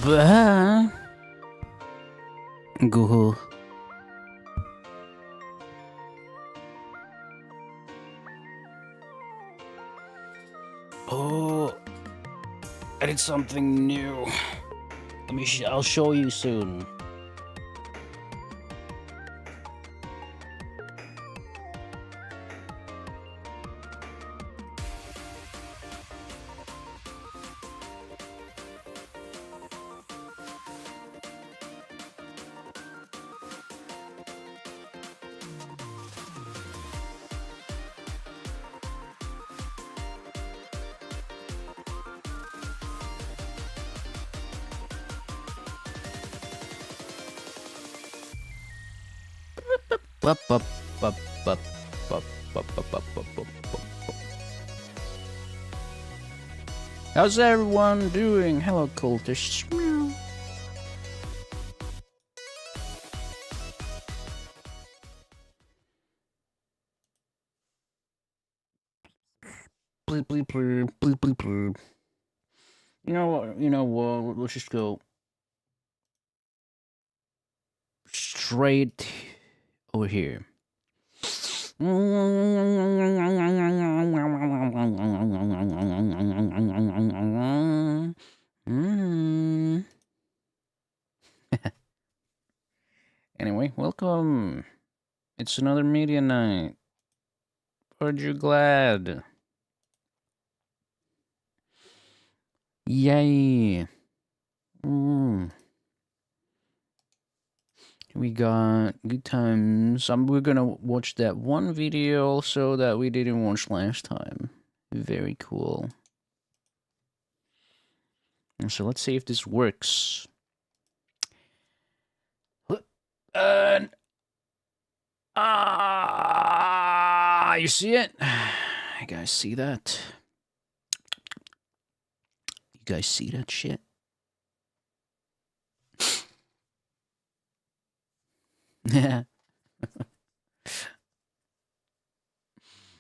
Bah. Google. Oh, I did something new. I'll show you soon. Bup, bup, bup, bup, bup, bup, bup, bup, bup, bup, bup. How's everyone doing? Hello, cultists. Bleep, bleep, bleep, bleep, bleep, bleep. You know what? Let's just go straight over here. Anyway, welcome. It's another media night. Aren't you glad? Yay. We got good times. We're gonna watch that one video also that we didn't watch last time. Very cool. And so let's see if this works. You see it? You guys see that? You guys see that shit? Yeah.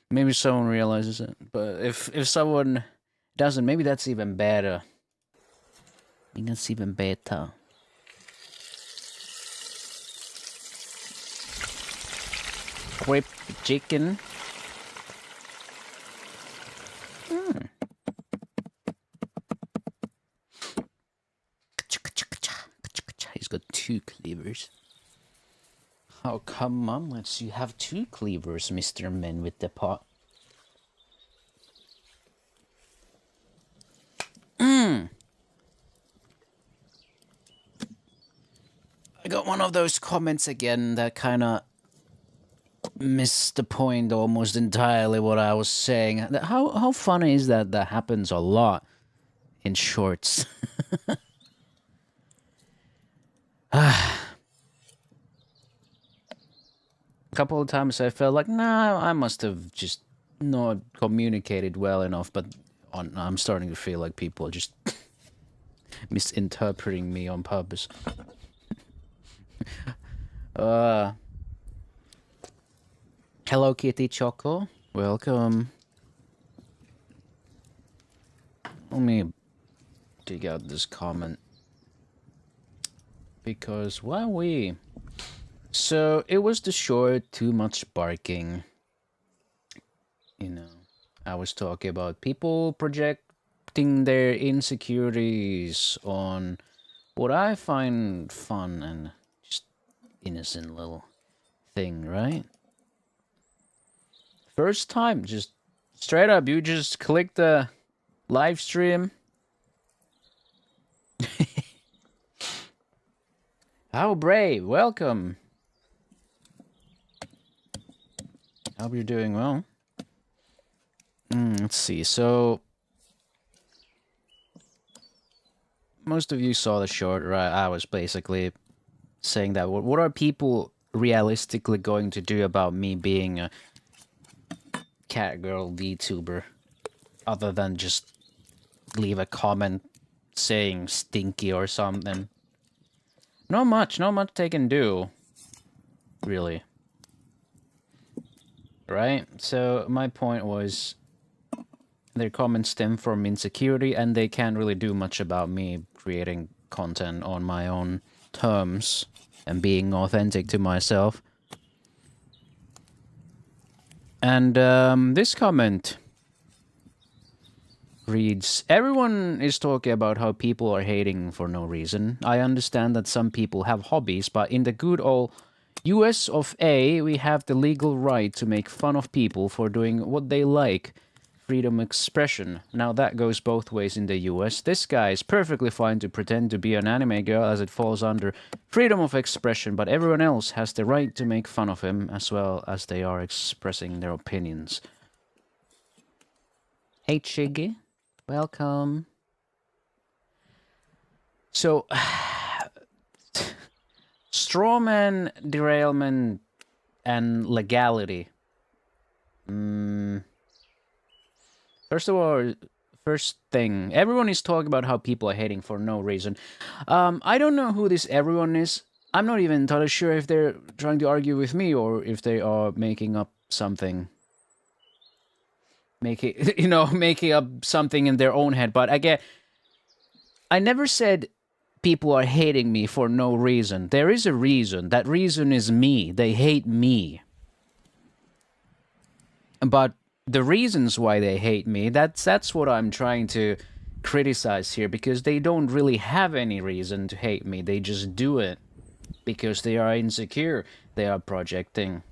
Maybe someone realizes it, but if someone doesn't, maybe that's even better. I think that's even better. Whip chicken. He's got 2 cleavers. Oh, come on, let's you have 2 cleavers, Mr. Man with the pot. I got one of those comments again that kind of missed the point almost entirely what I was saying. How funny is that? That happens a lot in shorts. A couple of times I felt like, nah, I must have just not communicated well enough, but I'm starting to feel like people are just misinterpreting me on purpose. Hello, Kitty Choco. Welcome. Let me dig out this comment. Because, so, it was the short, too much barking. You know, I was talking about people projecting their insecurities on what I find fun and just innocent little thing, right? First time, just straight up, you just click the live stream. How brave, welcome. Hope you're doing well. Let's see, so most of you saw the short, right? I was basically saying that what are people realistically going to do about me being a catgirl VTuber other than just leave a comment saying stinky or something? Not much they can do, really. Right? So my point was their comments stem from insecurity and they can't really do much about me creating content on my own terms and being authentic to myself. And this comment reads, everyone is talking about how people are hating for no reason. I understand that some people have hobbies, but in the good old US of A, we have the legal right to make fun of people for doing what they like. Freedom of expression. Now that goes both ways in the US. This guy is perfectly fine to pretend to be an anime girl as it falls under freedom of expression, but everyone else has the right to make fun of him as well as they are expressing their opinions. Hey Chiggy, welcome. So, strawman, derailment, and legality. First of all, first thing, everyone is talking about how people are hating for no reason. I don't know who this everyone is. I'm not even entirely sure if they're trying to argue with me or if they are making up something. Making up something in their own head. But again, I never said people are hating me for no reason. There is a reason. That reason is me. They hate me. But the reasons why they hate me, that's what I'm trying to criticize here, because they don't really have any reason to hate me. They just do it because they are insecure. They are projecting.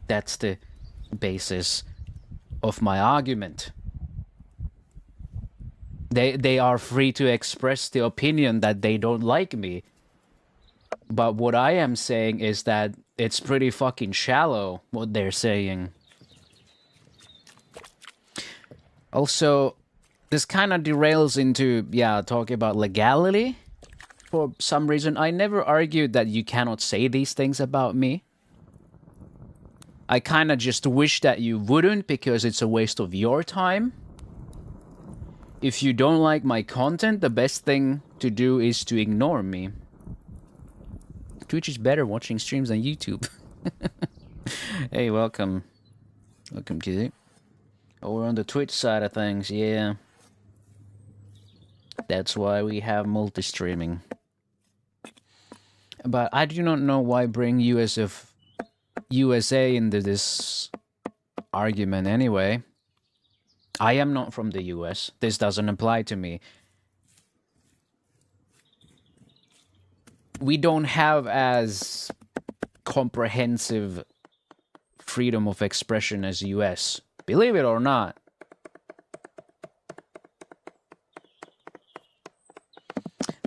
That's the basis of my argument. They are free to express the opinion that they don't like me. But what I am saying is that it's pretty fucking shallow, what they're saying. Also, this kind of derails into, talking about legality. For some reason, I never argued that you cannot say these things about me. I kind of just wish that you wouldn't, because it's a waste of your time. If you don't like my content, the best thing to do is to ignore me. Twitch is better watching streams than YouTube. Hey, welcome. Welcome to it. Oh, we're on the Twitch side of things, yeah. That's why we have multi-streaming. But I do not know why bring USA into this argument anyway. I am not from the US. This doesn't apply to me. We don't have as comprehensive freedom of expression as US. Believe it or not.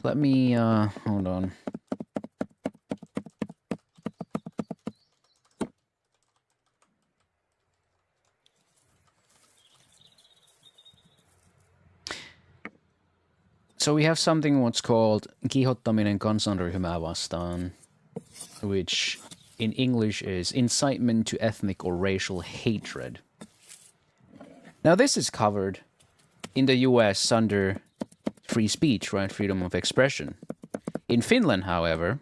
Let me, hold on. So we have something what's called kiihottaminen kansanryhmää vastaan, which in English is incitement to ethnic or racial hatred. Now this is covered in the US under free speech, right? Freedom of expression. In Finland, however,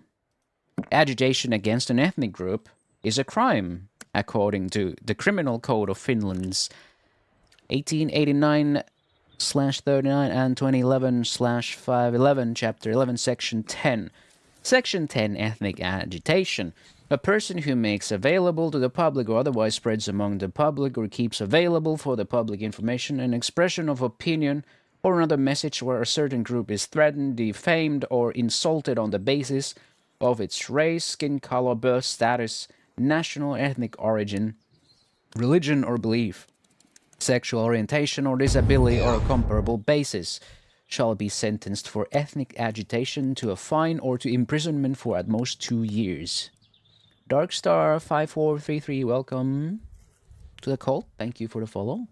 agitation against an ethnic group is a crime, according to the Criminal Code of Finland's 1889/39 and 2011/511, Chapter 11, Section 10. Section 10, ethnic agitation. A person who makes available to the public or otherwise spreads among the public or keeps available for the public information an expression of opinion or another message where a certain group is threatened, defamed, or insulted on the basis of its race, skin color, birth status, national ethnic origin, religion or belief, sexual orientation or disability or a comparable basis, shall be sentenced for ethnic agitation to a fine or to imprisonment for at most 2 years. Darkstar5433, welcome to the call. Thank you for the follow.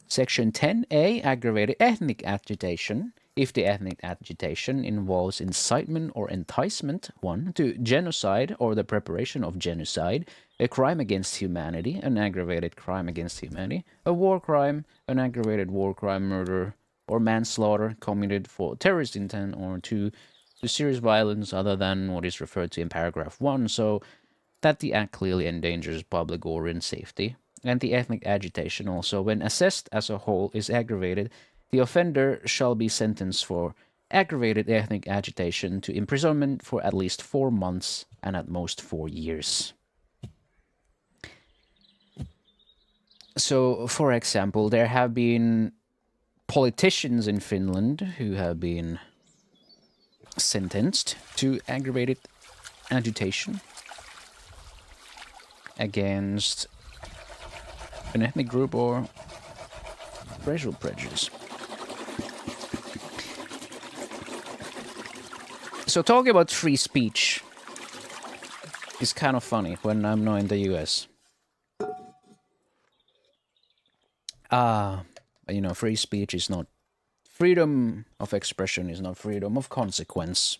Section 10A, aggravated ethnic agitation. If the ethnic agitation involves incitement or enticement, 1, to genocide or the preparation of genocide, a crime against humanity, an aggravated crime against humanity, a war crime, an aggravated war crime, murder, or manslaughter committed for terrorist intent, or 2, to serious violence other than what is referred to in paragraph 1, so that the act clearly endangers public order and safety. And the ethnic agitation also, when assessed as a whole, is aggravated, the offender shall be sentenced for aggravated ethnic agitation to imprisonment for at least 4 months and at most 4 years. So, for example, there have been politicians in Finland who have been sentenced to aggravated agitation against an ethnic group or racial prejudice. So talking about free speech is kind of funny when I'm not in the US. You know, free speech is not freedom of expression, is not freedom of consequence.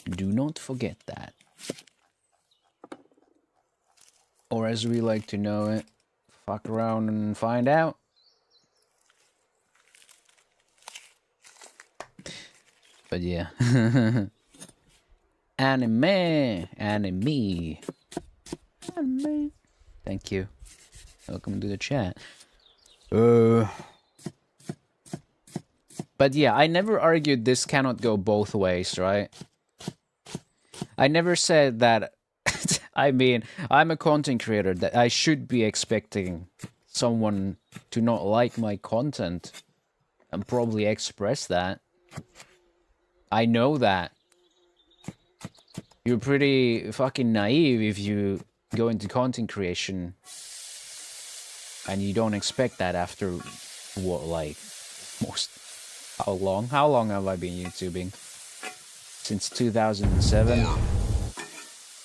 Do not forget that. Or as we like to know it, fuck around and find out. But yeah. Anime. Thank you. Welcome to the chat. But yeah, I never argued this cannot go both ways, right? I never said that. I mean, I'm a content creator that I should be expecting someone to not like my content and probably express that. I know that. You're pretty fucking naive if you go into content creation and you don't expect that after what, like, how long have I been YouTubing? Since 2007.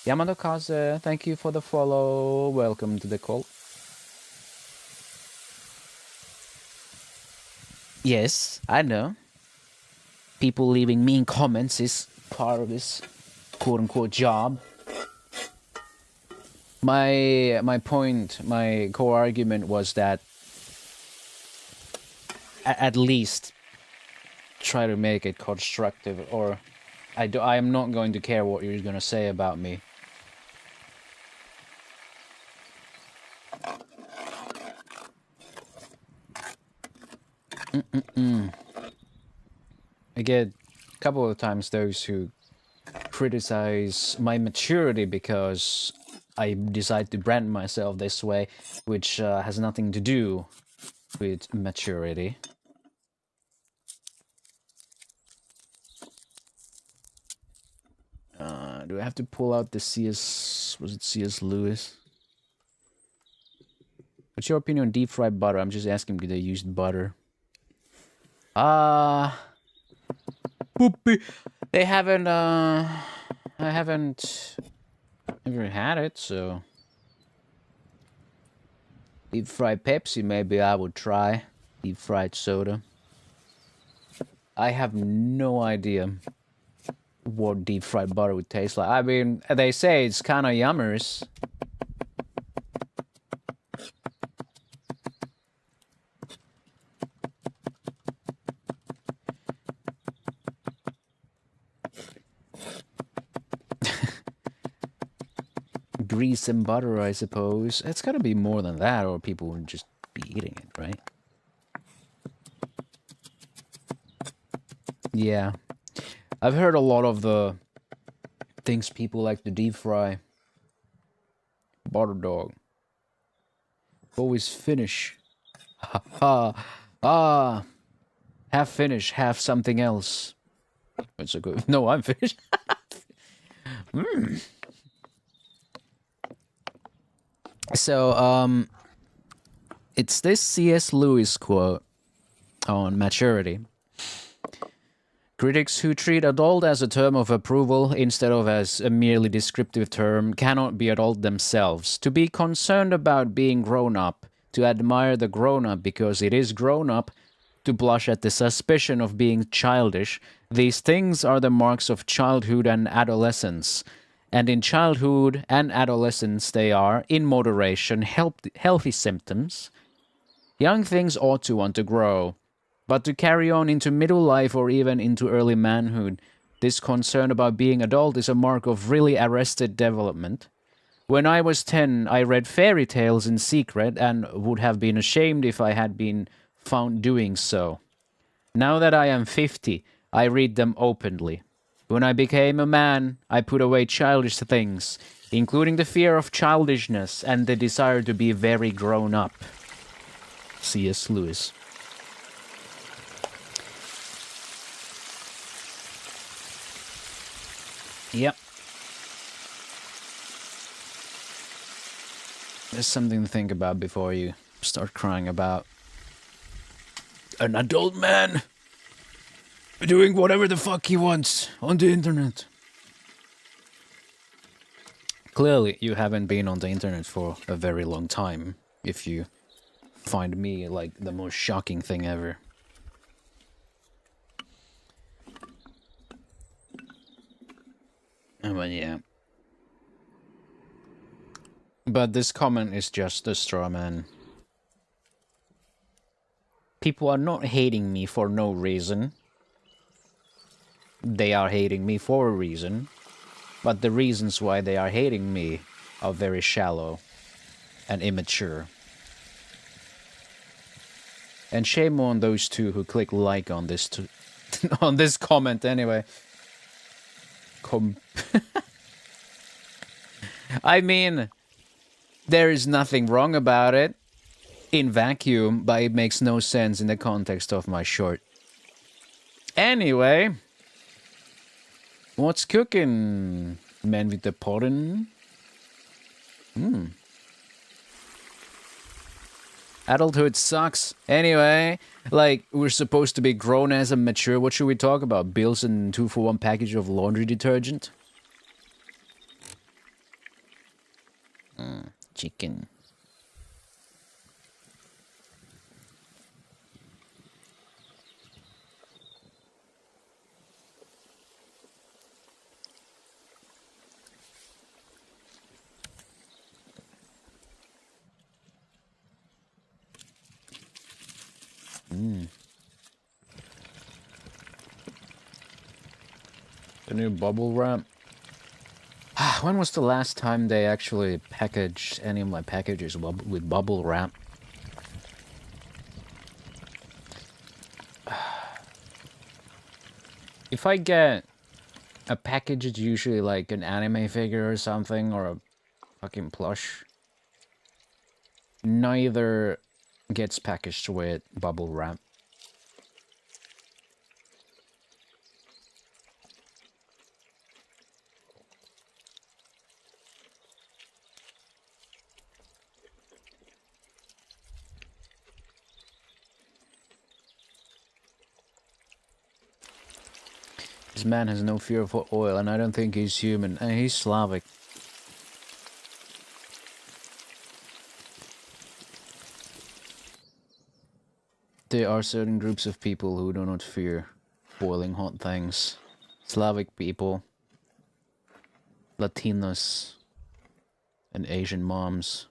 Yamato Kaze, thank you for the follow. Welcome to the call. Yes, I know. People leaving mean comments is part of this quote-unquote job. My point, my core argument was that at least try to make it constructive, or I am not going to care what you're gonna say about me. I get a couple of times those who criticize my maturity because I decide to brand myself this way, which has nothing to do with maturity. Do I have to pull out the C.S. Lewis? What's your opinion on deep fried butter? I'm just asking because they used butter. Poopy. They haven't, I haven't ever had it, so. Deep fried Pepsi, maybe I would try. Deep fried soda. I have no idea what deep fried butter would taste like. I mean, they say it's kind of yummers. Grease and butter, I suppose. It's gotta be more than that, or people would just be eating it, right? Yeah. I've heard a lot of the things people like to deep fry. Butter dog. Always finish. Ha ha. Ah. Half finish, half something else. It's a good. No, I'm finished. So, it's this C.S. Lewis quote on maturity. Critics who treat adult as a term of approval instead of as a merely descriptive term cannot be adult themselves. To be concerned about being grown up, to admire the grown up because it is grown up, to blush at the suspicion of being childish, these things are the marks of childhood and adolescence. And in childhood and adolescence they are, in moderation, healthy symptoms. Young things ought to want to grow. But to carry on into middle life or even into early manhood, this concern about being adult is a mark of really arrested development. When I was 10, I read fairy tales in secret and would have been ashamed if I had been found doing so. Now that I am 50, I read them openly. When I became a man, I put away childish things, including the fear of childishness and the desire to be very grown up. C.S. Lewis. Yep. There's something to think about before you start crying about an adult man doing whatever the fuck he wants on the internet. Clearly, you haven't been on the internet for a very long time, if you find me like the most shocking thing ever. But yeah. But this comment is just a straw man. People are not hating me for no reason. They are hating me for a reason. But the reasons why they are hating me are very shallow and immature. And shame on those two who click like on this on this comment anyway. I mean, there is nothing wrong about it in vacuum, but it makes no sense in the context of my short. Anyway, what's cooking, man with the podden? Adulthood sucks. Anyway, like, we're supposed to be grown as and mature. What should we talk about? Bills and 2-for-1 package of laundry detergent? Chicken. The new bubble wrap. When was the last time they actually packaged any of my packages with bubble wrap? If I get a package, it's usually like an anime figure or something, or a fucking plush. Neither gets packaged with bubble wrap. This man has no fear for oil, and I don't think he's human. And he's Slavic. There are certain groups of people who do not fear boiling hot things. Slavic people, Latinos, and Asian moms.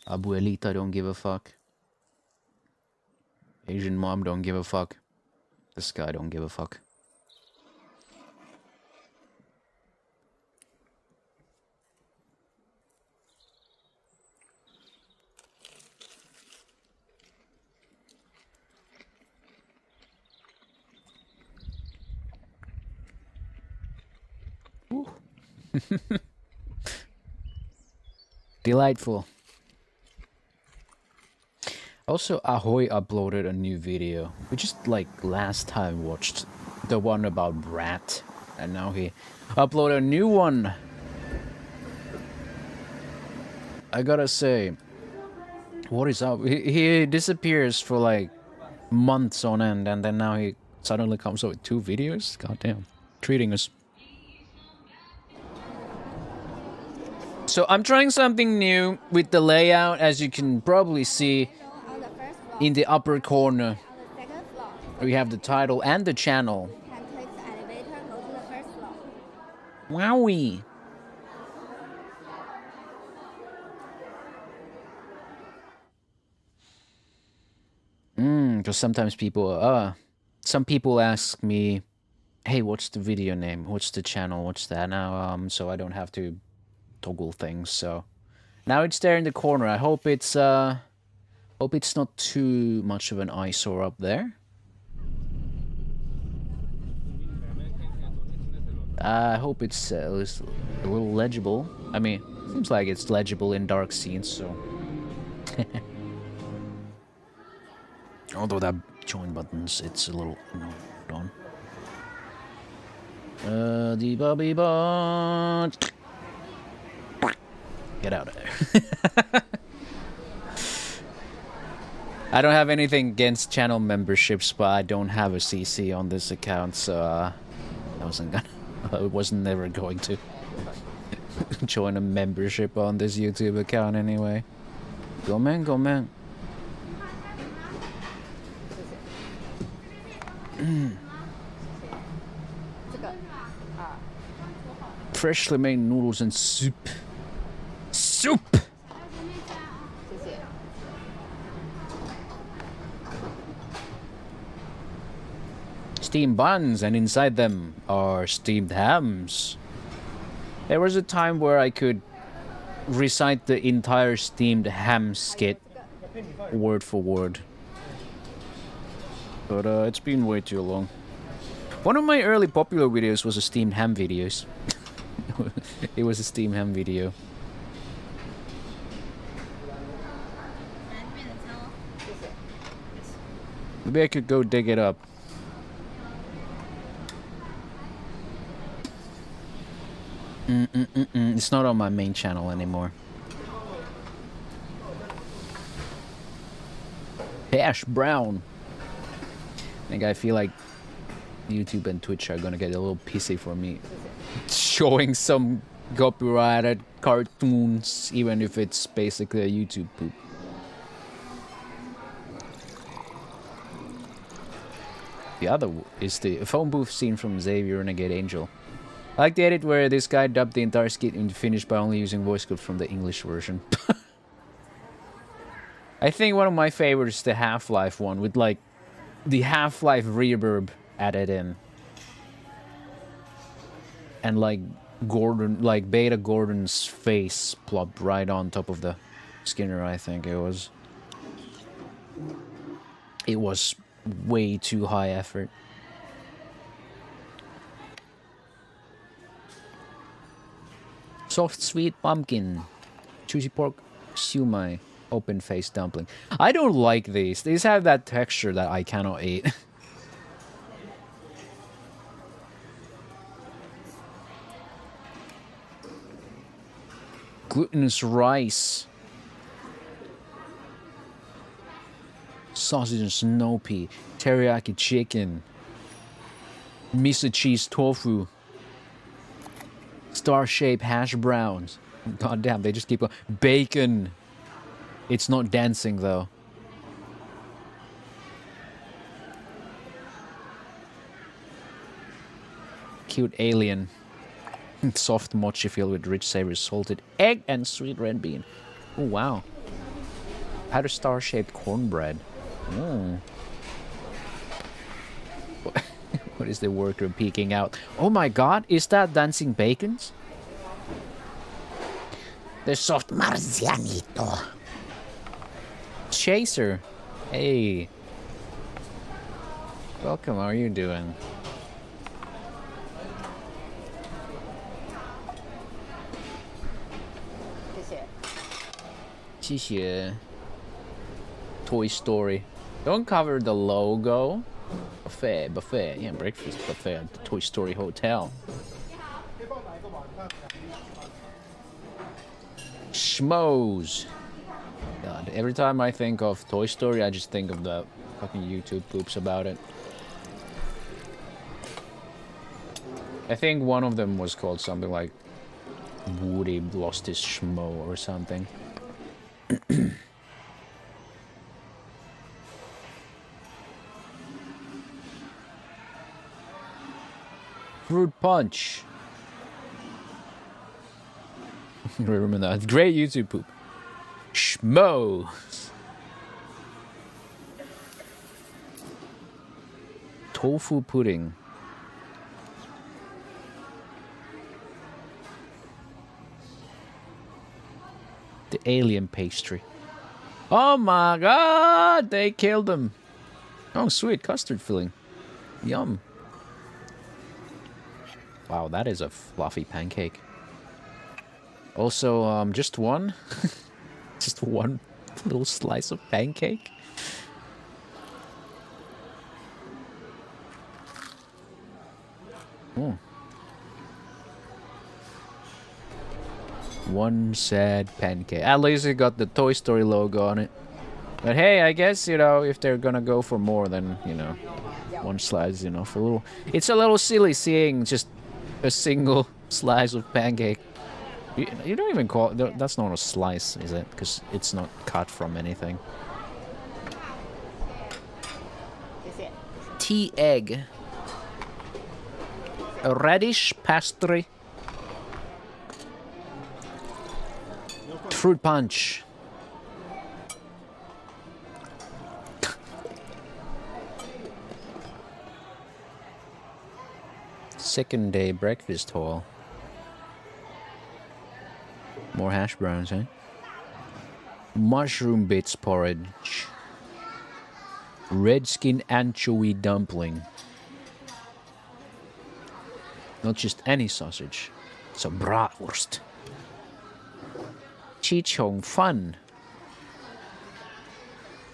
Abuelita don't give a fuck. Asian mom don't give a fuck. This guy don't give a fuck. Delightful. Also, Ahoy uploaded a new video. We just like last time watched the one about Brat, and now he uploaded a new one. I gotta say, what is up? He disappears for like months on end, and then now he suddenly comes up with 2 videos? Goddamn. Treating us. So I'm trying something new with the layout, as you can probably see in the upper corner. We have the title and the channel. Wowie. Because sometimes people, some people ask me, hey, what's the video name? What's the channel? What's that now? So I don't have to toggle things. So Now it's there in the corner. I hope it's not too much of an eyesore up there. I hope it's a little legible. I mean, seems like it's legible in dark scenes, so. Although that join buttons, it's a little. No, hold on. The Bobby Bot. Get out of there. I don't have anything against channel memberships, but I don't have a CC on this account, so I wasn't gonna. I was never going to join a membership on this YouTube account anyway. Go man, go man. Freshly made noodles and soup. Soup! Steamed buns, and inside them are steamed hams. There was a time where I could recite the entire steamed ham skit word for word. But it's been way too long. One of my early popular videos was a steamed ham videos. It was a steamed ham video. Maybe I could go dig it up. It's not on my main channel anymore. Hash brown. I feel like YouTube and Twitch are gonna get a little pissy for me showing some copyrighted cartoons, even if it's basically a YouTube poop. The other is the phone booth scene from Xavier Renegade Angel. I like the edit where this guy dubbed the entire skit into Finnish by only using voice clips from the English version. I think one of my favorites is the Half-Life one, with like the Half-Life reverb added in. And like Gordon, like Beta Gordon's face plopped right on top of the Skinner, I think it was. It was way too high effort. Soft sweet pumpkin, juicy pork siumai, open face dumpling. I don't like these. These have that texture that I cannot eat. Glutinous rice, sausage and snow pea, teriyaki chicken, miso cheese tofu, star-shaped hash browns. God damn, they just keep going. Bacon. It's not dancing though. Cute alien. Soft mochi filled with rich savory salted egg and sweet red bean. Oh wow. Had a star-shaped cornbread. Oh. What is the worker peeking out? Oh my god, is that dancing bacons? The soft marzianito. Chaser. Hey. Welcome, how are you doing? Toy Story. Don't cover the logo. Buffet. Yeah, breakfast buffet at the Toy Story Hotel. Schmoes. God, every time I think of Toy Story, I just think of the fucking YouTube poops about it. I think one of them was called something like Woody lost his schmo or something. Fruit punch. Remember that? Great YouTube poop. Schmo. Tofu pudding. The alien pastry. Oh my god, they killed them. Oh, sweet, custard filling. Yum. Wow, that is a fluffy pancake. Also, just one? Just one little slice of pancake? Oh. One sad pancake. At least it got the Toy Story logo on it. But hey, I guess, you know, if they're gonna go for more than, you know, one slice, you know, for a little... It's a little silly seeing just a single slice of pancake. You don't even call it... That's not a slice, is it? Because it's not cut from anything. Tea egg. A radish pastry. Fruit punch. Second day breakfast haul. More hash browns, eh? Mushroom bits porridge. Redskin anchovy dumpling. Not just any sausage. It's a bratwurst. Chichong fun.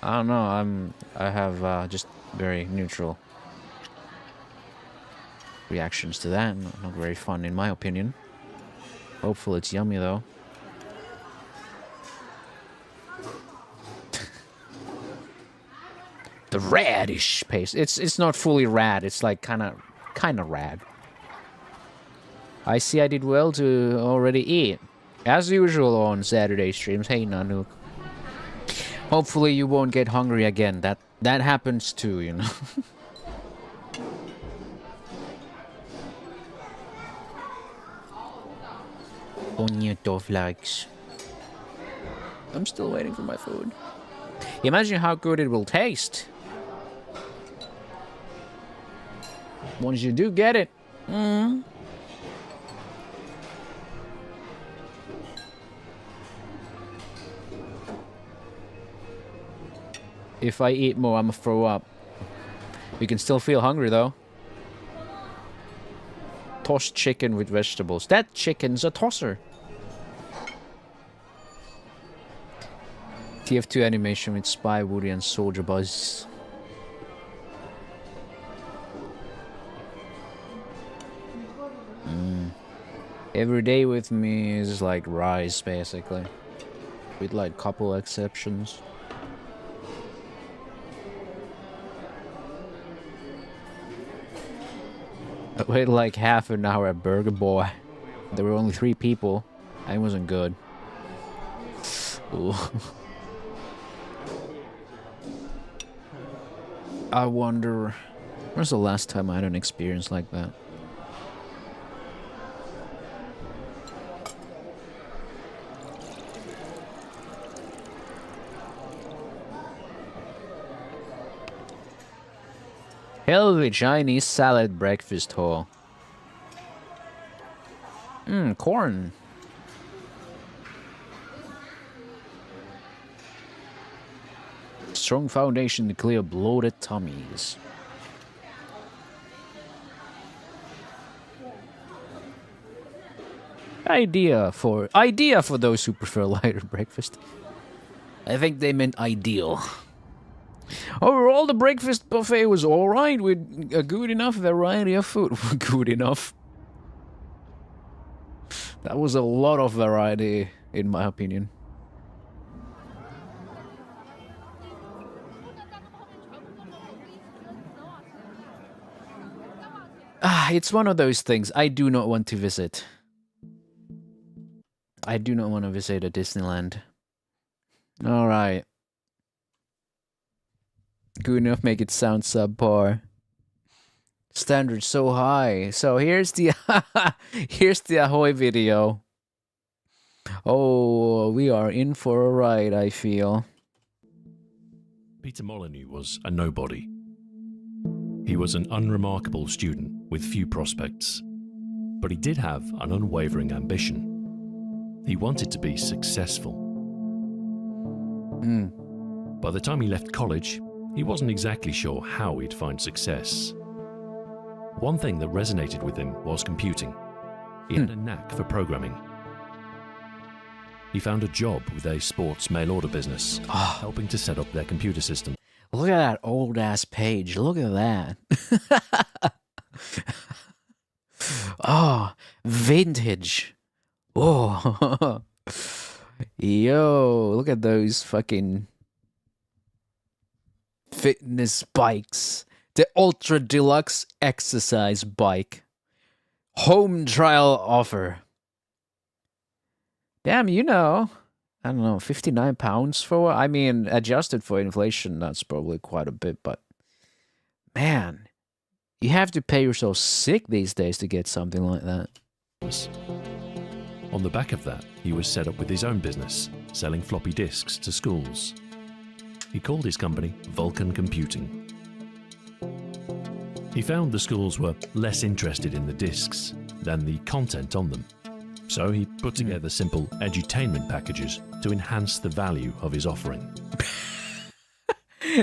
I don't know. I have just very neutral reactions to that. Not very fun, in my opinion. Hopefully, it's yummy though. The radish paste. It's not fully rad. It's like kind of rad. I see I did well to already eat. As usual on Saturday streams. Hey, Nanook. Hopefully you won't get hungry again. That happens too, you know. Bonito flags. I'm still waiting for my food. Imagine how good it will taste. Once you do get it. If I eat more, I'm gonna throw up. You can still feel hungry though. Tossed chicken with vegetables. That chicken's a tosser. TF2 animation with Spy, Woody, and Soldier Buzz. Every day with me is like rice, basically. With like couple exceptions. I waited like half an hour at Burger Boy. There were only 3 people. It wasn't good. Ooh. I wonder... When's the last time I had an experience like that? Healthy Chinese salad breakfast haul. Corn. Strong foundation to clear bloated tummies. Idea for those who prefer lighter breakfast. I think they meant ideal. Overall, the breakfast buffet was alright with a good enough variety of food. Good enough. That was a lot of variety, in my opinion. It's one of those things I do not want to visit. I do not want to visit a Disneyland. Alright. Good enough, make it sound subpar. Standard so high. So here's the here's the Ahoy video. Oh, we are in for a ride, I feel. Peter Molyneux was a nobody. He was an unremarkable student with few prospects, but he did have an unwavering ambition. He wanted to be successful. By the time he left college, he wasn't exactly sure how he'd find success. One thing that resonated with him was computing. He had a knack for programming. He found a job with a sports mail-order business, helping to set up their computer system. Look at that old-ass page. Look at that. Oh, vintage. Oh. Yo, look at those fucking fitness bikes. The Ultra Deluxe Exercise Bike. Home trial offer. Damn, I don't know, £59 for, I mean, adjusted for inflation, that's probably quite a bit, but man, you have to pay yourself sick these days to get something like that. On the back of that, he was set up with his own business, selling floppy disks to schools. He called his company Vulcan Computing. He found the schools were less interested in the disks than the content on them. So he put together simple edutainment packages to enhance the value of his offering.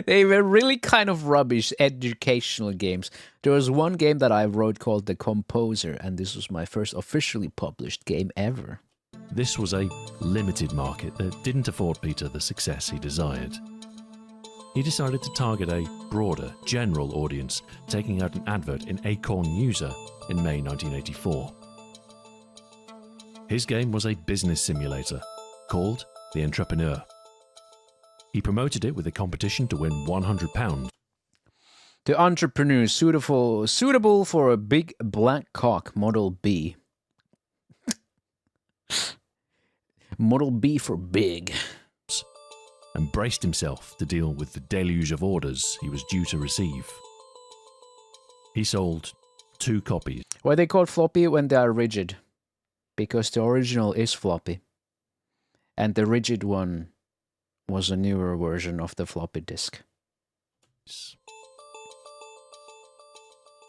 They were really kind of rubbish educational games. There was one game that I wrote called The Composer, and this was my first officially published game ever. This was a limited market that didn't afford Peter the success he desired. He decided to target a broader, general audience, taking out an advert in Acorn User in May 1984. His game was a business simulator called The Entrepreneur. He promoted it with a competition to win £100. The Entrepreneur, suitable for a big black cock, Model B. Model B for big. And braced himself to deal with the deluge of orders he was due to receive. He sold 2 copies. Why they called floppy when they are rigid? Because the original is floppy. And the rigid one was a newer version of the floppy disk.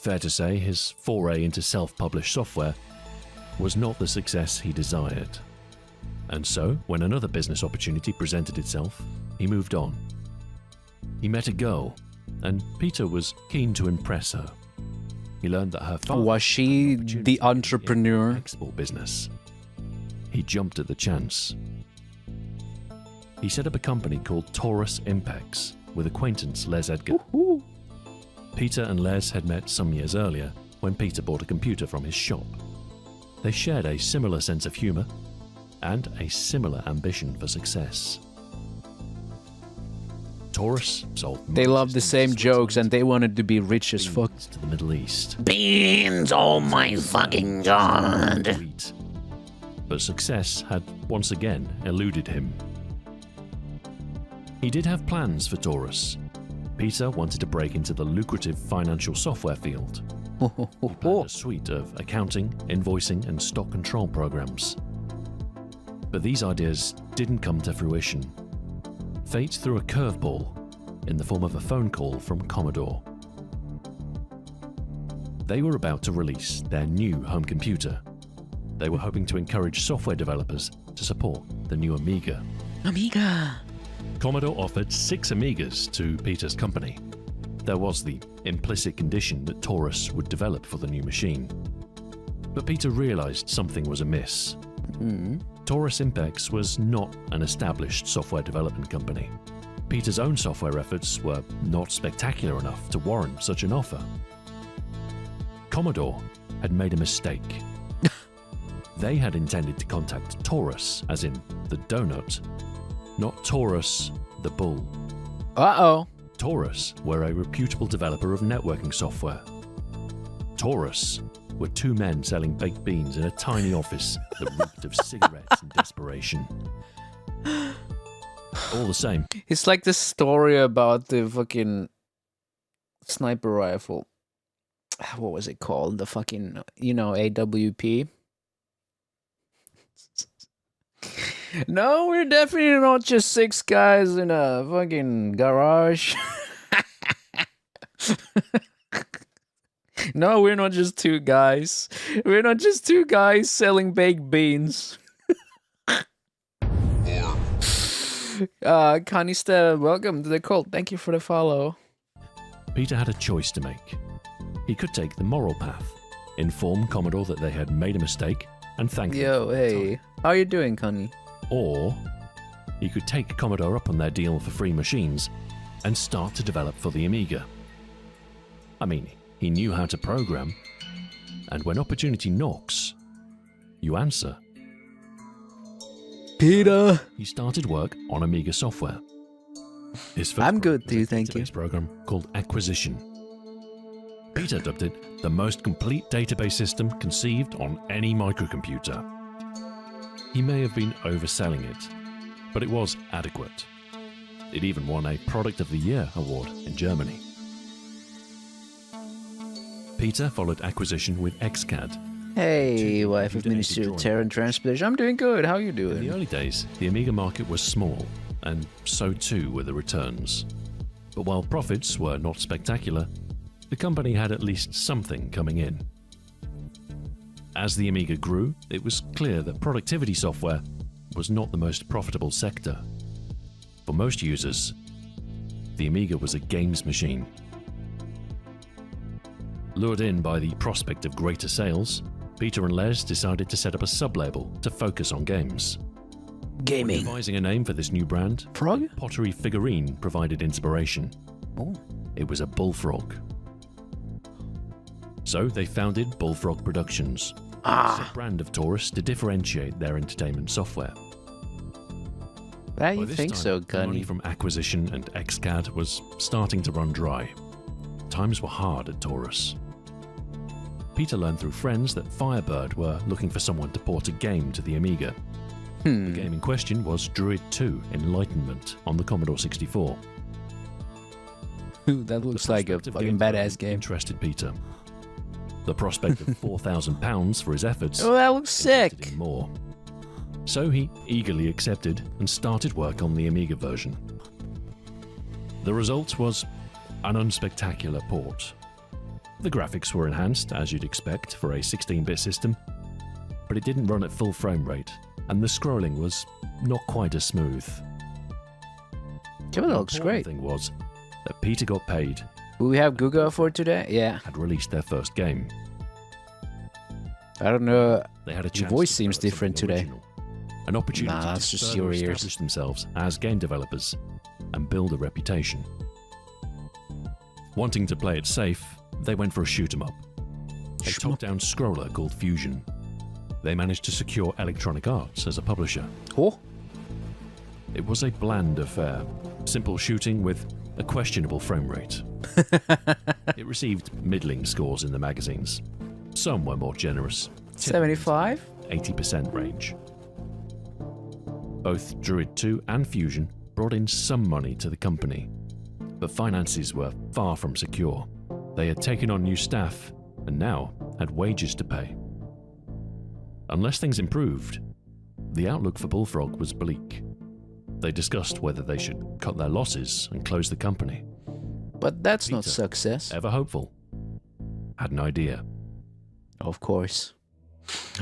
Fair to say, his foray into self-published software was not the success he desired. And so, when another business opportunity presented itself, he moved on. He met a girl, and Peter was keen to impress her. He learned that her father was she the entrepreneur? Export business. He jumped at the chance. He set up a company called Taurus Impex with acquaintance Les Edgar. Woohoo. Peter and Les had met some years earlier when Peter bought a computer from his shop. They shared a similar sense of humour and a similar ambition for success. Taurus sold. They loved the same jokes and they wanted to be rich as fuck. To the Middle East. Beans, oh my fucking god. Wheat. But success had once again eluded him. He did have plans for Taurus. Peter wanted to break into the lucrative financial software field. He planned a suite of accounting, invoicing, and stock control programs. But these ideas didn't come to fruition. Fate threw a curveball in the form of a phone call from Commodore. They were about to release their new home computer. They were hoping to encourage software developers to support the new Amiga. Amiga! Commodore offered 6 Amigas to Peter's company. There was the implicit condition that Taurus would develop for the new machine. But Peter realized something was amiss. Taurus Impex was not an established software development company. Peter's own software efforts were not spectacular enough to warrant such an offer. Commodore had made a mistake. They had intended to contact Taurus, as in the donut, not Taurus, the bull. Uh-oh. Taurus were a reputable developer of networking software. Taurus were 2 men selling baked beans in a tiny office that reeked of cigarettes and desperation. All the same. It's like the story about the fucking sniper rifle. What was it called? The fucking, AWP. No, we're definitely not just 6 guys in a fucking garage. No, we're not just 2 guys. We're not just 2 guys selling baked beans. Kanista, welcome to the cult. Thank you for the follow. Peter had a choice to make. He could take the moral path, inform Commodore that they had made a mistake, and thank them Yo, for their hey. time. How you doing, Connie? Or he could take Commodore up on their deal for free machines and start to develop for the Amiga. I mean, he knew how to program, and when opportunity knocks, you answer. Peter. He started work on Amiga software. His first I'm good, project was a too, thank you. database program called Acquisition. Peter dubbed it the most complete database system conceived on any microcomputer. He may have been overselling it, but it was adequate. It even won a Product of the Year award in Germany. Peter followed Acquisition with XCAD. Hey, wife of computer-aided Ministry of drawing. Terror and Transportation. I'm doing good. How you In the doing? early days, the Amiga market was small, and so too were the returns. But while profits were not spectacular, the company had at least something coming in. As the Amiga grew, it was clear that productivity software was not the most profitable sector. For most users, the Amiga was a games machine. Lured in by the prospect of greater sales, Peter and Les decided to set up a sub-label to focus on games. Gaming. Devising a name for this new brand, Frog? a pottery figurine provided inspiration. Oh. It was a bullfrog. So they founded Bullfrog Productions, a brand of Taurus to differentiate their entertainment software. Why By you this think time, so, the money Connie? from Acquisition and XCAD was starting to run dry. Times were hard at Taurus. Peter learned through friends that Firebird were looking for someone to port a game to the Amiga. The game in question was Druid 2 Enlightenment on the Commodore 64. That looks like a prospect of fucking game badass development game. interested Peter. The prospect of £4,000 for his efforts Oh, that looks interested sick. him more. So he eagerly accepted and started work on the Amiga version. The result was an unspectacular port. The graphics were enhanced, as you'd expect for a 16-bit system, but it didn't run at full frame rate, and the scrolling was not quite as smooth. Yeah, that looks The great. important thing was that Peter got paid, Will we have Guga for today? Yeah. had released their first game. I don't know. They had a Your chance voice to seems develop different something today. original, an opportunity Nah, that's to just further your ears. establish themselves as game developers and build a reputation. Wanting to play it safe, they went for a shoot-'em-up, a top-down scroller called Fusion. They managed to secure Electronic Arts as a publisher. Oh, It was a bland affair, simple shooting with a questionable frame rate. It received middling scores in the magazines. Some were more generous, 75? 80% range. Both Druid 2 and Fusion brought in some money to the company, but finances were far from secure. They had taken on new staff and now had wages to pay. Unless things improved, the outlook for Bullfrog was bleak. They discussed whether they should cut their losses and close the company. But that's not Peter. success. Ever hopeful, had an idea. Of course.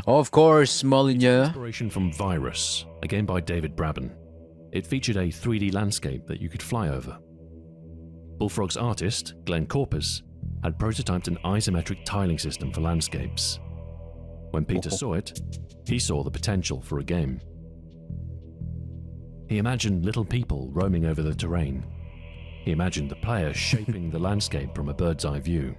Of course, Molyneux. Inspiration from Virus, a game by David Braben. It featured a 3D landscape that you could fly over. Bullfrog's artist, Glenn Corpus, had prototyped an isometric tiling system for landscapes. When Peter saw it, he saw the potential for a game. He imagined little people roaming over the terrain. He imagined the player shaping the landscape from a bird's eye view.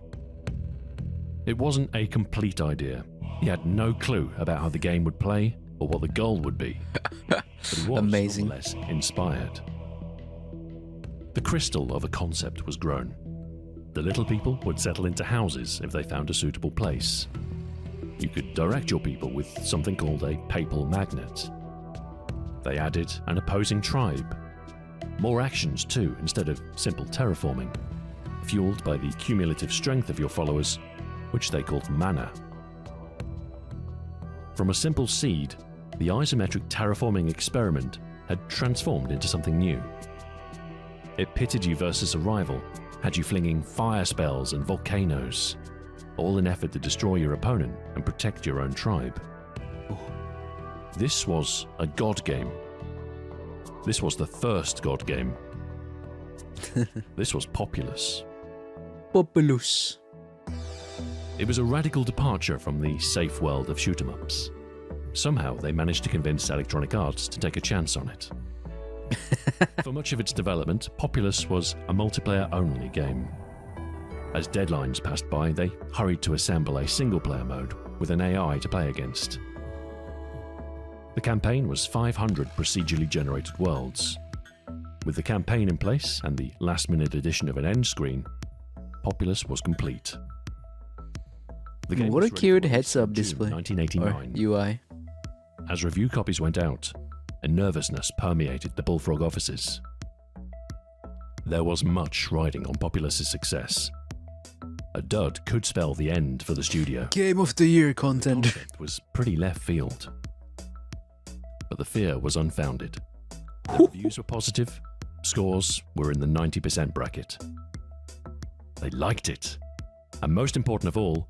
It wasn't a complete idea. He had no clue about how the game would play or what the goal would be. But he was Amazing. nonetheless inspired. The crystal of a concept was grown. The little people would settle into houses if they found a suitable place. You could direct your people with something called a papal magnet. They added an opposing tribe. More actions too, instead of simple terraforming, fueled by the cumulative strength of your followers, which they called mana. From a simple seed, the isometric terraforming experiment had transformed into something new. It pitted you versus a rival, had you flinging fire spells and volcanoes, all in effort to destroy your opponent and protect your own tribe. This was a god game. This was the first God game. This was Populous. Populous. It was a radical departure from the safe world of shoot-em-ups. Somehow they managed to convince Electronic Arts to take a chance on it. For much of its development, Populous was a multiplayer-only game. As deadlines passed by, they hurried to assemble a single-player mode with an AI to play against. The campaign was 500 procedurally generated worlds. With the campaign in place and the last-minute addition of an end screen, Populous was complete. The game What was a ready cute for release heads-up in June display. 1989. Or UI. As review copies went out, a nervousness permeated the Bullfrog offices. There was much riding on Populous's success. A dud could spell the end for the studio. Game of the Year The content. concept was pretty left field. But the fear was unfounded. The reviews were positive, scores were in the 90% bracket. They liked it. And most important of all,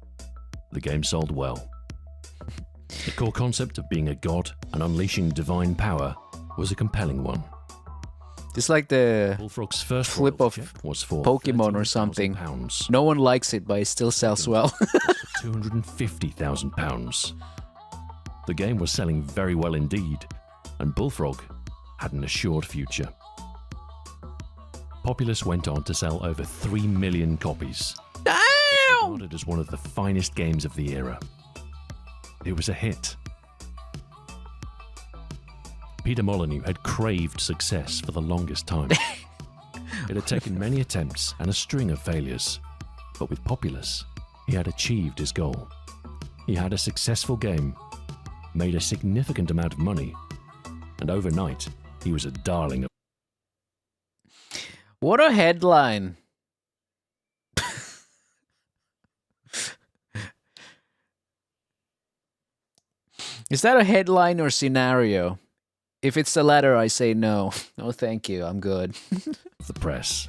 the game sold well. The core concept of being a god and unleashing divine power was a compelling one. It's like the Bullfrog's first flip royalty of check was for Pokemon or 13,000 something. pounds. No one likes it, but it still sells well. £250,000. The game was selling very well indeed, and Bullfrog had an assured future. Populous went on to sell over 3 million copies. Damn! Regarded as one of the finest games of the era. It was a hit. Peter Molyneux had craved success for the longest time. It had taken many attempts and a string of failures, but with Populous, he had achieved his goal. He had a successful game, made a significant amount of money, and overnight, he was a darling of... What a headline. Is that a headline or scenario? If it's the latter, I say no. No, thank you. I'm good. the press.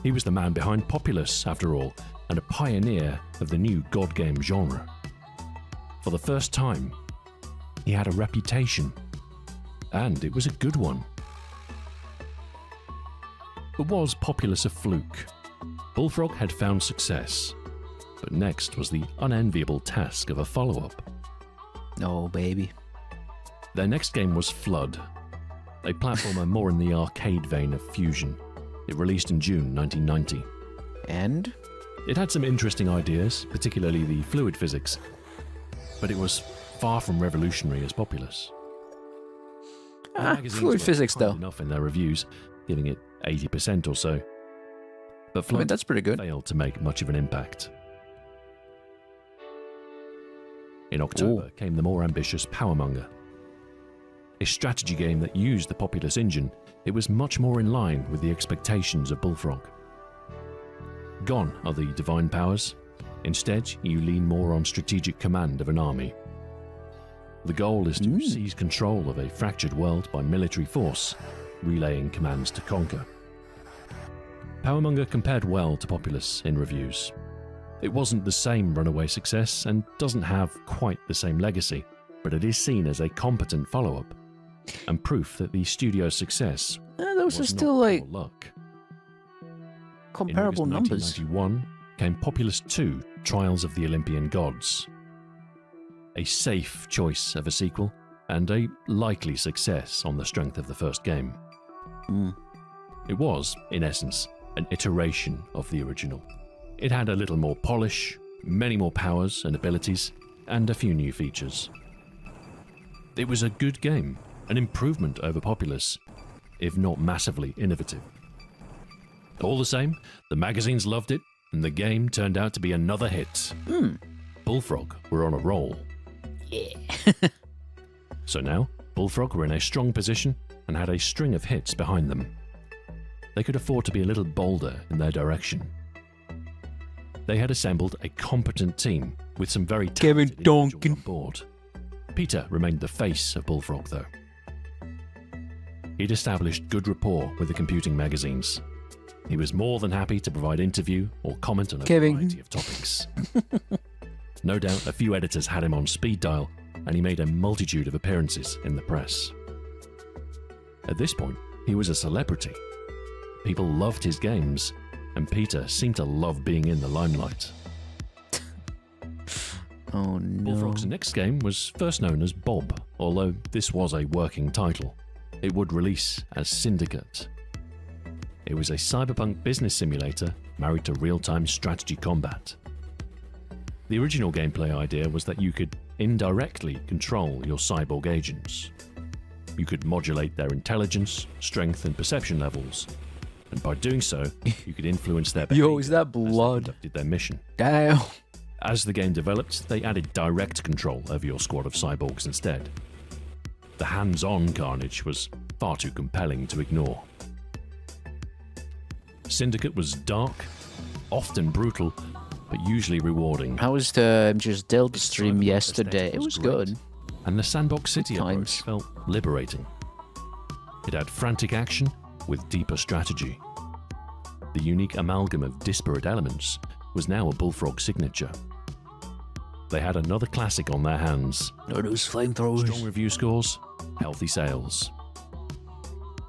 He was the man behind Populous, after all, and a pioneer of the new God game genre. For the first time, he had a reputation, and it was a good one. But was Populous a fluke? Bullfrog had found success, but next was the unenviable task of a follow-up. No, baby. Their next game was Flood, a platformer more in the arcade vein of Fusion. It released in June 1990. And? It had some interesting ideas, particularly the fluid physics, but it was far from revolutionary as Populous. The magazines fluid were physics, kind though. enough in their reviews, giving it 80% or so. But I Flood mean, that's pretty good. failed to make much of an impact. In October came the more ambitious Powermonger. A strategy game that used the Populous engine, it was much more in line with the expectations of Bullfrog. Gone are the divine powers. Instead, you lean more on strategic command of an army. The goal is to seize control of a fractured world by military force, relaying commands to conquer. Powermonger compared well to Populous in reviews. It wasn't the same runaway success and doesn't have quite the same legacy, but it is seen as a competent follow-up and proof that the studio's success Those are was still not like pure luck. comparable In numbers. August 1991 came Populous 2: Trials of the Olympian Gods. A safe choice of a sequel and a likely success on the strength of the first game. It was, in essence, an iteration of the original. It had a little more polish, many more powers and abilities, and a few new features. It was a good game, an improvement over Populous, if not massively innovative. All the same, the magazines loved it, and the game turned out to be another hit. Bullfrog were on a roll. Yeah. So now, Bullfrog were in a strong position and had a string of hits behind them. They could afford to be a little bolder in their direction. They had assembled a competent team with some very Kevin talented individuals Donkin. on board. Peter remained the face of Bullfrog, though. He'd established good rapport with the computing magazines. He was more than happy to provide interview or comment on a variety of topics. No doubt a few editors had him on speed dial, and he made a multitude of appearances in the press. At this point, he was a celebrity. People loved his games, and Peter seemed to love being in the limelight. Oh no. Bullfrog's next game was first known as Bob, although this was a working title. It would release as Syndicate. It was a cyberpunk business simulator married to real-time strategy combat. The original gameplay idea was that you could indirectly control your cyborg agents. You could modulate their intelligence, strength, and perception levels, and by doing so, you could influence their behavior. Yo, is that as they blood? conducted their mission. Damn. As the game developed, they added direct control over your squad of cyborgs instead. The hands-on carnage was far too compelling to ignore. Syndicate was dark, often brutal, but usually rewarding. I was the just Delta Its stream cyberpunk yesterday. aesthetic It was great, good. and the Sandbox City Good approach times. felt liberating. It had frantic action with deeper strategy. The unique amalgam of disparate elements was now a Bullfrog signature. They had another classic on their hands. No, those Strong flamethrowers. review scores, healthy sales.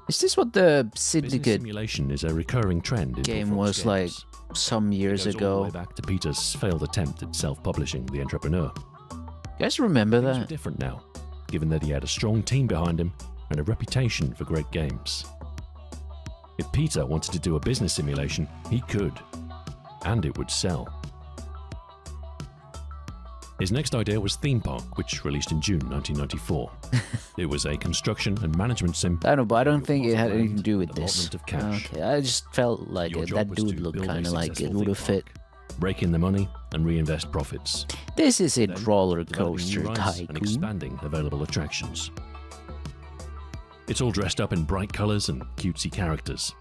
Is this what the Business Syndicate simulation is a recurring trend in game Bullfrog's was like games. some It years goes all the way ago? back to Peter's failed attempt at self-publishing The Entrepreneur. You guys remember Things are that? different now, given that he had a strong team behind him and a reputation for great games. If Peter wanted to do a business simulation, he could, and it would sell. His next idea was Theme Park, which released in June 1994. It was a construction and management sim. I don't know, but I don't think it had anything to do with Allotment this. of cash. Okay, I just felt like Your it. job That was dude to looked build a kind of like it successful would have theme fit. park, rake in the money and reinvest profits. This is a Then, roller developing coaster new rides and tycoon. expanding available attractions. It's all dressed up in bright colours and cutesy characters.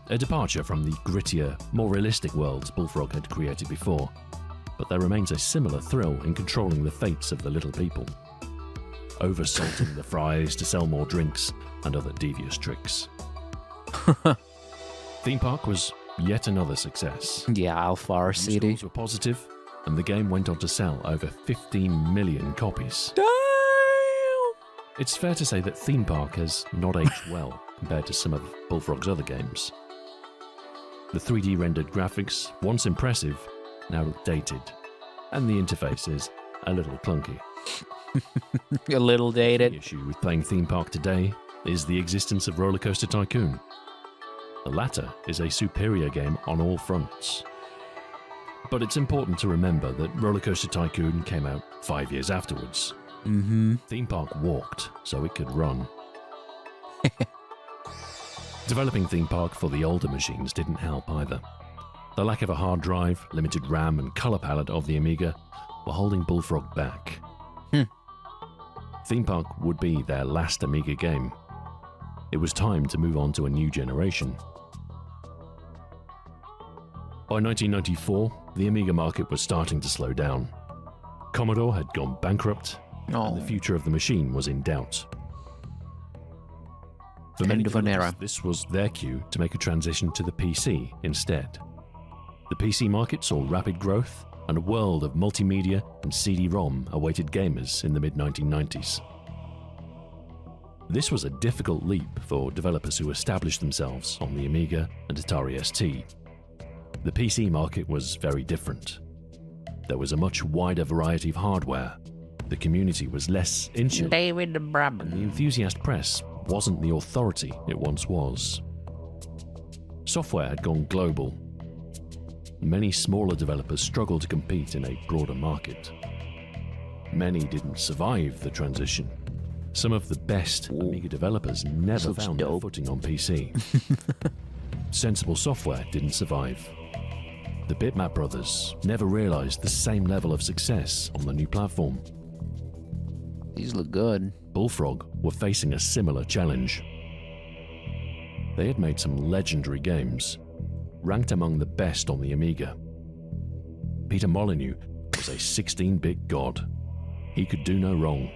A departure from the grittier, more realistic worlds Bullfrog had created before, but there remains a similar thrill in controlling the fates of the little people. Oversalting the fries to sell more drinks and other devious tricks. Theme Park was yet another success. Yeah, Alfar Review City. scores were positive, and the game went on to sell over 15 million copies. Damn! It's fair to say that Theme Park has not aged well compared to some of Bullfrog's other games. The 3D rendered graphics, once impressive, now look dated, and the interface is a little clunky. A little The dated. issue with playing Theme Park today is the existence of Roller Coaster Tycoon. The latter is a superior game on all fronts. But it's important to remember that Roller Coaster Tycoon came out 5 years afterwards. Mm-hmm. Theme Park walked so it could run. Developing Theme Park for the older machines didn't help either. The lack of a hard drive, limited RAM, and color palette of the Amiga were holding Bullfrog back. Theme Park would be their last Amiga game. It was time to move on to a new generation. By 1994, the Amiga market was starting to slow down. Commodore had gone bankrupt, and Oh, the future of the machine was in doubt. For many End of an developers, era. this was their cue to make a transition to the PC instead. The PC market saw rapid growth, and a world of multimedia and CD-ROM awaited gamers in the mid-1990s. This was a difficult leap for developers who established themselves on the Amiga and Atari ST. The PC market was very different. There was a much wider variety of hardware. The community was less insular, David the and the Brabham. enthusiast press wasn't the authority it once was. Software had gone global. Many smaller developers struggled to compete in a broader market. Many didn't survive the transition. Some of the best Amiga developers never looks found their dope. footing on PC. Sensible Software didn't survive. The Bitmap brothers never realized the same level of success on the new platform. These look good. Bullfrog were facing a similar challenge. They had made some legendary games, ranked among the best on the Amiga. Peter Molyneux was a 16-bit god. He could do no wrong.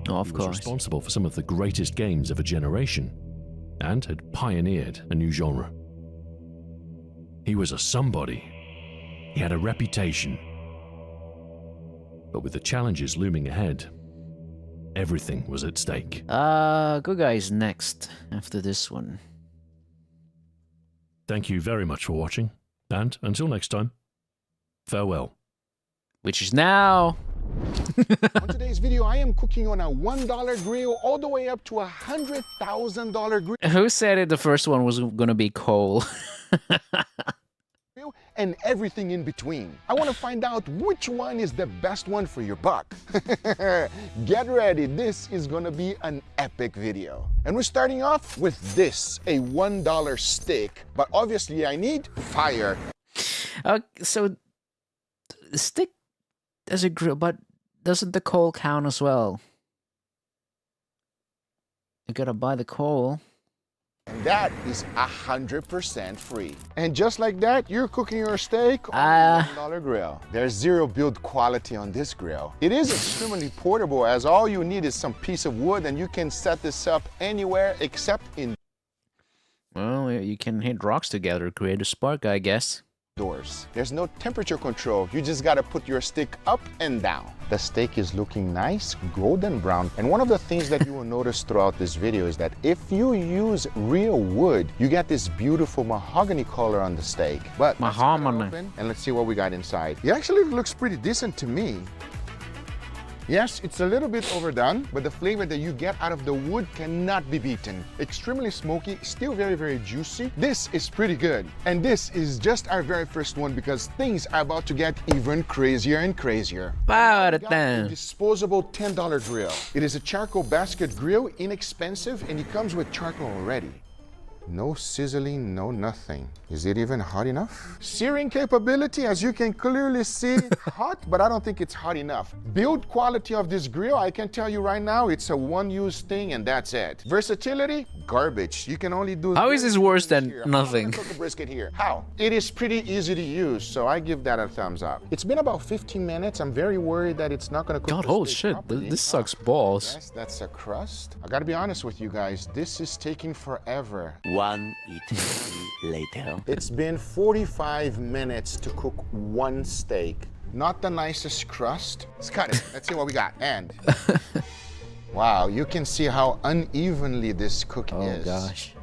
Oh, of He was course. responsible for some of the greatest games of a generation, and had pioneered a new genre. He was a somebody. He had a reputation. But with the challenges looming ahead, Everything was at stake. Good guys next after this one. Thank you very much for watching, and until next time, farewell. Which is now. On today's video, I am cooking on a $1 grill all the way up to a $100,000 grill. Who said it the first one was gonna be coal? And everything in between. I want to find out which one is the best one for your buck. Get ready, this is going to be an epic video. And we're starting off with this, a $1 steak, but obviously I need fire. So the stick as a grill, but doesn't the coal count as well? You gotta buy the coal. And that is 100% free. And just like that, you're cooking your steak on a $1 grill. There's zero build quality on this grill. It is extremely portable, as all you need is some piece of wood and you can set this up anywhere except in Well, you can hit rocks together to create a spark, I guess. doors. There's no temperature control. You just gotta put your stick up and down. The steak is looking nice, golden brown. And one of the things that you will notice throughout this video is that if you use real wood, you get this beautiful mahogany color on the steak. But Mahogany. and let's see what we got inside. It actually looks pretty decent to me. Yes, it's a little bit overdone, but the flavor that you get out of the wood cannot be beaten. Extremely smoky, still very, very juicy. This is pretty good. And this is just our very first one because things are about to get even crazier and crazier. Power A down. disposable $10 grill. It is a charcoal basket grill, inexpensive, and it comes with charcoal already. No sizzling, no nothing. Is it even hot enough? Searing capability, as you can clearly see, hot, but I don't think it's hot enough. Build quality of this grill, I can tell you right now, it's a one-use thing and that's it. Versatility, garbage. You can only do. How is this worse than here. nothing? I'm gonna cook a brisket here. How? It is pretty easy to use, so I give that a thumbs up. It's been about 15 minutes. I'm very worried that it's not gonna cook. God, the holy steak shit, properly. this sucks balls. Yes, that's a crust. I gotta be honest with you guys, this is taking forever. One eternity later. It's been 45 minutes to cook one steak. Not the nicest crust. Let's cut it. Let's see what we got. And wow, you can see how unevenly this cook Oh is. gosh.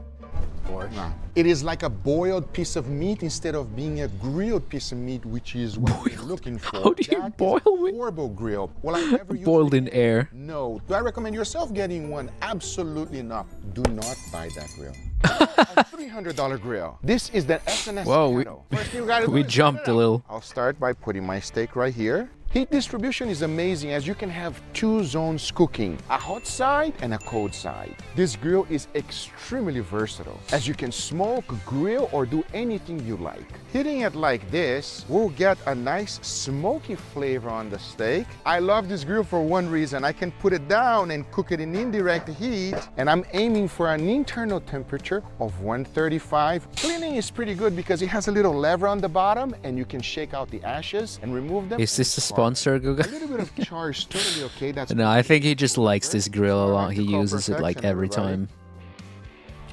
No. It is like a boiled piece of meat instead of being a grilled piece of meat, which is what we're looking for. How do you That is boil a with- horrible grill. Will I ever use Boiled it in again? air. No. Do I recommend yourself getting one? Absolutely not. Do not buy that grill. A $300 grill. This is the SNS Whoa, kettle. First thing you gotta do we is jumped set it a up. little. I'll start by putting my steak right here. Heat distribution is amazing as you can have two zones cooking, a hot side and a cold side. This grill is extremely versatile as you can smoke, grill, or do anything you like. Hitting it like this will get a nice smoky flavor on the steak. I love this grill for one reason. I can put it down and cook it in indirect heat, and I'm aiming for an internal temperature of 135. Cleaning is pretty good because it has a little lever on the bottom and you can shake out the ashes and remove them. Is this a sponsor, Google? A little bit of char is totally okay. That's No, I think he just likes this grill a lot. He Practical uses it like perfection, every everybody. time.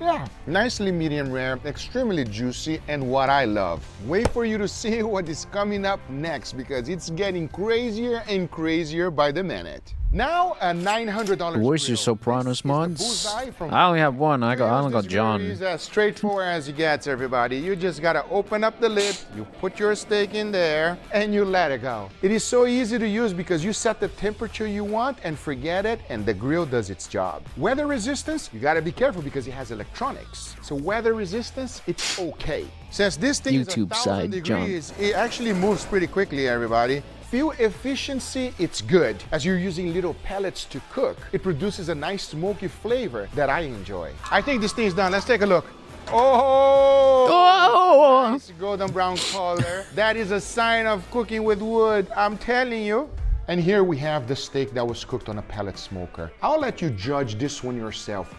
Yeah, nicely medium rare, extremely juicy, and what I love. Wait for you to see what is coming up next because it's getting crazier and crazier by the minute. Now a $900 Where's your grill. Sopranos This is the mods? bullseye from I only have one. I only got This John. is as straightforward as it gets, everybody. You just gotta open up the lid, you put your steak in there, and you let it go. It is so easy to use because you set the temperature you want and forget it, and the grill does its job. Weather resistance, you gotta be careful because it has electronics. So weather resistance, it's okay. Since this thing YouTube is 1,000 side, John. degrees, it actually moves pretty quickly, everybody. Fuel efficiency, it's good. As you're using little pellets to cook, it produces a nice smoky flavor that I enjoy. I think this thing's done. Let's take a look. Oh! Oh! Nice golden brown color. That is a sign of cooking with wood, I'm telling you. And here we have the steak that was cooked on a pellet smoker. I'll let you judge this one yourself.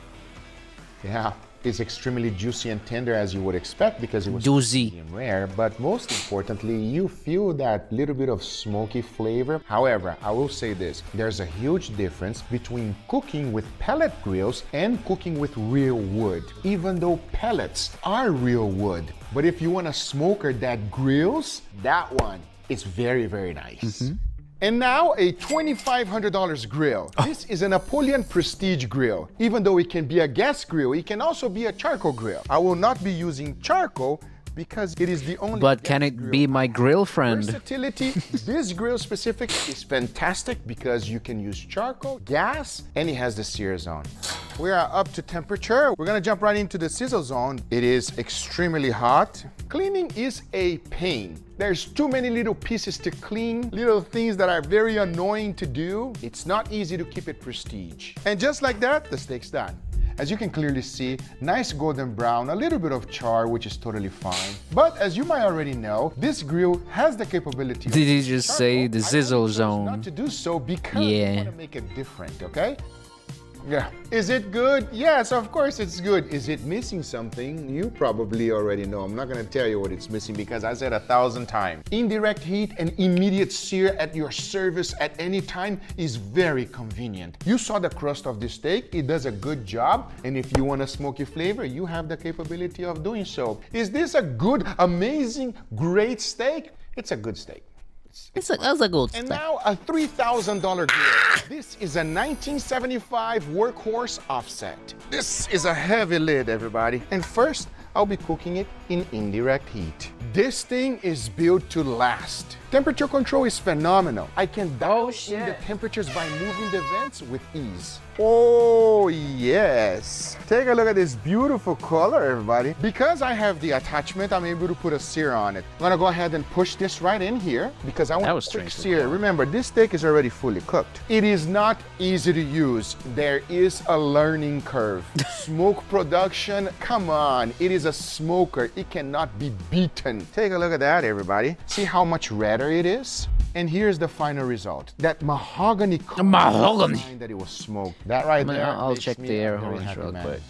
Yeah, it's extremely juicy and tender as you would expect because it was Juicy. medium rare, but most importantly, you feel that little bit of smoky flavor. However, I will say this, there's a huge difference between cooking with pellet grills and cooking with real wood, even though pellets are real wood. But if you want a smoker that grills, that one is very, very nice. And now a $2,500 grill. This is a Napoleon Prestige grill. Even though it can be a gas grill, it can also be a charcoal grill. I will not be using charcoal because it is the only. But can it be my grill friend? Versatility. This grill specific is fantastic because you can use charcoal, gas, and it has the sear zone. We are up to temperature. We're gonna jump right into the sizzle zone. It is extremely hot. Cleaning is a pain. There's too many little pieces to clean, little things that are very annoying to do. It's not easy to keep it prestige. And just like that, the steak's done. As you can clearly see, nice golden brown, a little bit of char, which is totally fine. But as you might already know, this grill has the capability. Did he just say the sizzle zone? Not to do so because we want to make it different, okay? Yeah. Is it good? Yes, of course it's good. Is it missing something? You probably already know. I'm not gonna tell you what it's missing because I said 1,000 times. Indirect heat and immediate sear at your service at any time is very convenient. You saw the crust of this steak. It does a good job. And if you want a smoky flavor, you have the capability of doing so. Is this a good, amazing, great steak? It's a good steak. That's a good And steak. now a $3,000 grill. This is a 1975 Workhorse offset. This is a heavy lid, everybody. And first, I'll be cooking it in indirect heat. This thing is built to last. Temperature control is phenomenal. I can dial in the temperatures by moving the vents with ease. Oh, yes. Take a look at this beautiful color, everybody. Because I have the attachment, I'm able to put a sear on it. I'm gonna go ahead and push this right in here because I want a quick sear. Remember, this steak is already fully cooked. It is not easy to use. There is a learning curve. Smoke production, come on. It is a smoker. It cannot be beaten. Take a look at that, everybody. See how much redder it is? And here's the final result. That mahogany color that it was smoked. That right there. I'll check the air very horns happy real man. quick.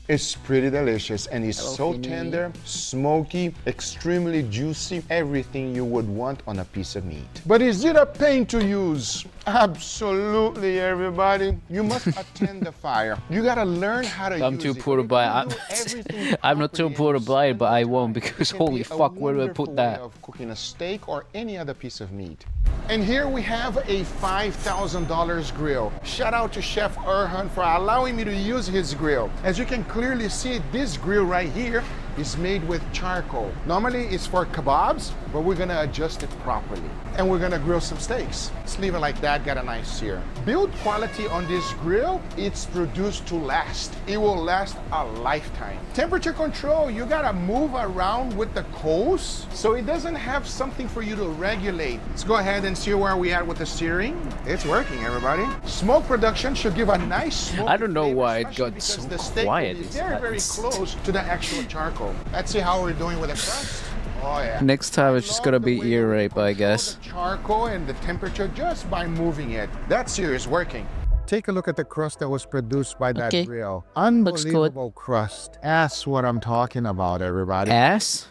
It's pretty delicious and it's so tender, smoky, extremely juicy, everything you would want on a piece of meat. But is it a pain to use? Absolutely, everybody. You must attend the fire. You gotta learn how to use it. I'm too poor to buy. I'm not too poor to buy it, but I won't because holy fuck, where do I put that? Of cooking a steak or any other piece of meat. And here we have a $5,000 grill. Shout out to Chef Erhan for allowing me to use his grill. As you can clearly see, this grill right here is made with charcoal. Normally it's for kebabs, but we're gonna adjust it properly. And we're gonna grill some steaks. Let's leave it like that, got a nice sear. Build quality on this grill, it's produced to last. It will last a lifetime. Temperature control, you gotta move around with the coals so it doesn't have something for you to regulate. Let's go ahead and see where we at with the searing. It's working, everybody. Smoke production should give a nice smoke. I don't know why it got so quiet. It's very close to the actual charcoal. Let's see how we're doing with the crust. Oh yeah. Next time it's just gonna be ear rape, I guess. The charcoal and the temperature just by moving it. That sear is working. Take a look at the crust that was produced by that grill. Unbelievable crust. That's what I'm talking about, everybody. Ass?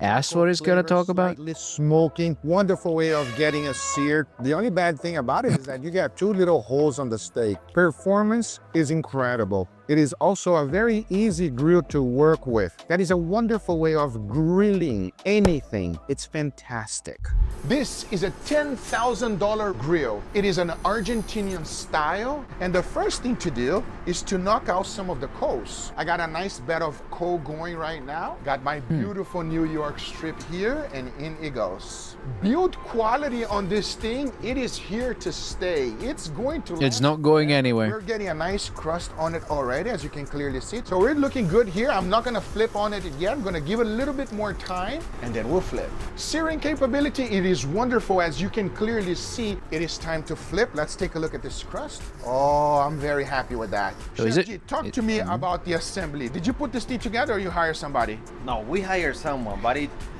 Ass what he's gonna talk about? Slightly smoking. Wonderful way of getting a sear. The only bad thing about it is that you got two little holes on the steak. Performance is incredible. It is also a very easy grill to work with. That is a wonderful way of grilling anything. It's fantastic. This is a $10,000 grill. It is an Argentinian style. And the first thing to do is to knock out some of the coals. I got a nice bed of coal going right now. Got my beautiful New York strip here and in it goes. Build quality on this thing. It is here to stay. It's going to It's not going anywhere. We're getting a nice crust on it already, as you can clearly see. So we're looking good here. I'm not gonna flip on it yet. I'm gonna give it a little bit more time and then we'll flip. Searing capability, it is wonderful. As you can clearly see, it is time to flip. Let's take a look at this crust. Oh, I'm very happy with that. So is Chef it- G, talk to me about the assembly. Did you put this thing together or you hire somebody? No, we hired someone, but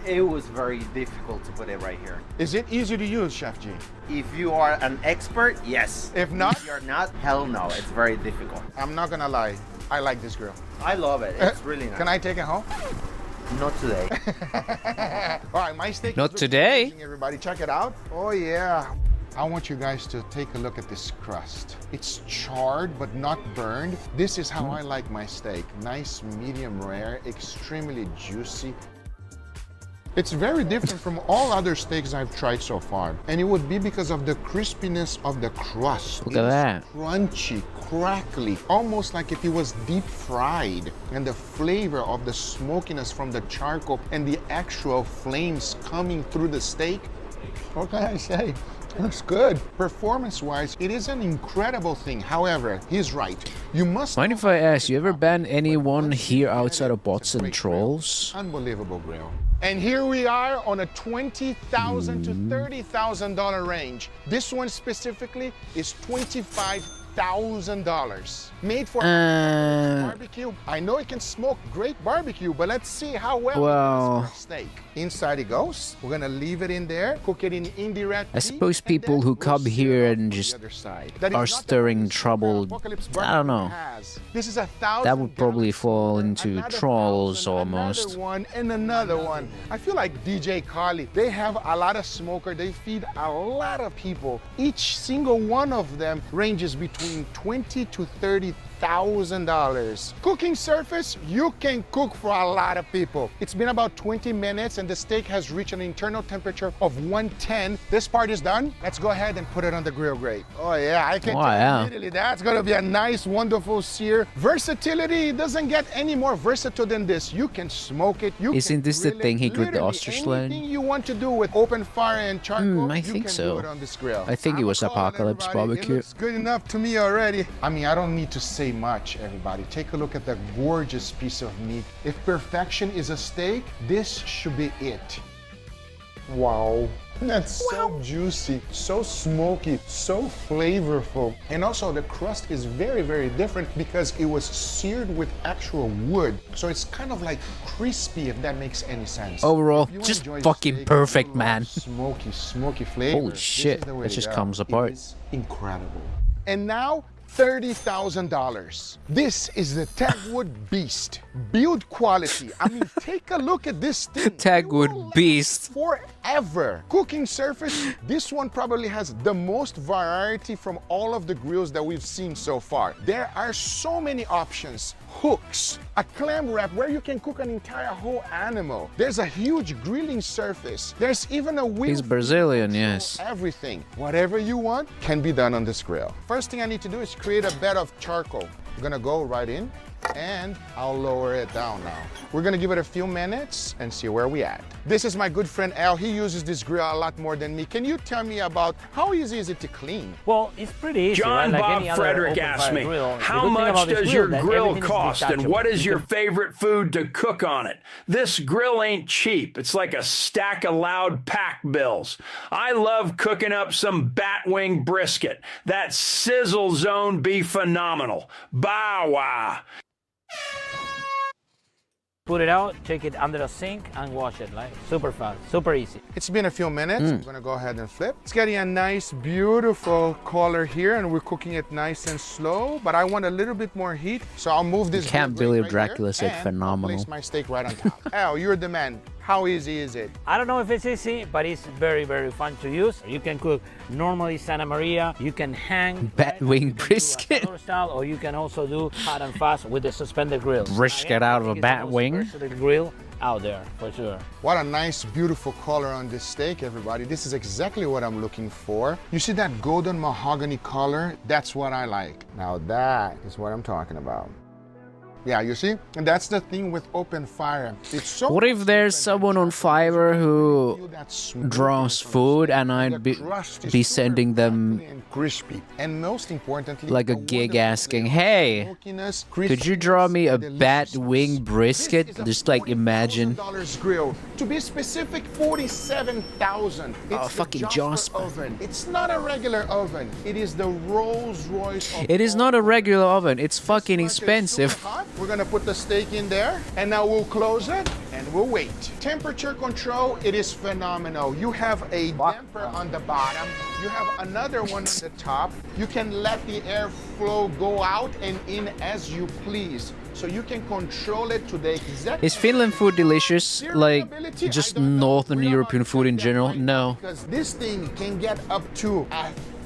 it was very difficult to put it right here. Is it easy to use, Chef G? If you are an expert, yes. If not, If you're not, hell no, it's very difficult. I'm not gonna lie. I like this grill. I love it, it's really nice. Can I take it home? Not today. All right, my steak. Not is looking today. amazing, everybody, check it out. Oh yeah. I want you guys to take a look at this crust. It's charred but not burned. This is how I like my steak. Nice, medium rare, extremely juicy. It's very different from all other steaks I've tried so far. And it would be because of the crispiness of the crust. Look at that. Crunchy, crackly, almost like if it was deep fried. And the flavor of the smokiness from the charcoal and the actual flames coming through the steak. What can I say? Looks good. Performance-wise, it is an incredible thing. However, he's right. You must... Mind if I ask, you ever ban anyone here outside of bots and trolls? Unbelievable grill. And here we are on a $20,000 to $30,000 range. This one specifically is $25,000. Made for barbecue. I know it can smoke great barbecue, but let's see how well it does for a steak. Inside it goes. We're gonna leave it in there, cook it in indirect I suppose people who come here and just are stirring trouble, I don't know. This is 1,000 That would probably fall into another trolls 1,000, almost. Another one and another one. I feel like DJ Carly. They have a lot of smoker. They feed a lot of people. Each single one of them ranges between $20,000 to $30,000. Cooking surface, you can cook for a lot of people. It's been about 20 minutes and the steak has reached an internal temperature of 110. This part is done. Let's go ahead and put it on the grill grate. Oh yeah, I can tell immediately that's gonna be a nice, wonderful sear. Versatility doesn't get any more versatile than this. You can smoke it. Isn't this the thing he gripped the literally ostrich leg? anything you want to do with open fire and charcoal, I you think can so. do it on this grill. I think it was I'm calling Apocalypse everybody. Barbecue. It looks good enough to me already. I mean, I don't need to say much, everybody. Take a look at that gorgeous piece of meat. If perfection is a steak, this should be it. Wow. That's so juicy, so smoky, so flavorful. And also the crust is very, very different because it was seared with actual wood. So it's kind of like crispy, if that makes any sense. Overall, If you just enjoy fucking steak, perfect, you love man. Smoky flavor. Holy This shit, is the way that to just go. comes apart. It is incredible. And now, $30,000. This is the Tagwood Beast. Build quality. I mean, take a look at this thing. Tagwood It will last Beast. Forever. Cooking surface, this one probably has the most variety from all of the grills that we've seen so far. There are so many options. Hooks, a clam wrap where you can cook an entire whole animal. There's a huge grilling surface. There's even a wheel. He's Brazilian, yes. Everything. Whatever you want can be done on this grill. First thing I need to do is create a bed of charcoal. I'm gonna go right in and I'll lower it down now. We're gonna give it a few minutes and see where we at. This is my good friend Al. He uses this grill a lot more than me. Can you tell me about how easy is it to clean? Well, it's pretty easy. John right? Like Bob any other Frederick open asked fire me, grill. The how good thing much about this does your that grill everything is cost and detachable. what is You your can- favorite food to cook on it? This grill ain't cheap. It's like a stack of loud pack bills. I love cooking up some bat wing brisket. That sizzle zone be phenomenal. Bow wow. Put it out, take it under the sink and wash it. Like super fast, super easy. It's been a few minutes. I'm gonna go ahead and flip. It's getting a nice, beautiful color here, and we're cooking it nice and slow, but I want a little bit more heat, so I'll move this. Can't grill believe right Dracula here, said and I'll phenomenal. place my steak right on top. Al, you're the man. How easy is it? I don't know if it's easy, but it's very, very fun to use. You can cook normally Santa Maria. You can hang Bat wing You can do brisket. asador style, or you can also do hot and fast with the suspended grill. Brisket out of a bat wing. The grill out there for sure. What a nice, beautiful color on this steak, everybody. This is exactly what I'm looking for. You see that golden mahogany color? That's what I like. Now that is what I'm talking about. Yeah, you see? And that's the thing with open fire. It's so What if there's someone on Fiverr who draws food and I'd be sending them crispy, and most importantly, like a gig asking, hey, could you draw me a bat wing brisket? Just like imagine. Grill. To be specific, $47,000. Oh, It's fucking the Jasper. oven. It's not a regular oven. It is the Rolls Royce of It is not a regular oven. It's fucking expensive. We're gonna put the steak in there, and now we'll close it and we'll wait. Temperature control, it is phenomenal. You have a damper on the bottom. You have another one on the top. You can let the airflow go out and in as you please. So you can control it to the exact. Is Finland food delicious? Like Variability, just I don't know. Northern We don't European food in check that general? right No. now because this thing can get up to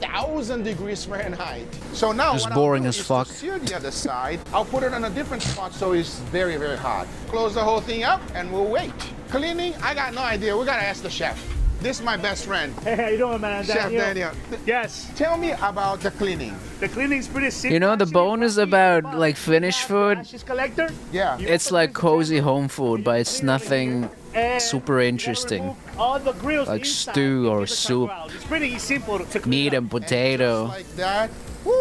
1,000 degrees Fahrenheit. So now Just what boring I'll as do is fuck. to sear the other side. I'll put it on a different spot so it's very, very hot. Close the whole thing up and we'll wait. Cleaning, I got no idea. We gotta ask the chef. This is my best friend, Hey, how you doing, man? Chef Daniel. Yes, Tell me about the cleaning. the cleaning's pretty simple. You know, the Actually, bonus what we about have, like Finnish food, ashes collector. Yeah. it's like cozy home food, but it's nothing And super you gotta interesting. remove all the grills Like inside stew and or keep the soup. charcoal out. It's pretty simple to clean Meat up. and potato Like that.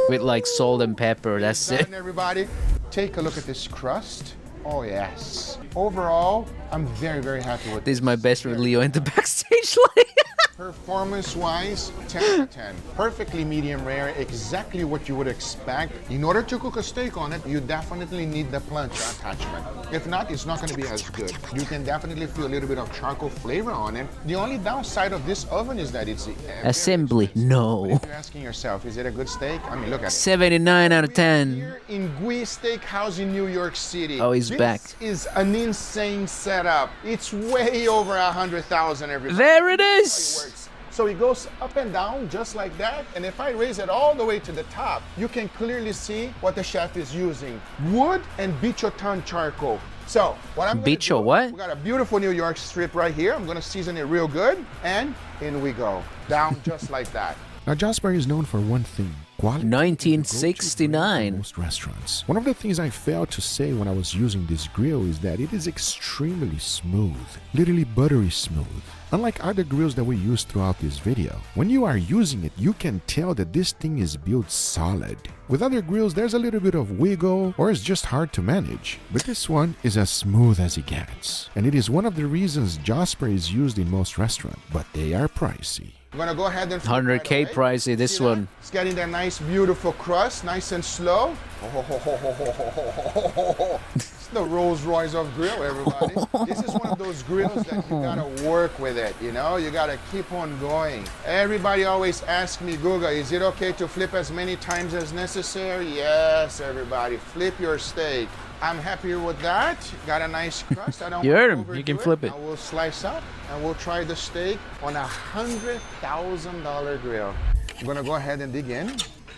with like salt and pepper. That's it. Done, everybody. Take a look at this crust. Oh yes. Overall, I'm very, very happy with This is my best with Leo in the backstage line. Performance-wise, 10 out of 10. Perfectly medium rare, exactly what you would expect. In order to cook a steak on it, you definitely need the plancha attachment. If not, it's not going to be as good. You can definitely feel a little bit of charcoal flavor on it. The only downside of this oven is that it's very Assembly, expensive. no. But if you're asking yourself, is it a good steak? I mean, look at it. 79 out of 10. Here in Gui Steakhouse in New York City. Oh, he's back. This is an insane setup. It's way over 100,000 every There it It is. works. So it goes up and down just like that. And if I raise it all the way to the top, you can clearly see what the chef is using. Wood and bichotan charcoal. So what I'm gonna Bicho do, what? we got a beautiful New York strip right here. I'm gonna season it real good. And in we go. Down just like that. Now, Jasper is known for one thing. Quality. 1969. Most restaurants. One of the things I failed to say when I was using this grill is that it is extremely smooth, literally buttery smooth. Unlike other grills that we use throughout this video, when you are using it, you can tell that this thing is built solid. With other grills, there's a little bit of wiggle or it's just hard to manage. But this one is as smooth as it gets. And it is one of the reasons Jasper is used in most restaurants, but they are pricey. I'm gonna go ahead and flip 100K right away. pricey, this See that? one. It's getting that nice, beautiful crust, nice and slow. It's the Rolls Royce of grill, everybody. This is one of those grills that you gotta work with it, you know? You gotta keep on going. Everybody always asks me, Guga, is it okay to flip as many times as necessary? Yes, everybody, flip your steak. I'm happier with that. Got a nice crust. I don't You want heard to him. You can overdo flip it. I will slice up and we'll try the steak on a $100,000 grill. I'm gonna go ahead and dig in.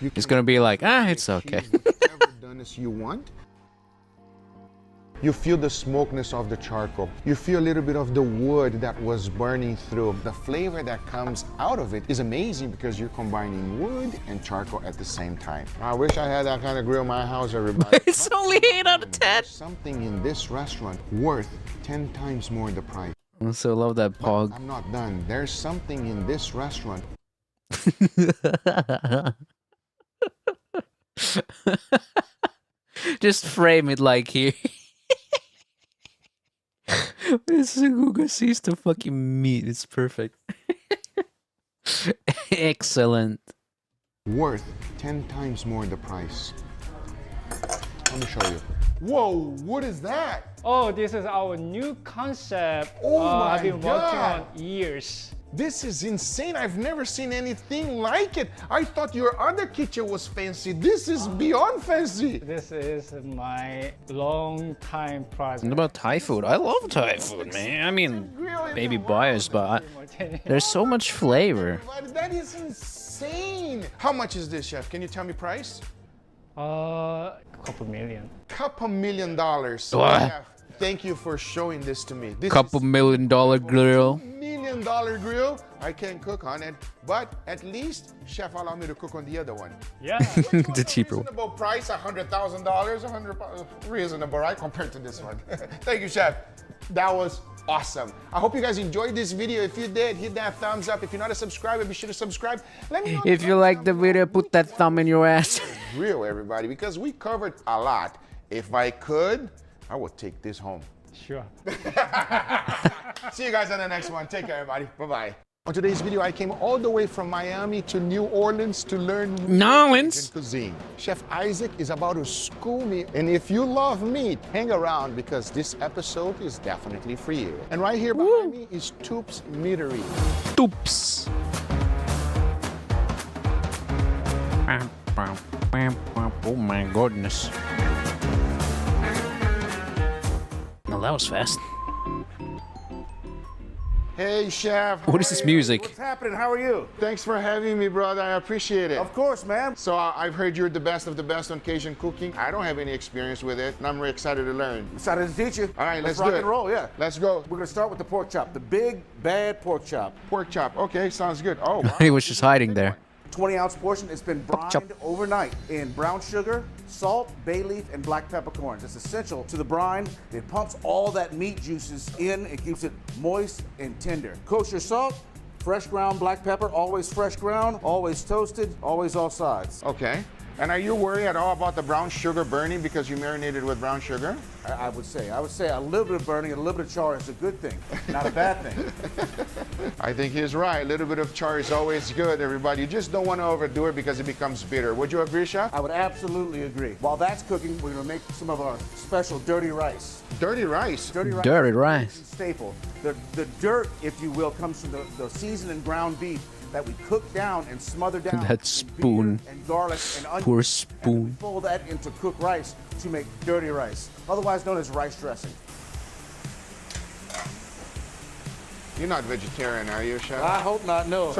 You It's can gonna be like, it's okay. achieve whatever doneness you want. You feel the smokiness of the charcoal. You feel a little bit of the wood that was burning through. The flavor that comes out of it is amazing because you're combining wood and charcoal at the same time. I wish I had that kind of grill in my house, everybody. It's only 8 out of 10. There's something in this restaurant worth 10 times more the price. I also love that pog. I'm not done. There's something in this restaurant. Just frame it like here. This Guga sees the fucking meat. It's perfect. Excellent. Worth 10 times more the price. Let me show you. Whoa, what is that? Oh, this is our new concept. Oh my I've been working God. on years. This is insane. I've never seen anything like it. I thought your other kitchen was fancy. This is beyond fancy. This is my long time project. What about Thai food? I love Thai food, man. I mean, maybe biased, but there's so much flavor. That is insane. How much is this, chef? Can you tell me price? Couple million. Couple $1 million. What? Chef, thank you for showing this to me. This Couple is $1 million grill. $1 million grill. I can't cook on it, but at least chef allow me to cook on the other one. Yeah. The cheaper one. Reasonable price, $100,000, reasonable, right? Compared to this one. Thank you, chef. That was awesome. I hope you guys enjoyed this video. If you did, hit that thumbs up. If you're not a subscriber, be sure to subscribe. Let me know If you like the video, put that thumb in your ass. real, everybody, because we covered a lot. If I could, I would take this home. Sure. See you guys on the next one. Take care, everybody. Bye-bye. On today's video, I came all the way from Miami to New Orleans to learn Nolans. cuisine. Chef Isaac is about to school me. And if you love meat, hang around because this episode is definitely for you. And right here behind me is Toops Meadery. Oops. Oh my goodness. Well, that was fast. Hey, chef. What is this music? What's happening? How are you? Thanks for having me, brother. I appreciate it. Of course, man. So I've heard you're the best of the best on Cajun cooking. I don't have any experience with it, and I'm really excited to learn. Excited to teach you. All right, let's rock do it. and roll, yeah. Let's go. We're gonna start with the pork chop, the big, bad pork chop. Pork chop. Okay, sounds good. Oh, wow. He was just hiding there. 20-ounce portion. It's been Pork chop. brined overnight in brown sugar, salt, bay leaf, and black peppercorns. It's essential to the brine. It pumps all that meat juices in. It keeps it moist and tender. Kosher salt, fresh ground black pepper, always fresh ground, always toasted, always all sides. Okay. And are you worried at all about the brown sugar burning because you marinated with brown sugar? I would say a little bit of burning and a little bit of char is a good thing, not a bad thing. I think he's right. A little bit of char is always good, everybody. You just don't want to overdo it because it becomes bitter. Would you agree, chef? I would absolutely agree. While that's cooking, we're gonna make some of our special dirty rice. Dirty rice? Dirty rice. Dirty rice. Staple. The dirt, if you will, comes from the seasoned ground beef that we cook down and smother down. That in spoon. beer and garlic and onions. Poor And spoon. we fold that into cooked rice to make dirty rice, otherwise known as rice dressing. You're not vegetarian, are you, chef? I hope not, no.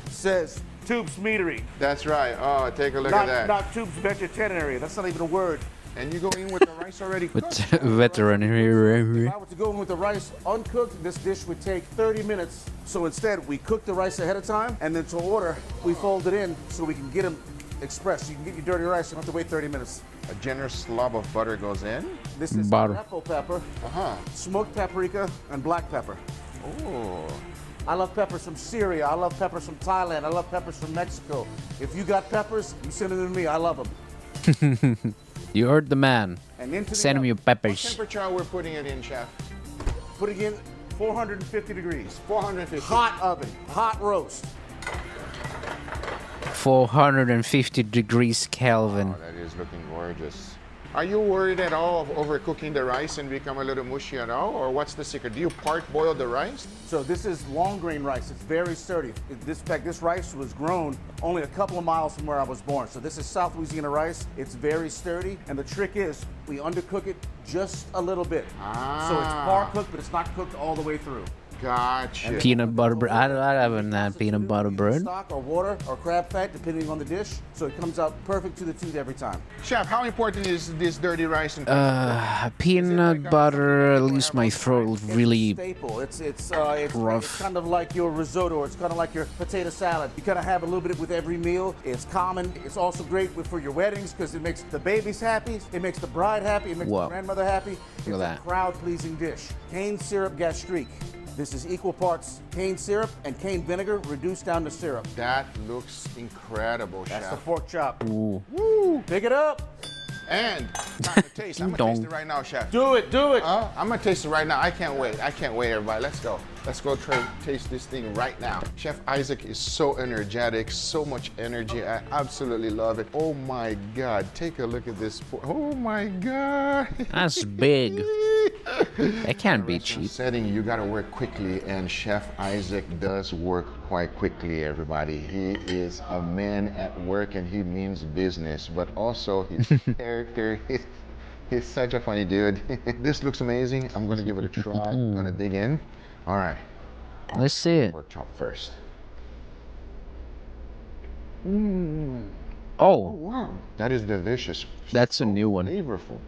Says Tubes Meadery. That's right. Oh, take a look at that. Not Tubes Vegetarian. That's not even a word. And you go in with the rice already With cooked. veteran If here. I were to go in with the rice uncooked, this dish would take 30 minutes. So instead, we cook the rice ahead of time, and then to order, we fold it in so we can get them expressed. You can get your dirty rice, you don't have to wait 30 minutes. A generous slob of butter goes in. This is Butter. apple pepper, Uh-huh. smoked paprika, and black pepper. Oh. I love peppers from Syria. I love peppers from Thailand. I love peppers from Mexico. If you got peppers, you send them to me. I love them. You heard the man. And into the Send him oven. your What peppers. temperature we're putting it in, chef? Putting in 450 degrees. 450. Hot oven, hot roast. 450 degrees Kelvin. Oh, that is looking gorgeous. Are you worried at all of overcooking the rice and become a little mushy at all? Or what's the secret? Do you part boil the rice? So this is long grain rice. It's very sturdy. This rice was grown only a couple of miles from where I was born. So this is South Louisiana rice. It's very sturdy. And the trick is we undercook it just a little bit. So it's par cooked, but it's not cooked all the way through. Gotcha. Peanut butter bread. I haven't had peanut butter bread. Stock or water or crab fat, depending on the dish. So it comes out perfect to the tooth every time. Chef, how important is this dirty rice? Peanut butter leaves my throat really Staple. It's rough. kind of like your risotto. It's kind of like your potato salad. You kind of have a little bit with every meal. It's common. It's also great for your weddings because it makes the babies happy. It makes the bride happy. It makes Whoa. the grandmother happy. It's Look at a that. crowd-pleasing dish. Cane syrup gastrique. This is equal parts cane syrup and cane vinegar reduced down to syrup. That looks incredible, That's the chef. pork chop. Ooh. Woo! Pick it up. And time to taste. I'm gonna taste Dong. it right now, chef. Do it. Do it. I'm gonna taste it right now. I can't wait. I can't wait, everybody. Let's go. Let's go taste this thing right now. Chef Isaac is so energetic, so much energy. I absolutely love it. Oh my God, take a look at this. Oh my God. That's big. That can't be cheap. Setting, you gotta work quickly, and Chef Isaac does work quite quickly, everybody. He is a man at work and he means business, but also his character, he's such a funny dude. This looks amazing. I'm gonna give it a try. I'm gonna dig in. All right, Let's see it. pork chop first. Oh, Wow, that is delicious. that's a new one. Flavorful.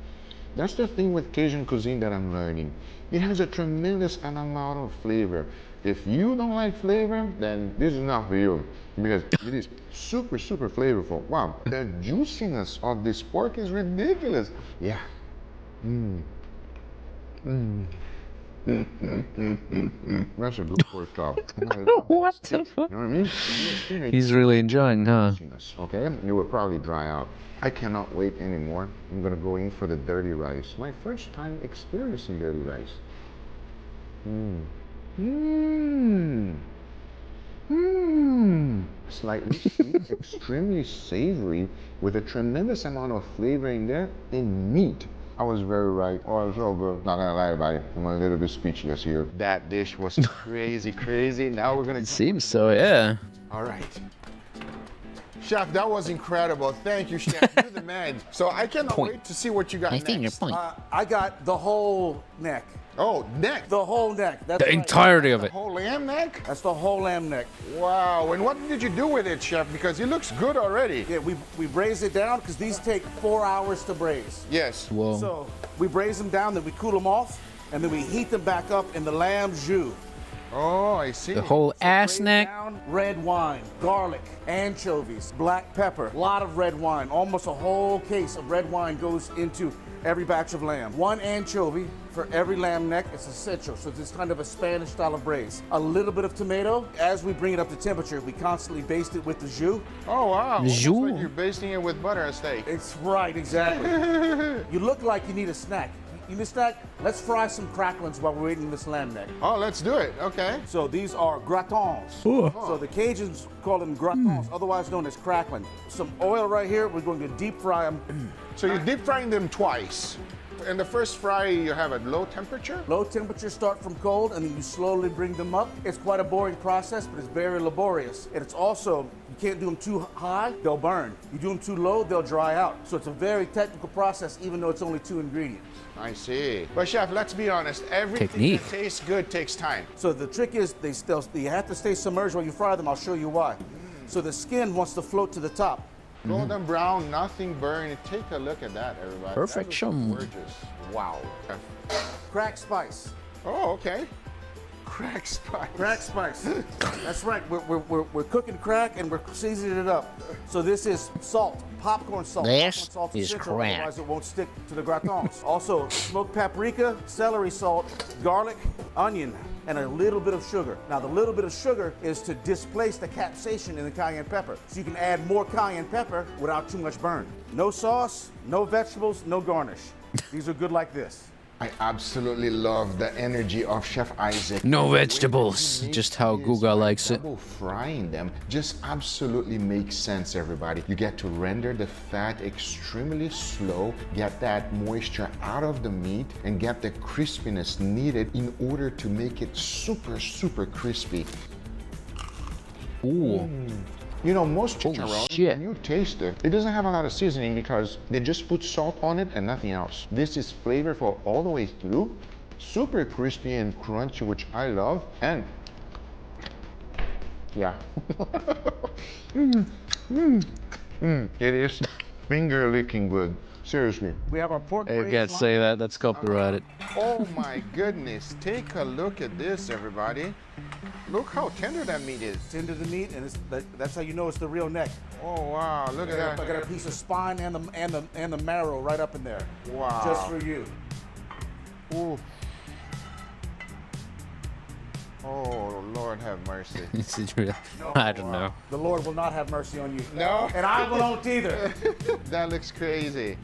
That's the thing with Cajun cuisine that I'm learning. It has a tremendous amount of flavor. If you don't like flavor, then this is not for you because it is super, super flavorful. Wow, the juiciness of this pork is ridiculous. Yeah. That's a good pork chop. What the fuck? You know what I mean? He's really enjoying, huh? Okay, it will probably dry out. I cannot wait anymore. I'm gonna go in for the dirty rice. My first time experiencing dirty rice. Slightly sweet, extremely savory, with a tremendous amount of flavor in there, and meat. I was very right. Oh, it's so good. Not gonna lie about it. I'm a little bit speechless here. That dish was crazy, crazy. Now we're gonna. It seems so, yeah. All right. Chef, that was incredible. Thank you, Chef. You're the man. So I cannot wait to see what you got next. I got the whole neck. Oh, neck. The whole neck. That's The right. entirety of The it. whole lamb neck? That's the whole lamb neck. Wow. And what did you do with it, Chef? Because it looks good already. Yeah, we braise it down because these take 4 hours to braise. Yes. Whoa. So we braise them down, then we cool them off, and then we heat them back up in the lamb jus. Oh, I see. The whole ass Braise neck. down, red wine, garlic, anchovies, black pepper, a lot of red wine. Almost a whole case of red wine goes into every batch of lamb. 1 anchovy for every lamb neck. It's essential. So it's kind of a Spanish style of braise. A little bit of tomato. As we bring it up to temperature, we constantly baste it with the jus. Oh, wow. Jus. Almost like you're basting it with butter and steak. It's right, exactly. You look like you need a snack. You need a snack? Let's fry some cracklings while we're eating this lamb neck. Oh, let's do it. Okay. So these are gratons. So the Cajuns call them gratons, otherwise known as crackling. Some oil right here. We're going to deep fry them. So you're deep frying them twice. In the first fry, you have a low temperature? Low temperature, start from cold, and then you slowly bring them up. It's quite a boring process, but it's very laborious. And it's also, you can't do them too high, they'll burn. You do them too low, they'll dry out. So it's a very technical process, even though it's only 2 ingredients. I see. But Chef, let's be honest. Everything Technique. that tastes good takes time. So the trick is you have to stay submerged while you fry them. I'll show you why. So the skin wants to float to the top. Golden brown, nothing burned. Take a look at that, everybody. Perfection. That looks gorgeous. Wow. Crack spice. Oh, okay. Crack spice. Crack spice. That's right. We're cooking crack and we're seasoning it up. So this is salt, popcorn salt. This Popcorn salt's is essential, crack. otherwise it won't stick to the gratons. Also, smoked paprika, celery salt, garlic, onion, and a little bit of sugar. Now, the little bit of sugar is to displace the capsaicin in the cayenne pepper. So you can add more cayenne pepper without too much burn. No sauce, no vegetables, no garnish. These are good like this. I absolutely love the energy of Chef Isaac. No vegetables. Just how Guga likes it. Double frying them just absolutely makes sense, everybody. You get to render the fat extremely slow, get that moisture out of the meat, and get the crispiness needed in order to make it super, super crispy. Ooh. You know, most Holy chicharrones, shit. when you taste it, it doesn't have a lot of seasoning because they just put salt on it and nothing else. This is flavorful all the way through, super crispy and crunchy, which I love, and yeah. It is finger licking good. Seriously. We have our pork I braised can't lamb. say that. That's copyrighted. Oh my goodness. Take a look at this, everybody. Look how tender that meat is. Tender the meat, and that's how you know it's the real neck. Oh wow, look at I that. got a piece of spine and the marrow right up in there. Wow. Just for you. Ooh. Oh, Lord have mercy. This is real. I don't know. The Lord will not have mercy on you. No. And I won't either. That looks crazy.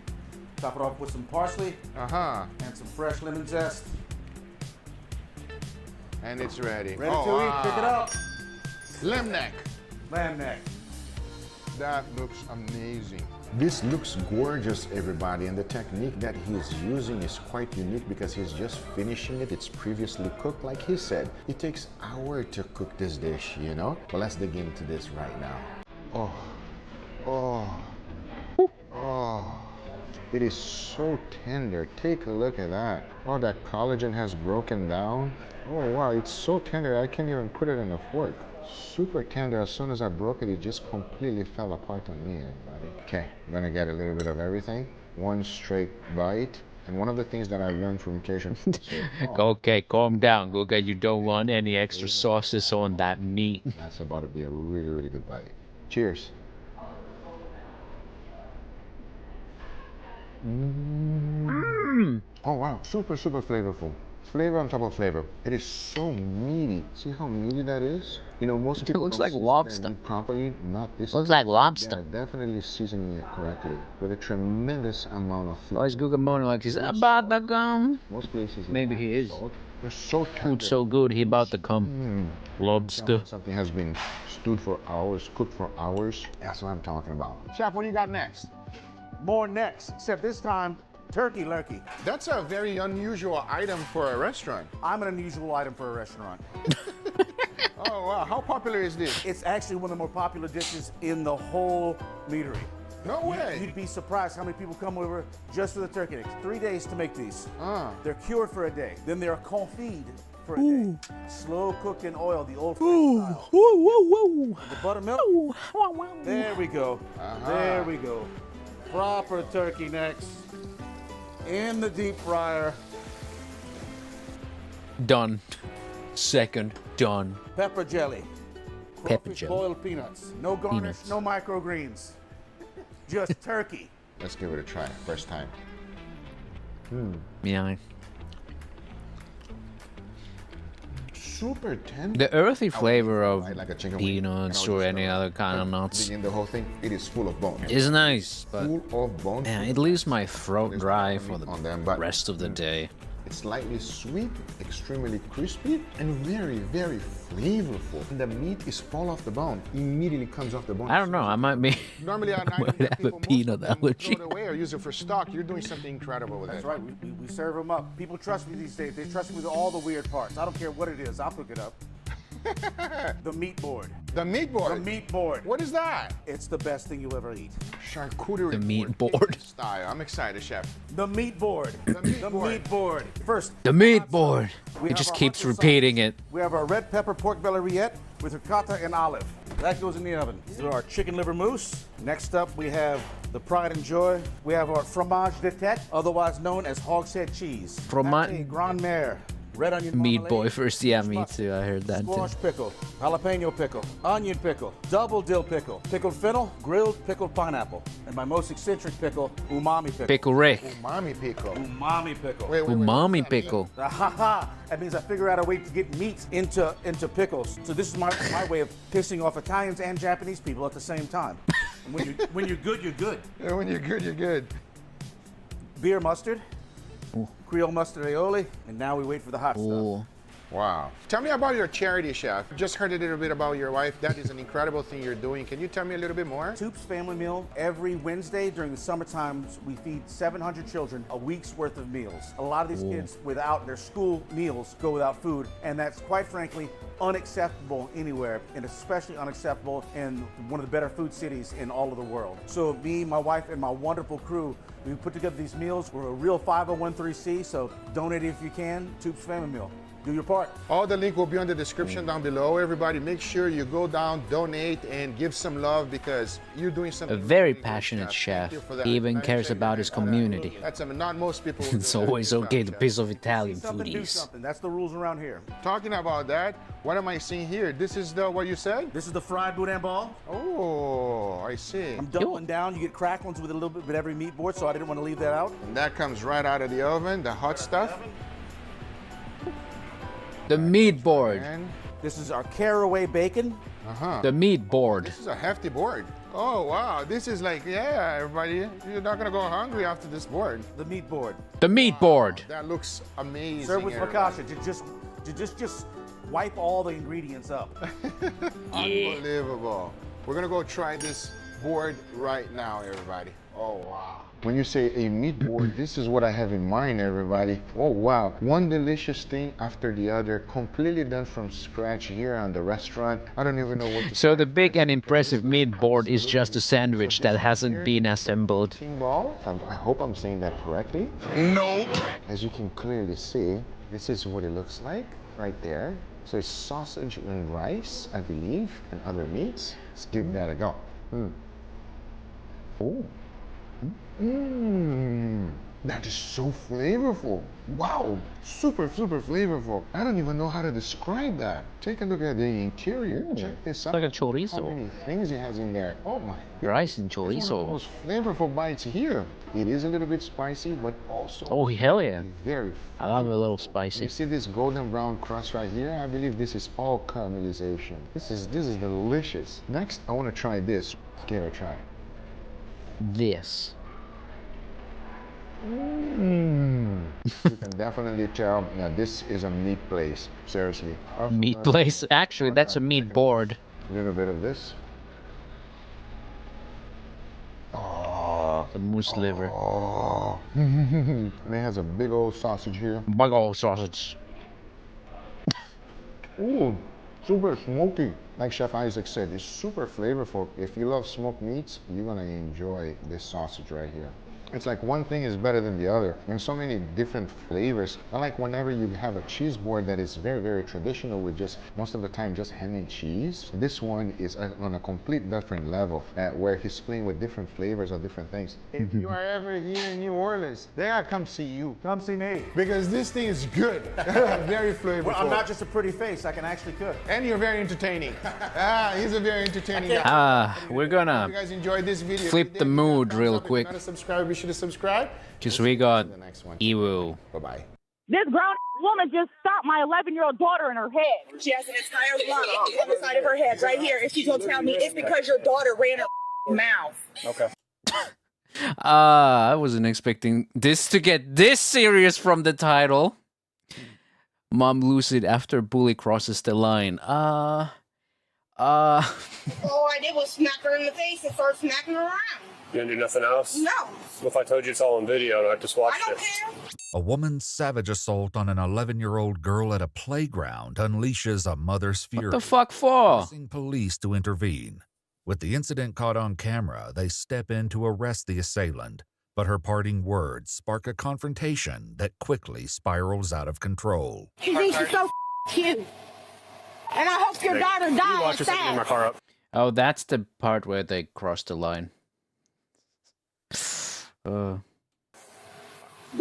Top it off with some parsley Uh-huh. and some fresh lemon zest. And it's ready. Ready to eat. Pick it up. Lamb neck. Lamb neck. That looks amazing. This looks gorgeous, everybody, and the technique that he's using is quite unique because he's just finishing it. It's previously cooked, like he said. It takes hours to cook this dish, you know? Well, let's dig into this right now. Oh. It is so tender. Take a look at that. Oh, that collagen has broken down. Oh, wow, it's so tender, I can't even put it in a fork. Super tender. As soon as I broke it, it just completely fell apart on me, everybody. Okay, I'm gonna get a little bit of everything. One straight bite. And one of the things that I learned from Cajun food. Okay, calm down, Guga. You don't want any extra sauces on that meat. That's about to be a really, really good bite. Cheers. Oh wow, super, super flavorful. Flavor on top of flavor. It is so meaty. See how meaty that is? You know, most people looks don't like season lobster. their meat properly, not this. Looks like lobster. Yeah, definitely seasoning it correctly with a tremendous amount of Why is flavor. Guga moaning like he's about to come? Most places. Maybe he is. They're so tender. Food so good, he about to come. Lobster. Something has been stewed for hours, cooked for hours. That's what I'm talking about. Chef, what do you got next? More necks, except this time, turkey lurkey. That's a very unusual item for a restaurant. I'm an unusual item for a restaurant. Oh, wow. How popular is this? It's actually one of the more popular dishes in the whole meadery. No way. You'd be surprised how many people come over just for the turkey necks. 3 days to make these. They're cured for a day. Then they're confit for a day. Slow cooked in oil, the old French style. The buttermilk. There we go. There we go. Proper turkey necks in the deep fryer. Done. Second, done. Pepper jelly. Pepper Crawfish jelly. boiled peanuts. No garnish, Peanuts. no microgreens. Just turkey. Let's give it a try. First time. Yeah. Super tender. The earthy flavor of Like a chicken wing. peanuts And I'll or just, any other kind of nuts dig in the whole thing. It is full of bone. is nice, but Full of bone. yeah, it leaves my throat There's dry no for meat the on them, but rest of the day. it's slightly sweet, extremely crispy, and very, very flavorful. And the meat is fall off the bone. Immediately comes off the bone. I don't know. I might be. Normally, I might have a peanut allergy. Throw it away or use it for stock. You're doing something incredible with That's it. right. We serve them up. People trust me these days. They trust me with all the weird parts. I don't care what it is. I'll cook it up. The meat board. The meat board. The meat board. What is that? It's the best thing you'll ever eat. Charcuterie The meat board. board. Style. I'm excited, chef. The meat board. The meat The board. meat board. First, The meat board. we It have just our keeps hunter repeating it. We have our red pepper pork belly rillette with ricotta and olive. That goes in the oven. So our chicken liver mousse. Next up, we have the pride and joy. We have our fromage de tête, otherwise known as hogshead cheese. Pâté grand mère. Red onion Meat marmalade, boy first. Yeah, me mustard, too. I heard that too. squash pickle, jalapeno pickle, onion pickle, double dill pickle, pickled fennel, grilled pickled pineapple, and my most eccentric pickle, umami pickle. Pickle Rick. Umami pickle. Umami pickle. Wait, Umami pickle. Ha ha! That means I figure out a way to get meat into pickles. So this is my way of pissing off Italians and Japanese people at the same time. And when you're good, you're good. Yeah, when you're good, you're good. Beer mustard, Creole mustard aioli, and now we wait for the hot stuff. Ooh. Wow. Tell me about your charity, chef. Just heard a little bit about your wife. That is an incredible thing you're doing. Can you tell me a little bit more? Soup's Family Meal. Every Wednesday during the summertime, we feed 700 children a week's worth of meals. A lot of these kids, without their school meals, go without food, and that's quite frankly unacceptable anywhere, and especially unacceptable in one of the better food cities in all of the world. So me, my wife, and my wonderful crew, we put together these meals. We're a real 501(c), so donate if you can. Soup's Family Meal. Do your part. All the link will be on the description down below. Everybody, make sure you go down, donate, and give some love because you're doing A something. very really good, passionate chef. Thank you for that. He even I cares appreciate about that. his community. That's not most people. will It's do that. always Good okay job, to chef. piss off Italian See something, do foodies. something. That's the rules around here. Talking about that, what am I seeing here? This is the what you said? This is the fried boudin ball. Oh, I see. I'm doubling down. You get cracklings with a little bit of every meat board, so I didn't want to leave that out. And that comes right out of the oven, the hot stuff. The meat board. And This is our caraway bacon. The meat board. this is a hefty board. Oh wow, this is like, yeah, everybody, you're not gonna go hungry after this board. The meat board. The meat board. That looks amazing. Served with everybody. focaccia. Just wipe all the ingredients up. Unbelievable. We're gonna go try this board right now, everybody. Oh wow. When you say a meat board, this is what I have in mind, everybody. Oh wow. One delicious thing after the other, completely done from scratch here on the restaurant. I don't even know what to So the big and impressive meat board is just a sandwich that hasn't been assembled. King ball. I hope I'm saying that correctly. Nope. As you can clearly see, this is what it looks like right there. So it's sausage and rice, I believe, and other meats. Let's give that a go. Oh. That is so flavorful. Wow, super, super flavorful. I don't even know how to describe that. Take a look at the interior. Check this out. like a How chorizo. many things it has in there. Oh my. Rice and It's one of the chorizo. most flavorful bites here. It is a little bit spicy, but also Oh, hell yeah. very. I love a little You spicy. see this golden brown crust right here? I believe this is all caramelization. This is delicious. Next, I want to try this. Give it a try. This. You can definitely tell that this is a meat place. Seriously. Meat place. Actually, that's a meat board. A little bit of this. The moose liver. Oh. And it has a big old sausage here. Big old sausage. Ooh. Super smoky. Like Chef Isaac said, it's super flavorful. If you love smoked meats, you're gonna enjoy this sausage right here. It's like one thing is better than the other. And so many different flavors. I like whenever you have a cheese board that is very, very traditional with just, most of the time, just ham and cheese. This one is on a complete different level where he's playing with different flavors of different things. If you are ever here in New Orleans, they gotta come see you. Come see me. Because this thing is good. Very flavorful. Well, I'm not just a pretty face, I can actually cook. And you're very entertaining. He's a very entertaining guy. We're gonna You guys enjoyed this video. flip the mood real quick. If you're not a subscriber, be sure to subscribe. Because we got The next one. Ewu. Bye-bye. This grown woman just stopped my 11-year-old daughter in her head. She has an entire lump on the side of her head right here. And she's gonna tell me it's because your daughter ran her mouth. Okay. I wasn't expecting this to get this serious from the title. Mom lucid after bully crosses the line. All I did was smack her in the face and start smacking her around. You gonna do nothing else? No. What if I told you it's all on video and I just watched I don't it? care. A woman's savage assault on an 11-year-old girl at a playground unleashes a mother's fury. What the fuck for? Forcing police to intervene. With the incident caught on camera, they step in to arrest the assailant, but her parting words spark a confrontation that quickly spirals out of control. She thinks she's so cute. And I hope your daughter You dies watch this and get my fast. car up. Oh, that's the part where they cross the line. Go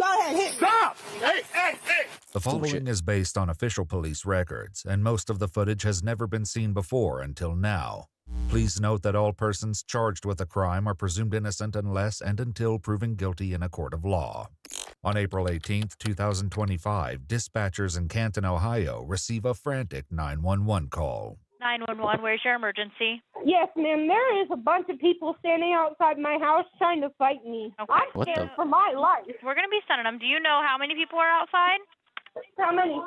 ahead, hit. Stop! Hey, hey, hey! The following is based on official police records, and most of the footage has never been seen before until now. Please note that all persons charged with a crime are presumed innocent unless and until proven guilty in a court of law. On April 18, 2025, dispatchers in Canton, Ohio, receive a frantic 911 call. 911, where's your emergency? Yes, ma'am. There is a bunch of people standing outside my house trying to fight me. Okay. I'm What scared the- for my life. We're going to be sending them. Do you know how many people are outside? How many?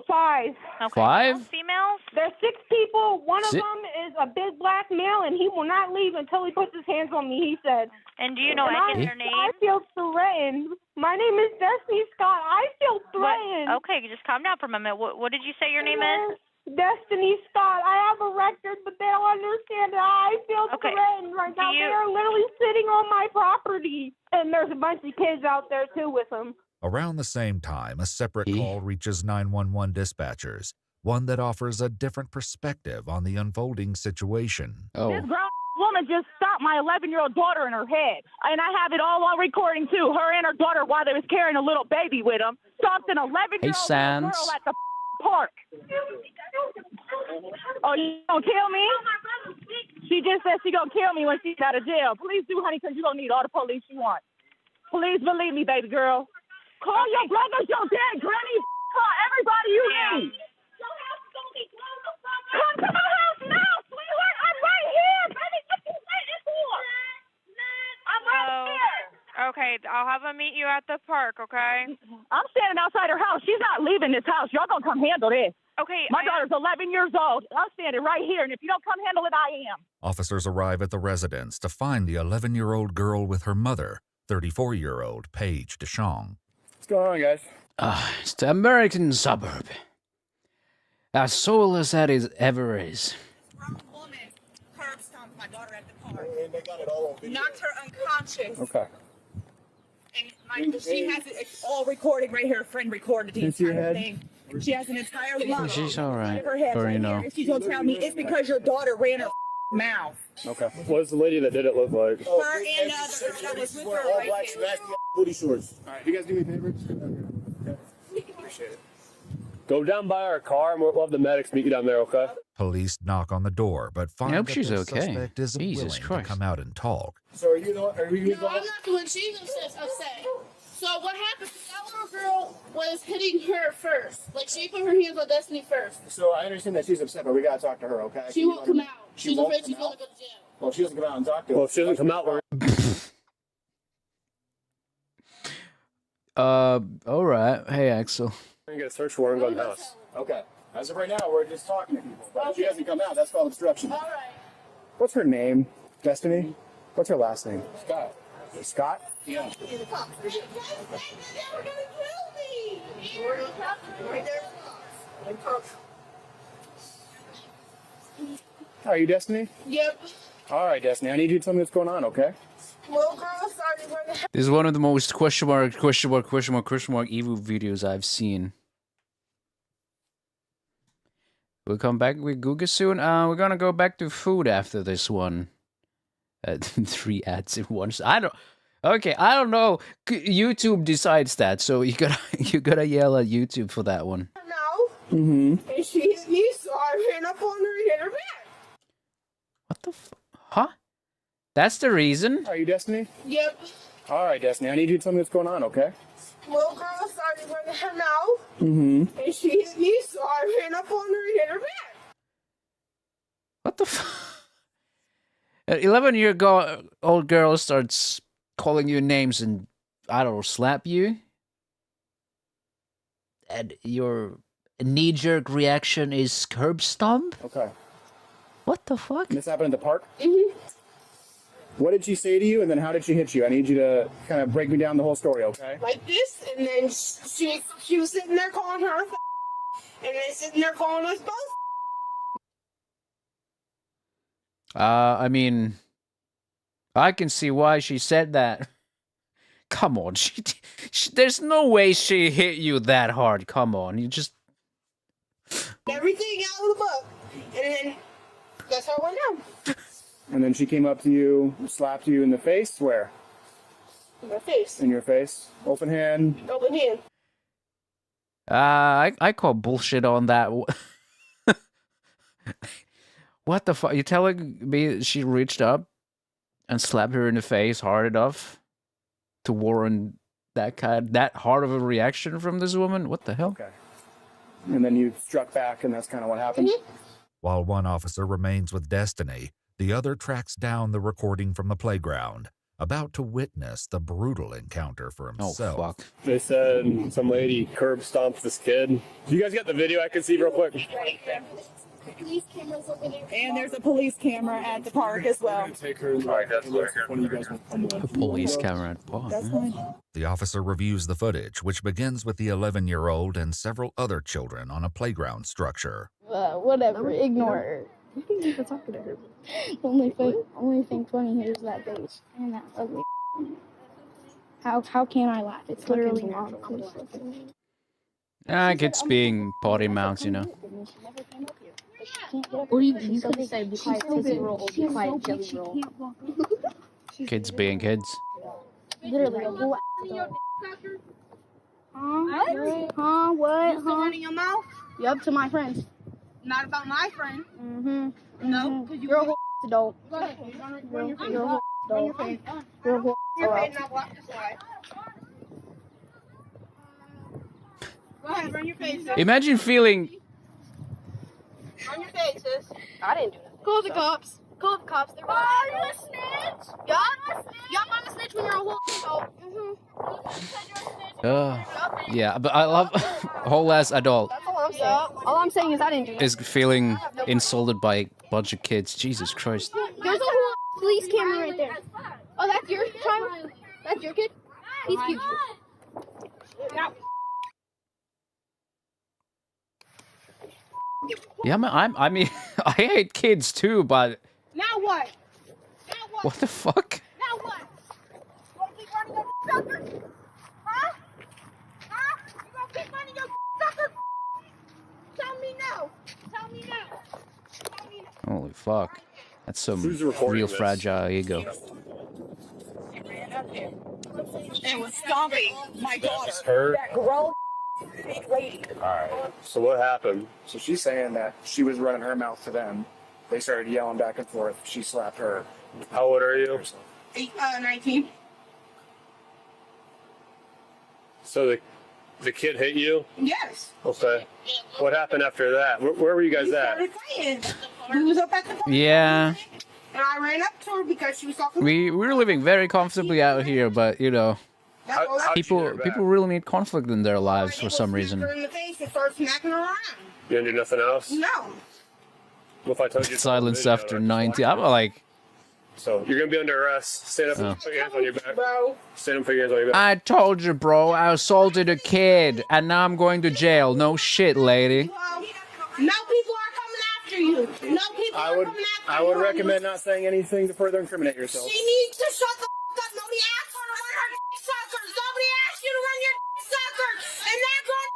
5. Okay. 5? Females? There's 6 people. One of Si- them is a big black male, and he will not leave until he puts his hands on me, he said. And do you know And any of I their names? feel threatened. My name is Destiny Scott. I feel threatened. Okay, just calm down for a moment. What did you say your name is? Destiny Scott. I have a record, but they don't understand it. I feel Okay. threatened right now. They are literally sitting on my property. And there's a bunch of kids out there, too, with them. Around the same time, a separate call reaches 911 dispatchers, one that offers a different perspective on the unfolding situation. Oh. This grown woman just stopped my 11-year-old daughter in her head. And I have it all on recording, too. Her and her daughter, while they was carrying a little baby with them, stopped an 11-year-old Sans. girl at the park. Oh, you gonna kill me? She just said she gonna kill me when she's out of jail. Please do, honey, because you're gonna need all the police you want. Please believe me, baby girl. Call your brothers, your dad, granny. Call everybody you need. Come to my house now, sweetheart. I'm right here, baby. What you waiting for? I'm right here. Okay, I'll have them meet you at the park, okay? I'm standing outside her house. She's not leaving this house. Y'all gonna come handle this. Okay. My daughter's 11 years old. I'm standing right here, and if you don't come handle it, I am. Officers arrive at the residence to find the 11-year-old girl with her mother, 34-year-old Paige DeShong. What's going on, guys? It's the American suburb. As soulless as it ever is. Woman curb stomped my daughter at the park. And they got it all on knocked her unconscious. Okay. And she has it it's all recorded right here. A friend recorded the entire thing. She has an entire lump. She's all right. Her head Or, right you know. here. And she's gonna tell me it's because your daughter ran her mouth. Okay. What does the lady that did it look like? Her and the girl that was with her right there. Booty shorts. All right, you guys do me favors? Appreciate it. Go down by our car and we'll have the medics meet you down there, okay? Police knock on the door, but find hope that she's the okay. suspect isn't Jesus willing Christ. to come out and talk. So are you the No, I'm not the one. She's upset. So what happened? That little girl was hitting her first. Like she put her hands on Destiny first. So I understand that she's upset, but we gotta talk to her, okay? She won't come out. She She's won't afraid she's come gonna out? go to jail. Well, she doesn't come out and talk to us. Well, if she doesn't come out, we're All right. Hey, Axel. gonna get a search warrant and go in the house. Okay. As of right now, we're just talking to people. But if she hasn't come out, that's called obstruction. All right. What's her name? Destiny? What's her last name? Scott. Scott? Yeah. They were gonna kill me. Right there. Are you Destiny? Yep. All right, Destiny. I need you to tell me what's going on, okay? Little girl started running. This is one of the most question mark evil videos I've seen. We'll come back with Google soon. We're gonna go back to food after this one. 3 ads in once. I don't know. YouTube decides that, so you gotta yell at YouTube for that one. No. Mm-hmm. And she hit me, so I ran up on her and hit her back. What the huh? That's the reason? Are you Destiny? Yep. All right, Destiny. I need you to tell me what's going on, okay? Little girl started running her mouth. Mm-hmm. And she hit me, so I ran up on her and hit her back. What the An 11-year-old girl starts calling you names and, I don't know, slap you? And your knee-jerk reaction is curb stomp? Okay. What the fuck? And this happened at the park? Mm-hmm. What did she say to you, and then how did she hit you? I need you to kind of break me down the whole story, okay? Like this, and then she was sitting there calling her and then sitting there calling us both. I mean, I can see why she said that. Come on, there's no way she hit you that hard. Come on, you just... Everything out of the book. And then that's how it went down. And then she came up to you, slapped you in the face, where? In my face. In your face. Open hand. Open hand. I call bullshit on that. What the fuck? You telling me she reached up and slapped her in the face hard enough to warrant that hard of a reaction from this woman? What the hell? Okay. And then you struck back, and that's kind of what happened? While one officer remains with Destiny, the other tracks down the recording from the playground, about to witness the brutal encounter for himself. Oh, fuck. They said some lady curb stomped this kid. You guys got the video I can see real quick? And there's a police camera at the park as well. A police camera at the park. The officer reviews the footage, which begins with the 11-year-old and several other children on a playground structure. Whatever, ignore her. You can keep talking to her. The only thing funny here is that face and that ugly. How can I laugh? It's literally natural. It's being potty mouths, you know. Or you could say, be quiet, Tootsie Roll, be quiet, Jelly Roll. Kids being kids. Literally, a whole Huh? Huh? What? You running your mouth? Yup, to my friends. Not about my friend. Mm-hmm. No, because You're a whole adult. Go ahead. Run your face. You're a whole Run your adult. face. You're a whole Your face adult. not block this side. Go ahead, run your face. Imagine feeling... Run your face, sis. I didn't do nothing. Call the cops. Call the cops. They're Oh, you a snitch? Yup. Yup, I'm a snitch when you're a whole adult. Yeah, but I love whole ass adult That's all I'm saying. All I'm saying is I didn't do nothing. is feeling insulted by a bunch of kids. Jesus Christ. There's a whole police camera right there. Oh, that's your child? That's your kid? He's cute. Yeah, I mean, I hate kids too, but Now what? Now what? what the fuck? Now what? You gonna keep running your sucker? Huh? Huh? You gonna keep running your sucker? Tell me no. Tell me no. Tell me no. Holy fuck. That's some Who's recording real this? fragile ego. And was stomping my daughter. Her? That grown big lady. Alright. So what happened? So she's saying that she was running her mouth to them. They started yelling back and forth. She slapped her. How old are you? 19. So the kid hit you? Yes. Okay. What happened after that? Where were you guys We at? started fighting. We was up at the park. Yeah, And I ran up to her because she was talking. we're living very comfortably out here, but you know, That's all I- people really need conflict in their lives for some reason. Her in the face and started smacking her around. You didn't do nothing else? No. What if I told you? Silence after 90. I'm like, So you're gonna be under arrest. Stand up and put your hands on your back. Bro. Stand up and put your hands on your back. I told you, bro. I assaulted a kid, and now I'm going to jail. No shit, lady. No people are coming after you. No people are coming after you. I would recommend not saying anything to further incriminate yourself. She needs to shut the f up. Nobody asked her to run her suckers. Nobody asked you to run your suckers. And that girl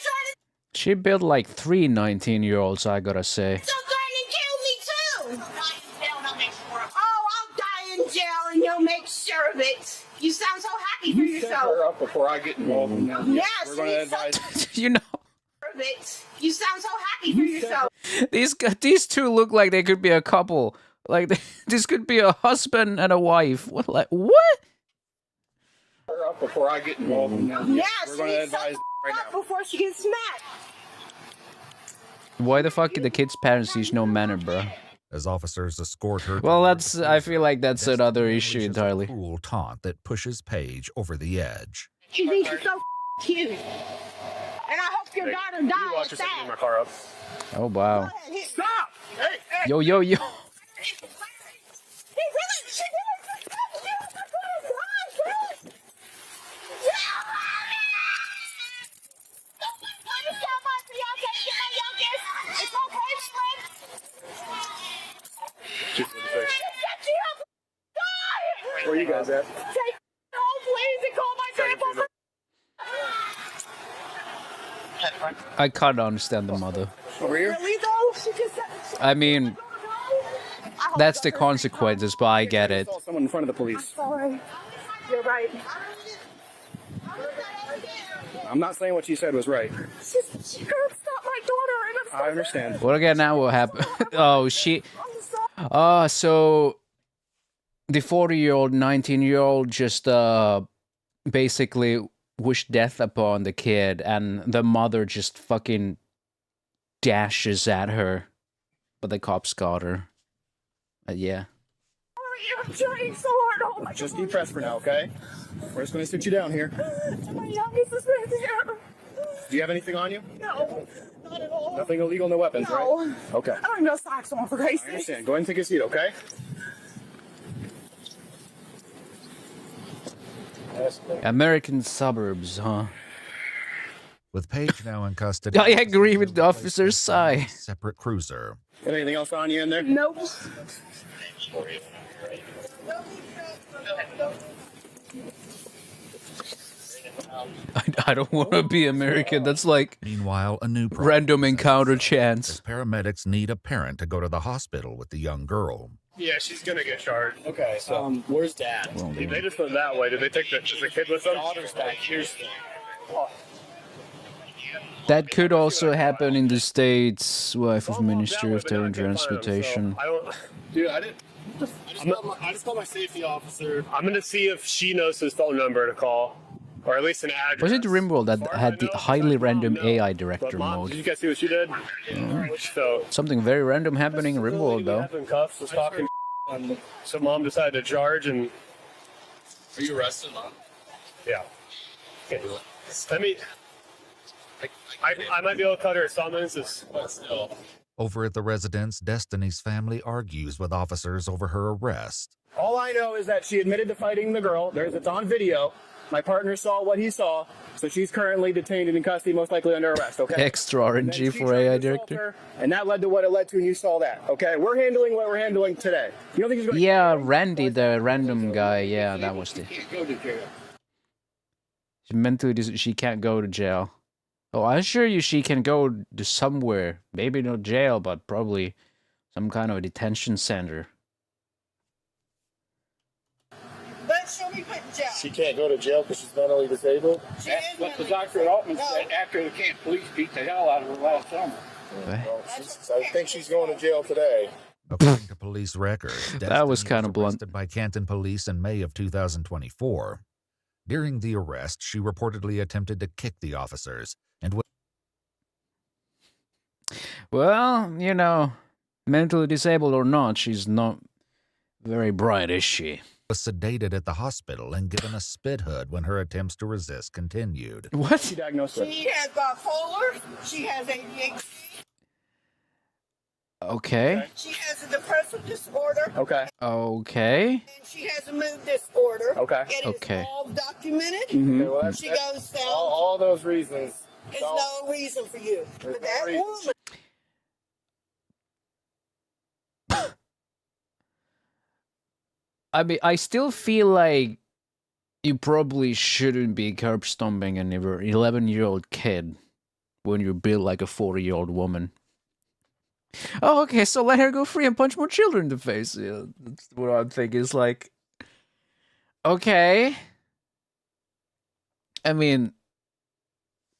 trying to She built like 3 19-year-olds, I gotta say. so threaten and kill me too. Oh, I'll die in jail and you'll make sure of it. You sound so happy for Set yourself. her up before I get involved in that. Yes, We're gonna advise. You know, of it. You sound so happy for yourself. these two look like they could be a couple. Like this could be a husband and a wife. What? Like what? Her up before I get involved in that. Yes, We're gonna advise right now. before she gets smacked. Why the fuck the kid's parents teach no manner, bro? As officers escort her. Well, that's. I feel like that's another issue entirely. Cruel taunt that pushes Paige over the edge. She thinks she's so cute. And I hope your daughter dies. You watch yourself in my car up. Oh wow. Stop! Hey, hey. Yo yo yo. Where are you guys at? Take home, please, and call my grandpa. I can't understand the mother. Over here? Really though? She just said. I mean, that's the consequences, but I get it. Saw someone in front of the police. Sorry. You're right. I'm not saying what she said was right. She couldn't stop my daughter, and I'm I understand. Well, again, now what happened? Oh, she. So the 40-year-old, 19-year-old just basically wished death upon the kid, and the mother just fucking dashes at her, but the cops got her. Yeah. I'm trying so hard. Oh my Just be pressed for now, okay? We're just gonna sit you down here. My youngest is right there. Do you have anything on you? No, not at all. Nothing illegal, no weapons, No. right? Okay. I don't even know socks on for Christ's I sake. understand. Go ahead and take a seat, okay? American suburbs, huh? With Paige now in custody. I agree with the officer's side. Separate cruiser. Got anything else on you in there? Nope. I don't want to be American. That's like Meanwhile, a new random encounter chance. Paramedics need a parent to go to the hospital with the young girl. Yeah, she's gonna get charged. Okay, so where's Dad? They just went that way. Did they take the kid with them? Daughter's back here. That could also happen in the States. Wife of Minister of Town Transportation. I don't, dude. I didn't. I just called my safety officer. I'm gonna see if she knows his phone number to call, or at least an address. Was it Rimworld that had the highly random AI director Mom, mode? did you guys see what she did? So Something very random happening in Rimworld, though. in cuffs, was talking. So Mom decided to charge, and Are you arrested, Mom? yeah. Let me. I might be able to cut her a summons. But still. Over at the residence, Destiny's family argues with officers over her arrest. All I know is that she admitted to fighting the girl. It's on video. My partner saw what he saw, so she's currently detained and in custody, most likely under arrest, okay? Extra RNG for AI director. And that led to what it led to, and you saw that, okay? We're handling what we're handling today. You don't think he's going to... Yeah, Randy, the random guy. Yeah, that was the... Go to jail. She can't go to jail. Oh, I assure you she can go to somewhere. Maybe not jail, but probably some kind of a detention center. But she'll be put in jail. She can't go to jail because she's mentally disabled? That's what the doctor at Altman said after the camp police beat the hell out of her last summer. Well, I think she's going to jail today. According to police records, That was kind of blunt. arrested by Canton police in May of 2024. During the arrest, she reportedly attempted to kick the officers and Well, you know, mentally disabled or not, she's not very bright, is she? was sedated at the hospital and given a spit hood when her attempts to resist continued. What? She diagnosed with? She has bipolar. She has ADHD. Okay. She has a depressive disorder. Okay. Okay. And she has a mood disorder. Okay. It is Okay. all documented. Okay, well, She goes down. all those reasons. There's no reason for you. There's But no that reason. woman. I mean, I still feel like you probably shouldn't be curb stomping an 11-year-old kid when you're built like a 40-year-old woman. Oh, okay, so let her go free and punch more children in the face. Yeah, that's what I'm thinking. Is like, okay. I mean,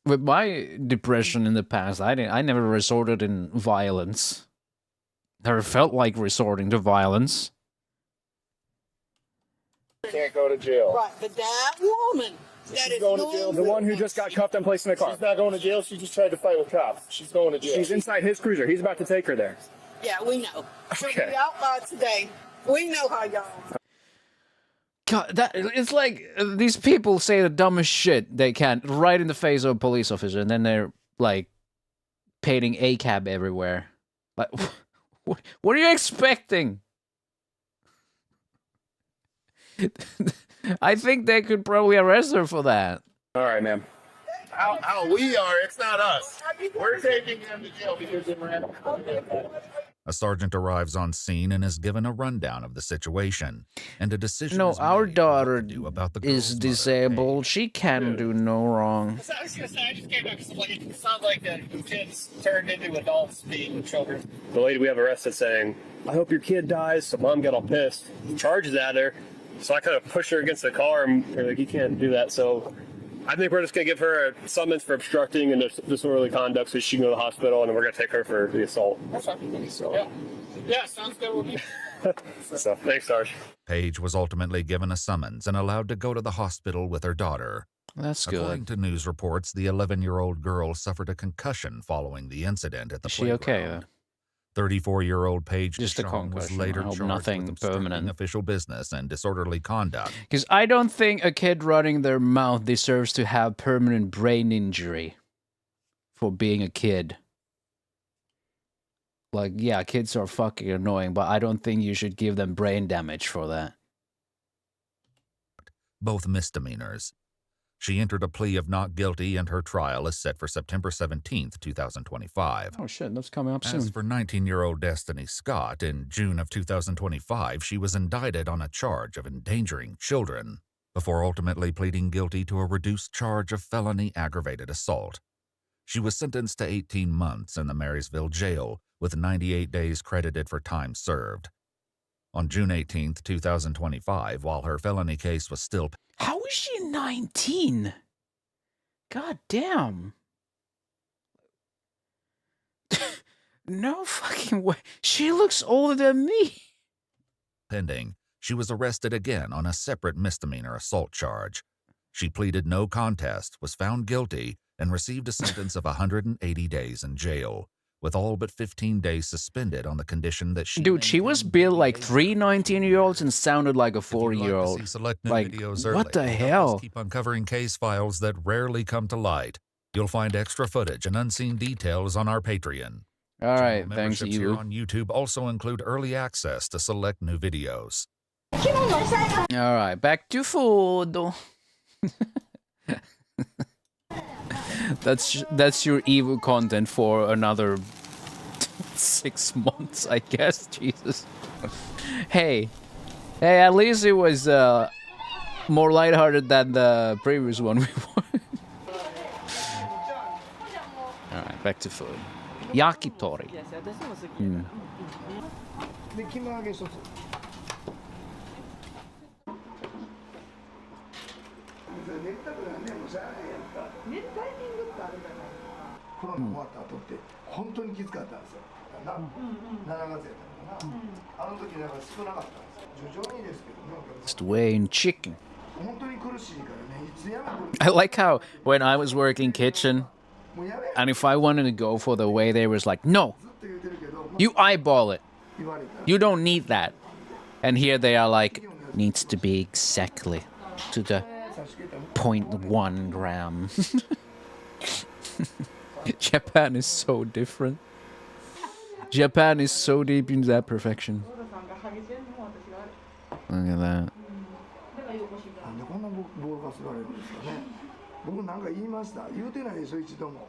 with my depression in the past, I never resorted in violence. Never felt like resorting to violence. Can't go to jail. Right, but that woman that is Going to jail. The one who just got cuffed and placed in the car. She's not going to jail. She just tried to fight with cops. She's going to jail. She's inside his cruiser. He's about to take her there. Yeah, we know. She'll Okay. be out by today. We know how y'all. God, it's like these people say the dumbest shit they can right in the face of a police officer, and then they're like painting ACAB everywhere. Like, what are you expecting? I think they could probably arrest her for that. All right, ma'am. How we are, it's not us. We're taking them to jail because they ran. A sergeant arrives on scene and is given a rundown of the situation, and a decision No, is our made daughter what to do about the is girl's disabled. She can do no wrong. I was gonna say, I just came back because like, it sounds like the kids turned into adults being with children. The lady we have arrested saying, I hope your kid dies, so mom got all pissed. Charges at her. So I kind of pushed her against the car, and they're like, you can't do that. So I think we're just going to give her a summons for obstructing and disorderly conduct so she can go to the hospital, and then we're going to take her for the assault. Yeah. Yeah, sounds good with me. So, thanks, Sarge. Paige was ultimately given a summons and allowed to go to the hospital with her daughter. That's According good. to news reports, the 11-year-old girl suffered a concussion following the incident at the Is she okay? playground. 34-year-old Paige Just a Deschamps was concussion. later I hope charged nothing with obstructing permanent. official business and disorderly conduct. Because I don't think a kid running their mouth deserves to have permanent brain injury for being a kid. Like, yeah, kids are fucking annoying, but I don't think you should give them brain damage for that. Both misdemeanors. She entered a plea of not guilty, and her trial is set for September 17th, 2025. Oh shit, that's coming up soon. As for 19-year-old Destiny Scott, in June of 2025, she was indicted on a charge of endangering children, before ultimately pleading guilty to a reduced charge of felony aggravated assault. She was sentenced to 18 months in the Marysville jail, with 98 days credited for time served. On June 18th, 2025, while her felony case was still... How is she 19? God damn. No fucking way. She looks older than me. pending, she was arrested again on a separate misdemeanor assault charge. She pleaded no contest, was found guilty, and received a sentence of 180 days in jail, with all but 15 days suspended on the condition that she... Dude, she was built like 3 19-year-olds and sounded like a 40-year-old. See select new Like, videos what the early. Help us hell? Keep uncovering case files that rarely come to light. You'll find extra footage and unseen details on our Patreon. All right, thanks Memberships here you. on YouTube also include early access to select new videos. All right, back to food. That's your evil content for another 6 months, I guess. Jesus. Hey, at least it was more lighthearted than the previous one we watched. All right, back to food. Yakitori. Mm. でキム揚げ一つ。寝たくないね、もうしゃあないやんか。寝るタイミングってあるじゃない。コロナ終わった後って本当にきつかったんですよ。7月やったかな。あの時なんか少なかったんですよ。徐々にですけどね。 Just weighing chicken. 本当に苦しいからね。いつやめる。 I like how when I was working kitchen, and if I wanted to go for the way they was like, no, you eyeball it. You don't need that. And here they are like, needs to be exactly to the 0.1 gram. Japan is so different. Japan is so deep into that perfection. Look at that. なんでこんなボールがすられるんですかね。僕なんか言いました。言うてないでしょ一度も。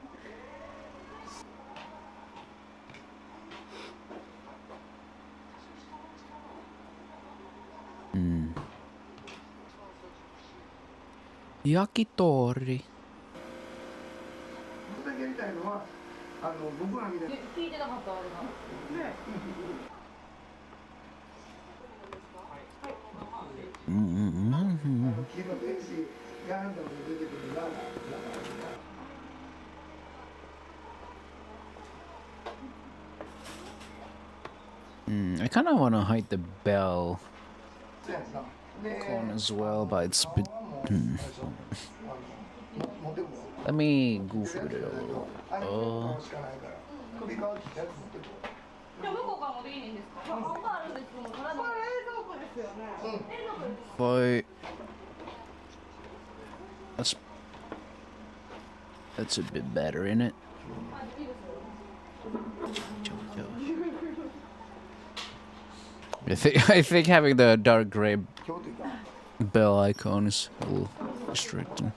Yakitori. 僕だけやりたいのは僕らみたいな。聞いてなかったあれが。ね。I kind of want to hide the bell icon as well, but it's a bit... Let me goof with it a little. But that's a bit better, isn't it? I think having the dark gray bell icon is a little restricting.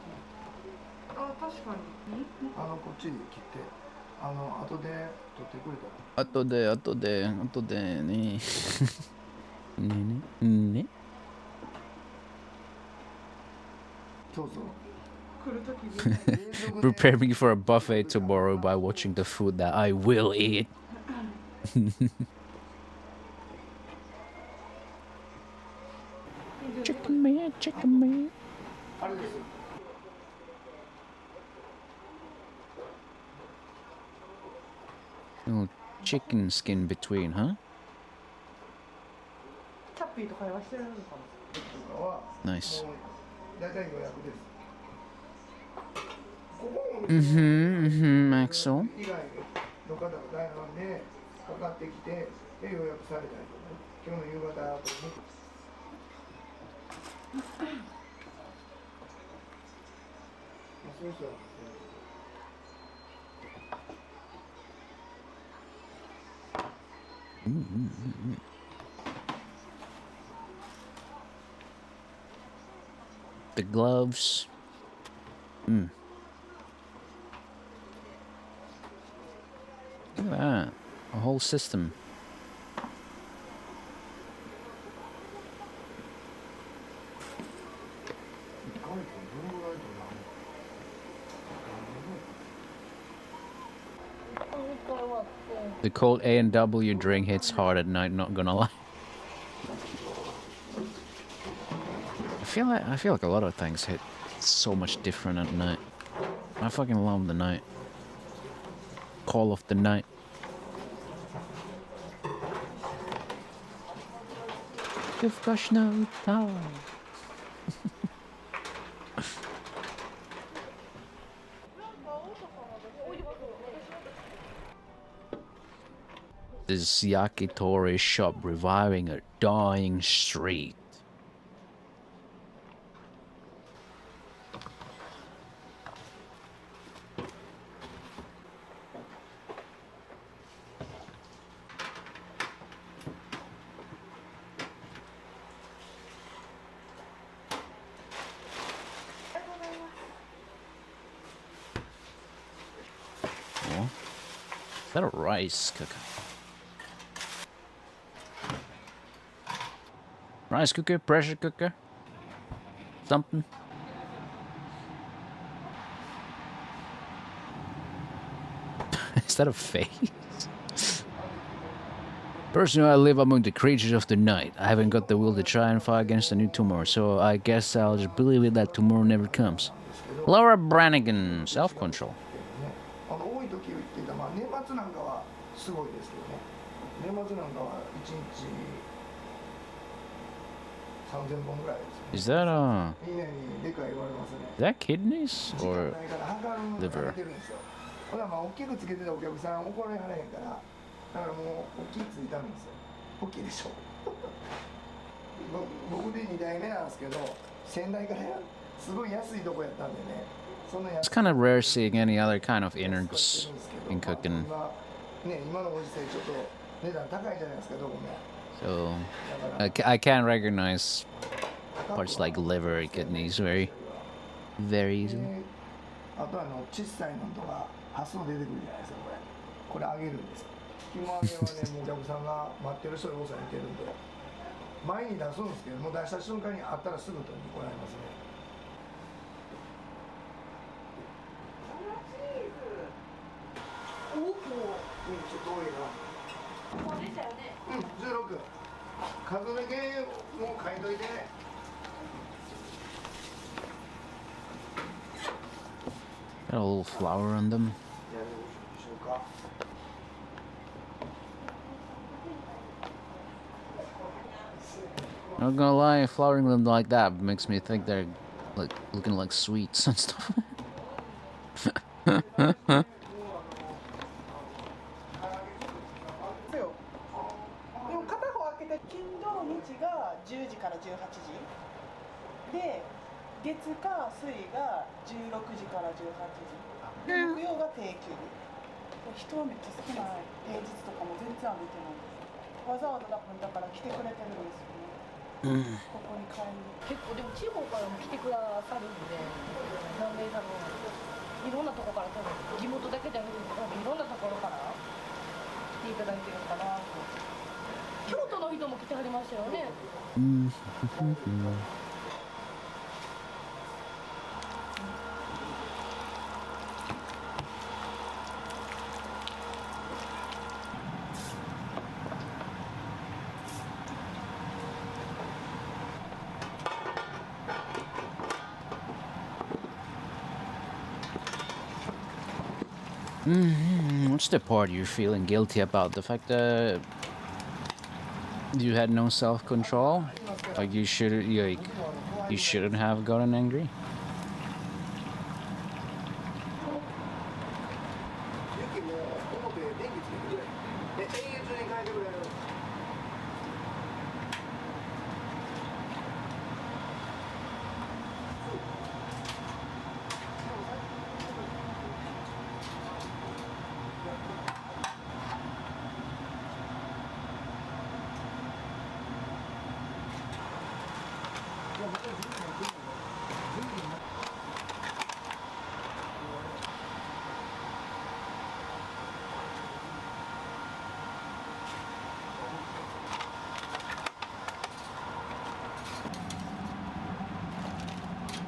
こっちに切って後で取ってくれたら。後でね。ね。そうそう。 Prepare me for a buffet tomorrow by watching the food that I will eat. Chicken meat. Little chicken skin between, huh? Nice. Axel. The gloves. Look at that. A whole system. The cold A&W drink hits hard at night, not gonna lie. I feel like a lot of things hit so much different at night. I fucking love the night. Call of the night. You've got no time. This yakitori shop reviving a dying street. Oh, is that a rice cooker? Rice cooker, pressure cooker, something. Is that a face? Personally, I live among the creatures of the night. I haven't got the will to try and fight against a new tomorrow, so I guess I'll just believe it that tomorrow never comes. Laura Brannigan, self-control. Is that kidneys or liver? It's kind of rare seeing any other kind of innards in cooking. ね、今のご時世ちょっと値段高いじゃないですか、どこも。 So I can't recognize parts like liver, kidneys very easily. あと小さいのとか発送出てくるじゃないですか、これ揚げるんです。肝揚げはね、もうお客さんが待ってる人が多さにてるんで、前に出すんですけど、もう出した瞬間にあったらすぐ取りに来られますね。おお、ちょっと多いな。そうでしたよね。うん、16。数だけもう書いといてね。Got a little flour on them. Not gonna lie, flouring them like that makes me think they're like looking like sweets and stuff. 10時から18時で、月火水が16時から18時で、木曜が定休日。人はめっちゃ少ない。平日とかも全然歩いてないです。わざわざだから来てくれてるんですよね。ここに買いに。結構でも地方からも来てくださるんで、なんで多分いろんなとこから多分地元だけじゃなくて多分いろんなところから来ていただいてるのかなと。京都の人も来てはりましたよね。What's the part you're feeling guilty about? The fact that you had no self-control? Like you shouldn't have gotten angry?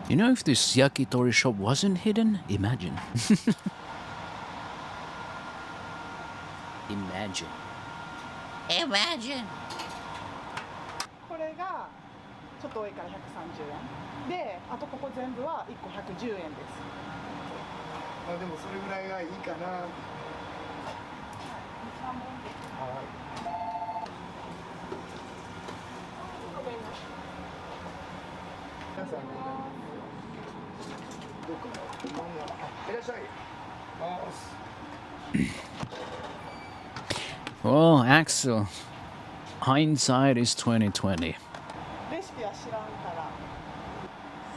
You know, if this yakitori shop wasn't hidden, imagine. Imagine. Imagine. これがちょっと多いから130円で、あとここ全部は1個110円です。まあでもそれぐらいがいいかな。皆さんどこいらっしゃい。Well, Axel, hindsight is 2020. レシピは知らんから、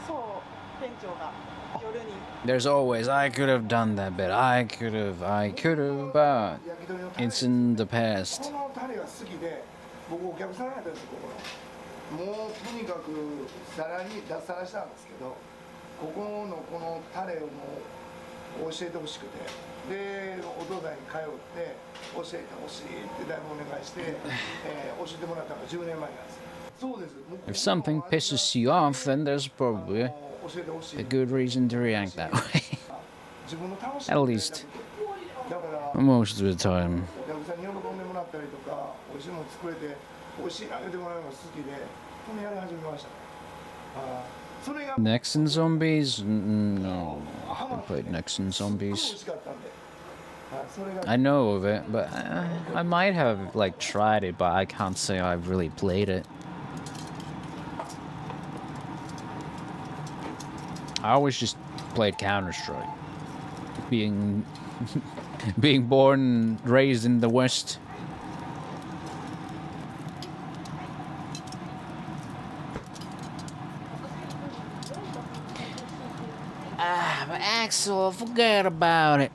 そう店長が夜に。There's always, I could have done that, but I could have, but it's in the past. このタレが好きで、僕お客さんやったんですここの。もうとにかく皿に脱サラしたんですけど、ここのこのタレをもう教えてほしくて、でお父さんに通って教えてほしいってだいぶお願いして、教えてもらったのが10年前なんです。そうです。 If something pisses you off, then there's probably a good reason to react that way. At least most of the time. お客さんに喜んでもらったりとか、美味しいもの作れて美味しいなってもらうのが好きで、これやり始めましたね。それが Next in Zombies? No, I haven't played Next in Zombies. I know of it, but I might have like tried it, but I can't say I've really played it. I always just played Counter-Strike. Being born and raised in the West. But Axel, forget about it.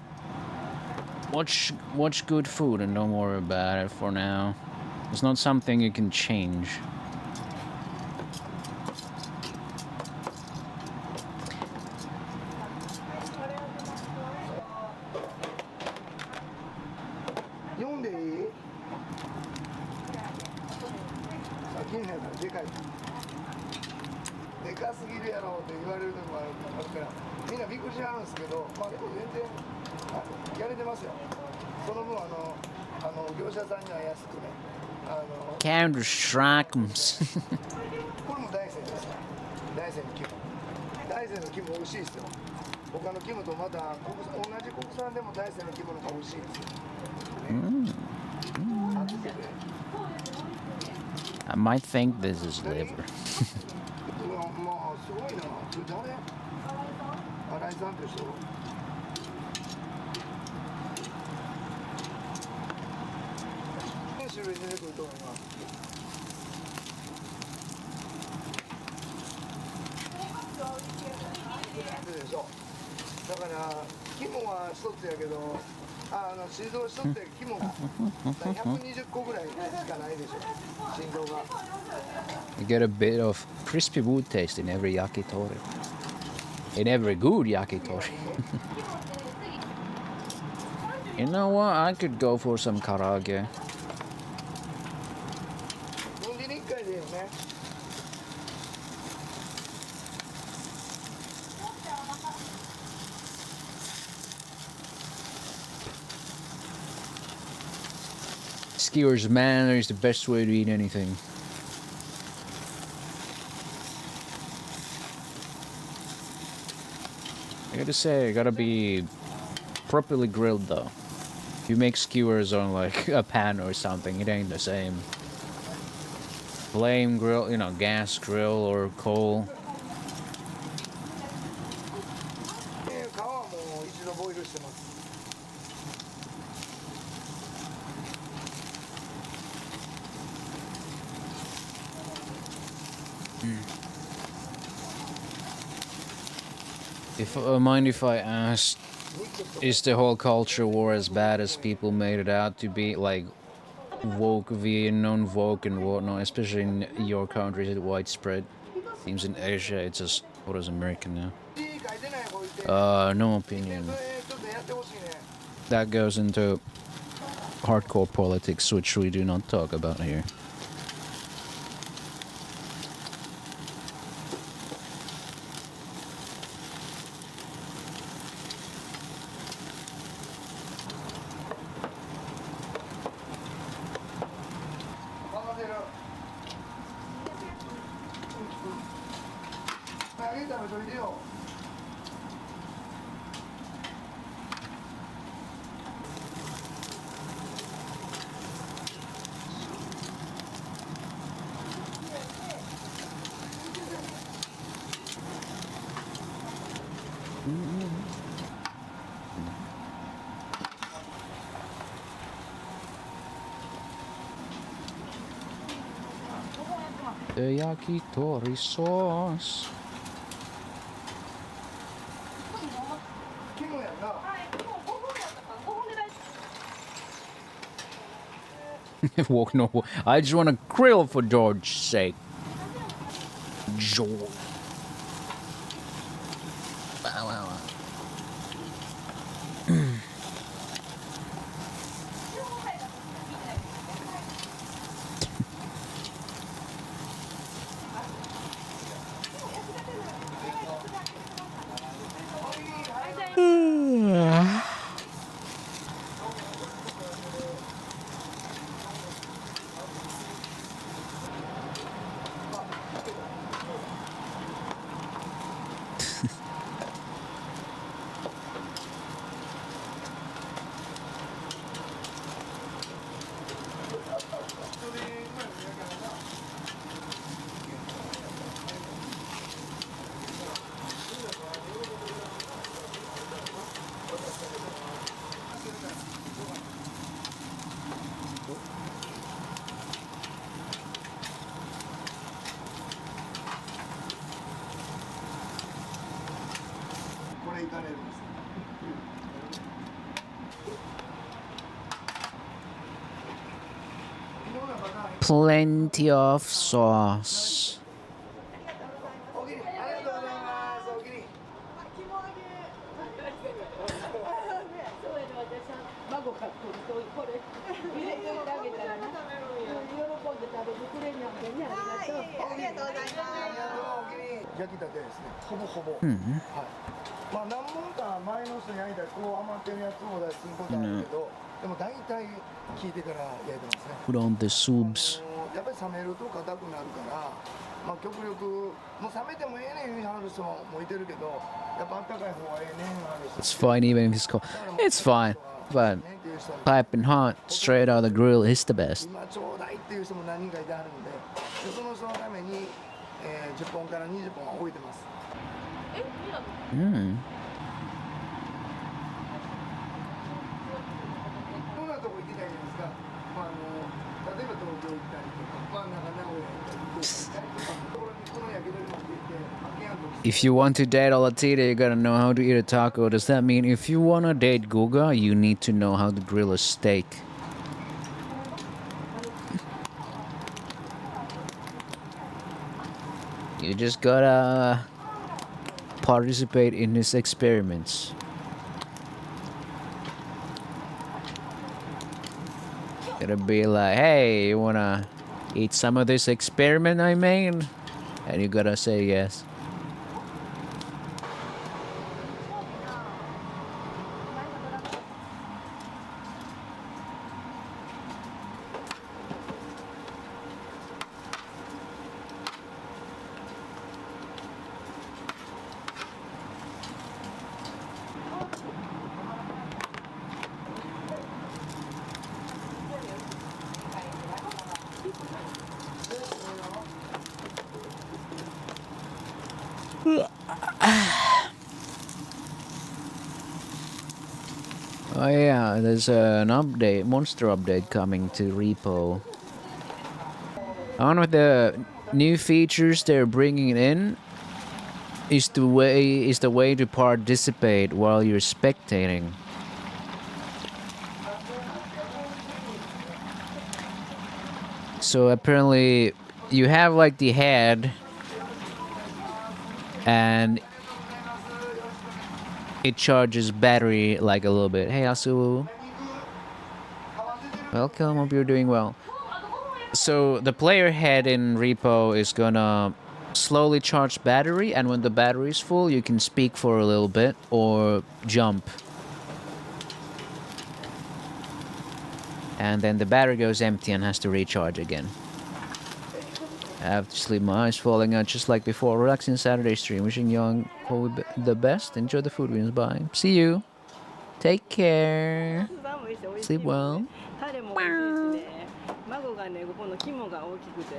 watch good food and don't worry about it for now. It's not something you can change. Counter-Strike. これも大山ですよ。大山の肝。大山の肝美味しいですよ。他の肝とまた同じ国産でも大山の肝の方が美味しいですよ。I might think this is liver. まあすごいな。誰？新井さんって人？種類出てくると思います。でしょ。だから肝は一つやけど、心臓一つで肝が120個ぐらいしかないでしょ。心臓が。You get a bit of crispy wood taste in every yakitori. In every good yakitori. You know what? I could go for some karaage. Skewers manner is the best way to eat anything. I gotta say, it gotta be properly grilled though. If you make skewers on like a pan or something, it ain't the same. Flame grill, you know, gas grill or coal. If mind if I ask, is the whole culture war as bad as people made it out to be? Like woke via non-woke and whatnot, especially in your country, is it widespread? Seems in Asia it's just what is American now. No opinion. That goes into hardcore politics, which we do not talk about here. The yakitori sauce. Walk no. I just want to grill for George's sake. George. Wow, wow, wow. Plenty of sauce. 孫買ってるとこれ入れてあげたらな喜んで食べてくれるんでねありがとうありがとうございます焼きたてですねほぼほぼ、はいまあ何本か前の人に焼いたらこう余ってるやつを出すことあるけどでも大体聞いてから焼いてますね Put on the subs. やっぱり冷めると硬くなるからまあ極力もう冷めてもええねん言うはる人もいてるけどやっぱあったかい方がええねんある人 It's fine even if it's cold. It's fine. But piping hot straight out of the grill is the best. 今ちょうだいっていう人も何人かいてはるんでその人のために、10本から20本は置いてます Mm. どんなとこ行きたいですか、まあ、例えば東京行ったりとか、まあ、名古屋行ったりとかこの焼き鳥持って行って秋やんと If you want to date Olatita, you gotta know how to eat a taco. Does that mean if you wanna date Guga, you need to know how to grill a steak? You just gotta participate in his experiments. Gotta be like, hey, you wanna eat some of this experiment I made? And you gotta say yes. Oh yeah, there's an update, monster update coming to Repo. One of the new features they're bringing in is the way to participate while you're spectating. So apparently, you have like the head, and it charges battery like a little bit. Hey Asu, welcome. Hope you're doing well. So the player head in Repo is gonna slowly charge battery, and when the battery is full, you can speak for a little bit or jump. And then the battery goes empty and has to recharge again. I have to sleep, my eyes falling out just like before. Relaxing Saturday stream. Wishing young Corvui the best. Enjoy the food wins. Bye. See you. Take care. Sleep well.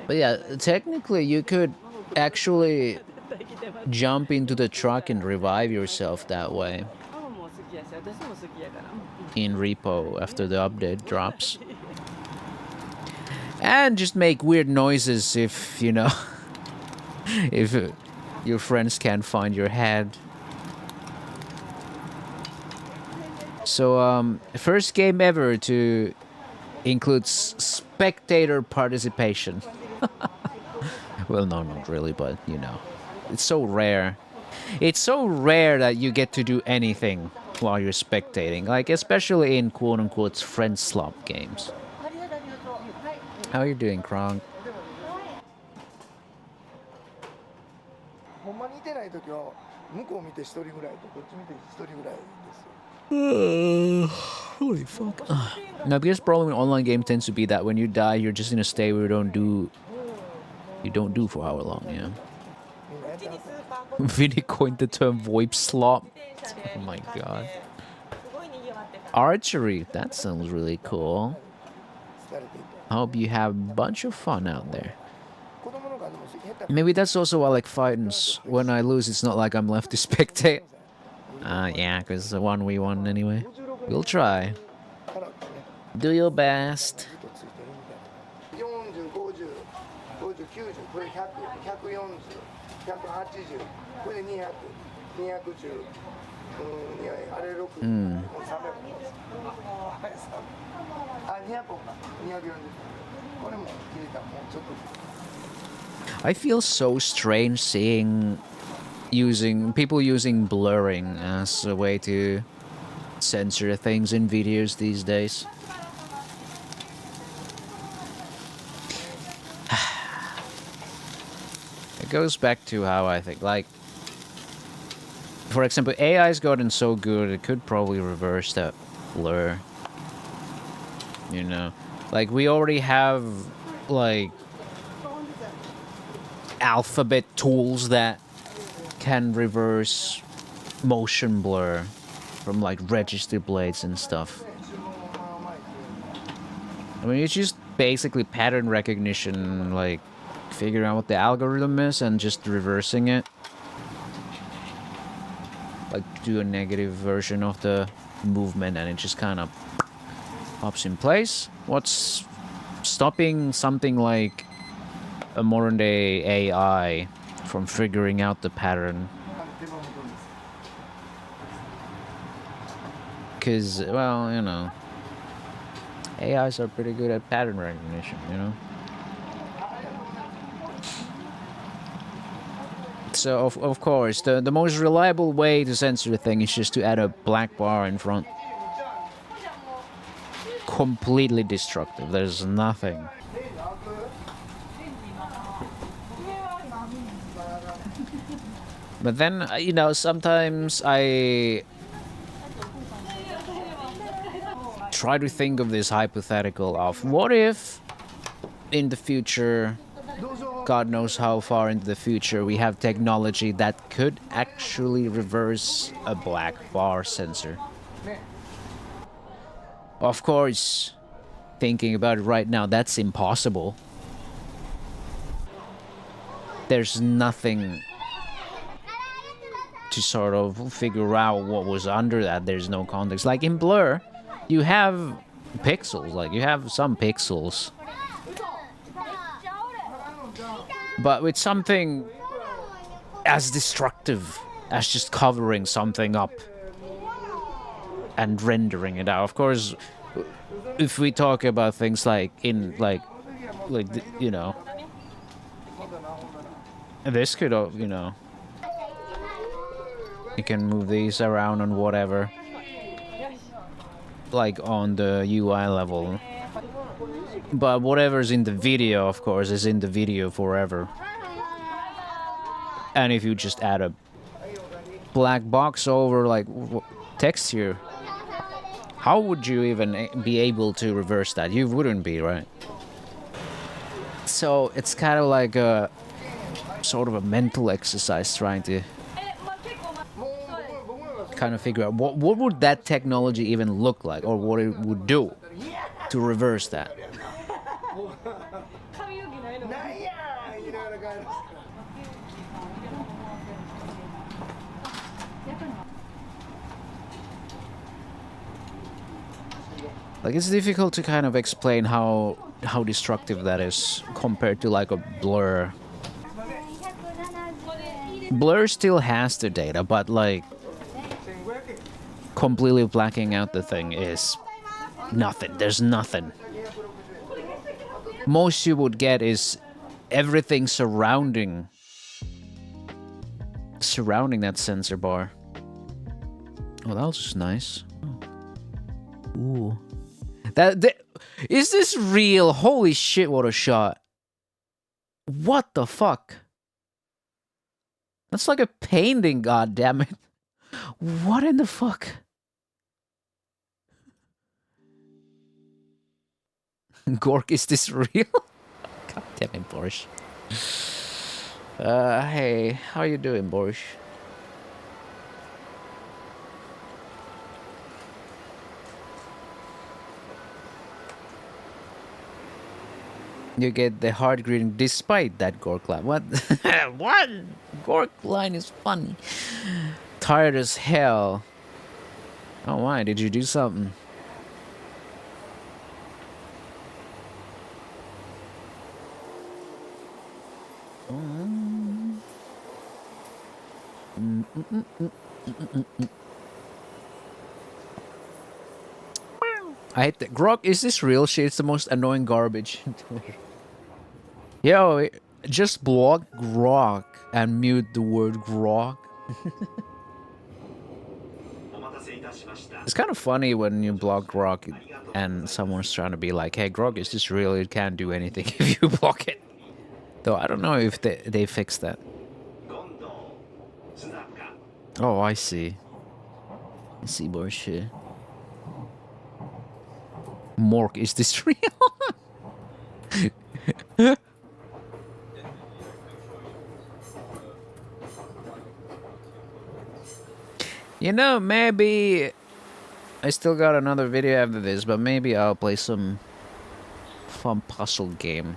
But yeah, technically you could actually jump into the truck and revive yourself that way. In Repo after the update drops. And just make weird noises if, you know, if your friends can't find your head. So, first game ever to include spectator participation. Well, no, not really, but, you know, it's so rare. It's so rare that you get to do anything while you're spectating, like especially in quote-unquote friend slop games. How are you doing, Kronk? Holy fuck. Now, the biggest problem in online games tends to be that when you die, you're just in a state where you don't do for how long, yeah. Vinny coined the term VoIP slop. Oh my god. Archery, that sounds really cool. I hope you have a bunch of fun out there. Maybe that's also why I like fighting. When I lose, it's not like I'm left to spectate. Yeah, because it's a 1v1 anyway. We'll try. Do your best. これも切れたらもうちょっと I feel so strange seeing people using blurring as a way to censor things in videos these days. It goes back to how I think, like, for example, AI's gotten so good it could probably reverse that blur. You know, like we already have like alphabet tools that can reverse motion blur from like register blades and stuff. I mean, it's just basically pattern recognition, like figuring out what the algorithm is and just reversing it. Like do a negative version of the movement and it just kind of pops in place. What's stopping something like a modern day AI from figuring out the pattern? Because, well, you know, AIs are pretty good at pattern recognition, you know? So, of course, the most reliable way to censor the thing is just to add a black bar in front. Completely destructive. There's nothing. But then, you know, sometimes I try to think of this hypothetical of what if in the future, God knows how far into the future, we have technology that could actually reverse a black bar sensor. Of course, thinking about it right now, that's impossible. There's nothing to sort of figure out what was under that. There's no context. Like in Blur, you have pixels, like you have some pixels. But with something as destructive as just covering something up and rendering it out. Of course, if we talk about things like in you know, this could, you know, you can move these around on whatever, like on the UI level. But whatever's in the video, of course, is in the video forever. And if you just add a black box over like text here, how would you even be able to reverse that? You wouldn't be, right? So it's kind of like a sort of a mental exercise trying to kind of figure out what would that technology even look like, or what it would do to reverse that. Like, it's difficult to kind of explain how destructive that is compared to like a Blur. Blur still has the data, but like completely blacking out the thing is nothing. There's nothing. Most you would get is everything surrounding that sensor bar. Oh, that was just nice. Oh. Ooh. Is this real? Holy shit, what a shot. What the fuck? That's like a painting, goddammit. What in the fuck? Gork, is this real? God damn it, Boris. Hey, how you doing, Boris? You get the hard greeting despite that Gork line. What? What? Gork line is funny. Tired as hell. Oh, why? Did you do something? I hate that. Grok, is this real shit? It's the most annoying garbage. Yo, just block Grok and mute the word Grok. It's kind of funny when you block Grok and someone's trying to be like, hey, Grok, is this real? It can't do anything if you block it. Though I don't know if they fixed that. Oh, I see. I see bullshit. Mork, is this real? You know, maybe I still got another video after this, but maybe I'll play some fun puzzle game.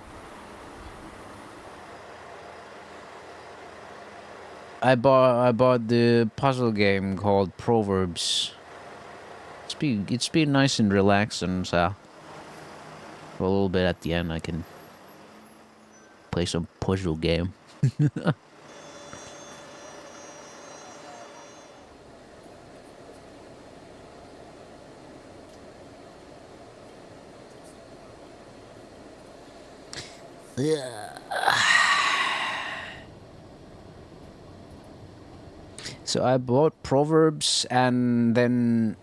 I bought the puzzle game called Proverbs. It's been nice and relaxing, so for a little bit at the end I can play some puzzle game. Yeah. So I bought Proverbs and then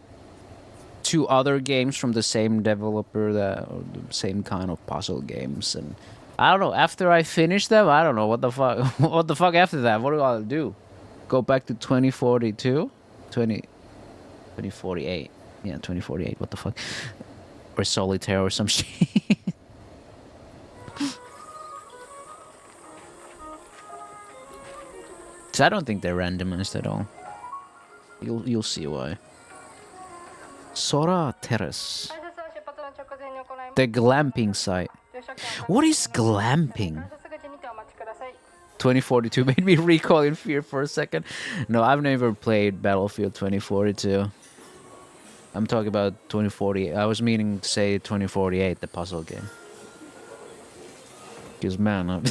2 other games from the same developer, the same kind of puzzle games, and I don't know, after I finish them, I don't know what the fuck what the fuck after that. What do I do? Go back to 2042? 2048. Yeah, 2048. What the fuck? Or Solitaire or some shit. So I don't think they're randomized at all. You'll see why. Sora Terrace. The glamping site. What is glamping? 2042 made me recoil in fear for a second. No, I've never played Battlefield 2042. I'm talking about 2048. I was meaning to say 2048, the puzzle game. Because man,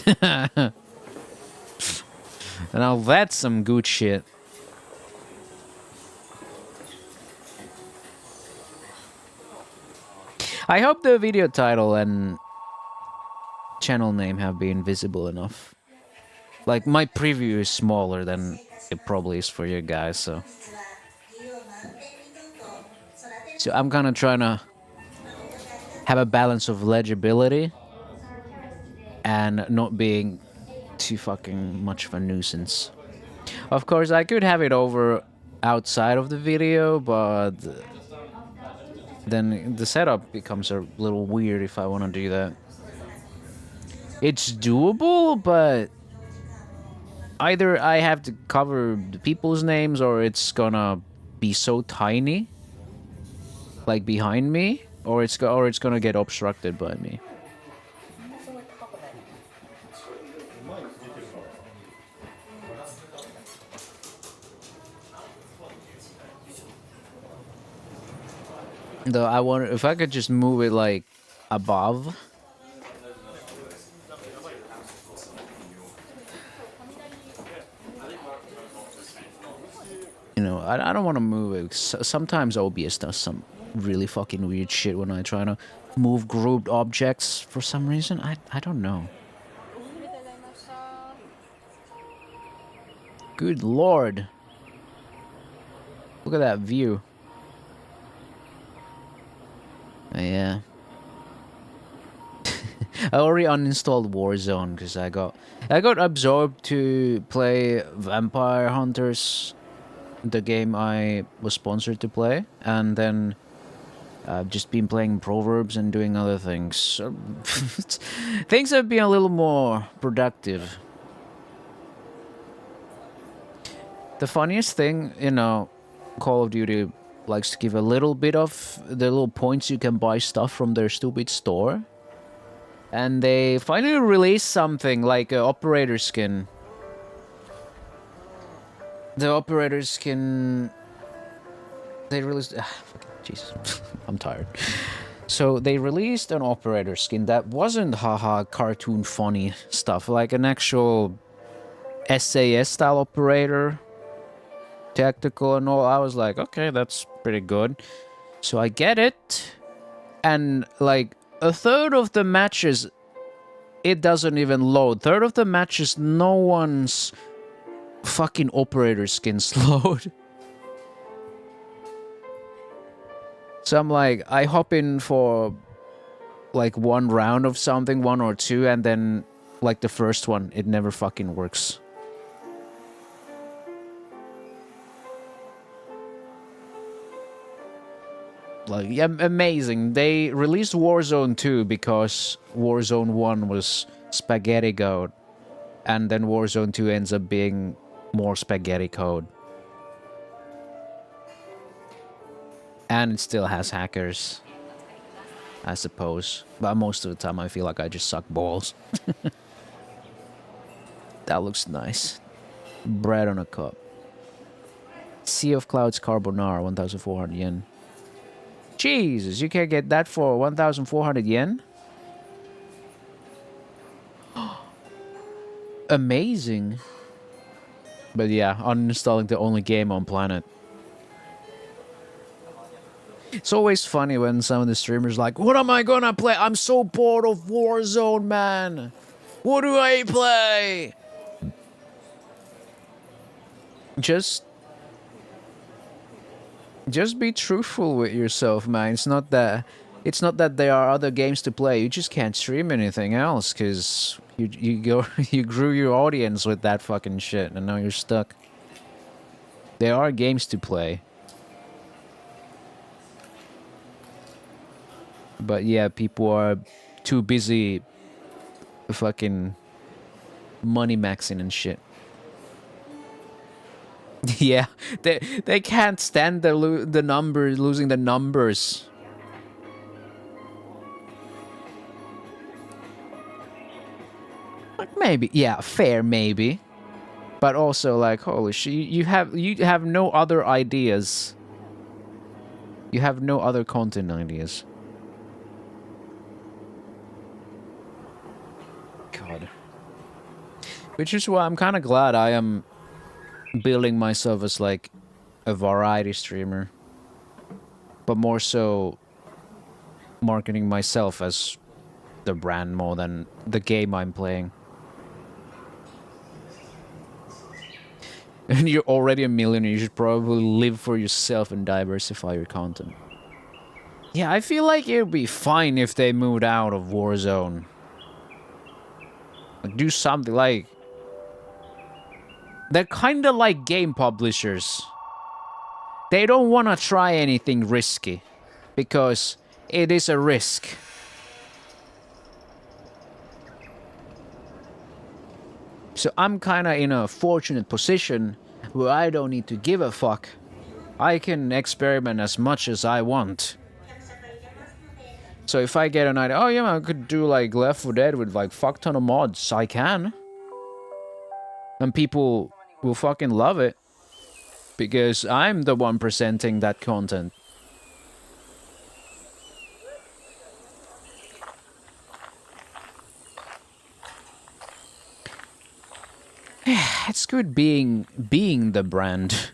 now that's some good shit. I hope the video title and channel name have been visible enough. Like, my preview is smaller than it probably is for you guys, so... So I'm kind of trying to have a balance of legibility and not being too fucking much of a nuisance. Of course, I could have it over outside of the video, but then the setup becomes a little weird if I want to do that. It's doable, but either I have to cover the people's names or it's gonna be so tiny, like behind me, or it's gonna get obstructed by me. Though I wonder if I could just move it like above. You know, I don't want to move it. Sometimes OBS does some really fucking weird shit when I try to move grouped objects for some reason. I don't know. Good lord. Look at that view. Yeah. I already uninstalled Warzone because I got absorbed to play Vampire Hunters, the game I was sponsored to play, and then I've just been playing Proverbs and doing other things. So things have been a little more productive. The funniest thing, you know, Call of Duty likes to give a little bit of the little points you can buy stuff from their stupid store. And they finally released something like an operator skin. The operator skin... They released... fucking Jesus. I'm tired. So they released an operator skin that wasn't haha cartoon funny stuff. Like an actual SAS style operator. Tactical and all. I was like, okay, that's pretty good. So I get it. And like a third of the matches, it doesn't even load. Third of the matches, no one's fucking operator skins load. So I'm like, I hop in for like one round of something, one or two, and then like the first one, it never fucking works. Like, yeah, amazing. They released Warzone 2 because Warzone 1 was spaghetti code. And then Warzone 2 ends up being more spaghetti code. And it still has hackers, I suppose. But most of the time I feel like I just suck balls. That looks nice. Bread on a cup. Sea of Clouds Carbonara, 1,400 yen. Jesus, you can get that for 1,400 yen? Amazing. But yeah, uninstalling the only game on planet. It's always funny when some of the streamers like, what am I gonna play? I'm so bored of Warzone, man. What do I play? Just be truthful with yourself, man. It's not that there are other games to play. You just can't stream anything else because you grew your audience with that fucking shit, and now you're stuck. There are games to play. But yeah, people are too busy fucking money maxing and shit. Yeah, they can't stand losing the numbers. Like maybe, yeah, fair maybe. But also like, holy shit, you have no other ideas. You have no other content ideas. God. Which is why I'm kind of glad I am building myself as like a variety streamer, but more so marketing myself as the brand more than the game I'm playing. And you're already a millionaire, you should probably live for yourself and diversify your content. Yeah, I feel like it would be fine if they moved out of Warzone. Like, do something like... They're kind of like game publishers. They don't want to try anything risky, because it is a risk. So I'm kind of in a fortunate position where I don't need to give a fuck. I can experiment as much as I want. So if I get an idea, oh yeah, I could do like Left 4 Dead with like fuck ton of mods, I can. And people will fucking love it. Because I'm the one presenting that content. It's good being the brand.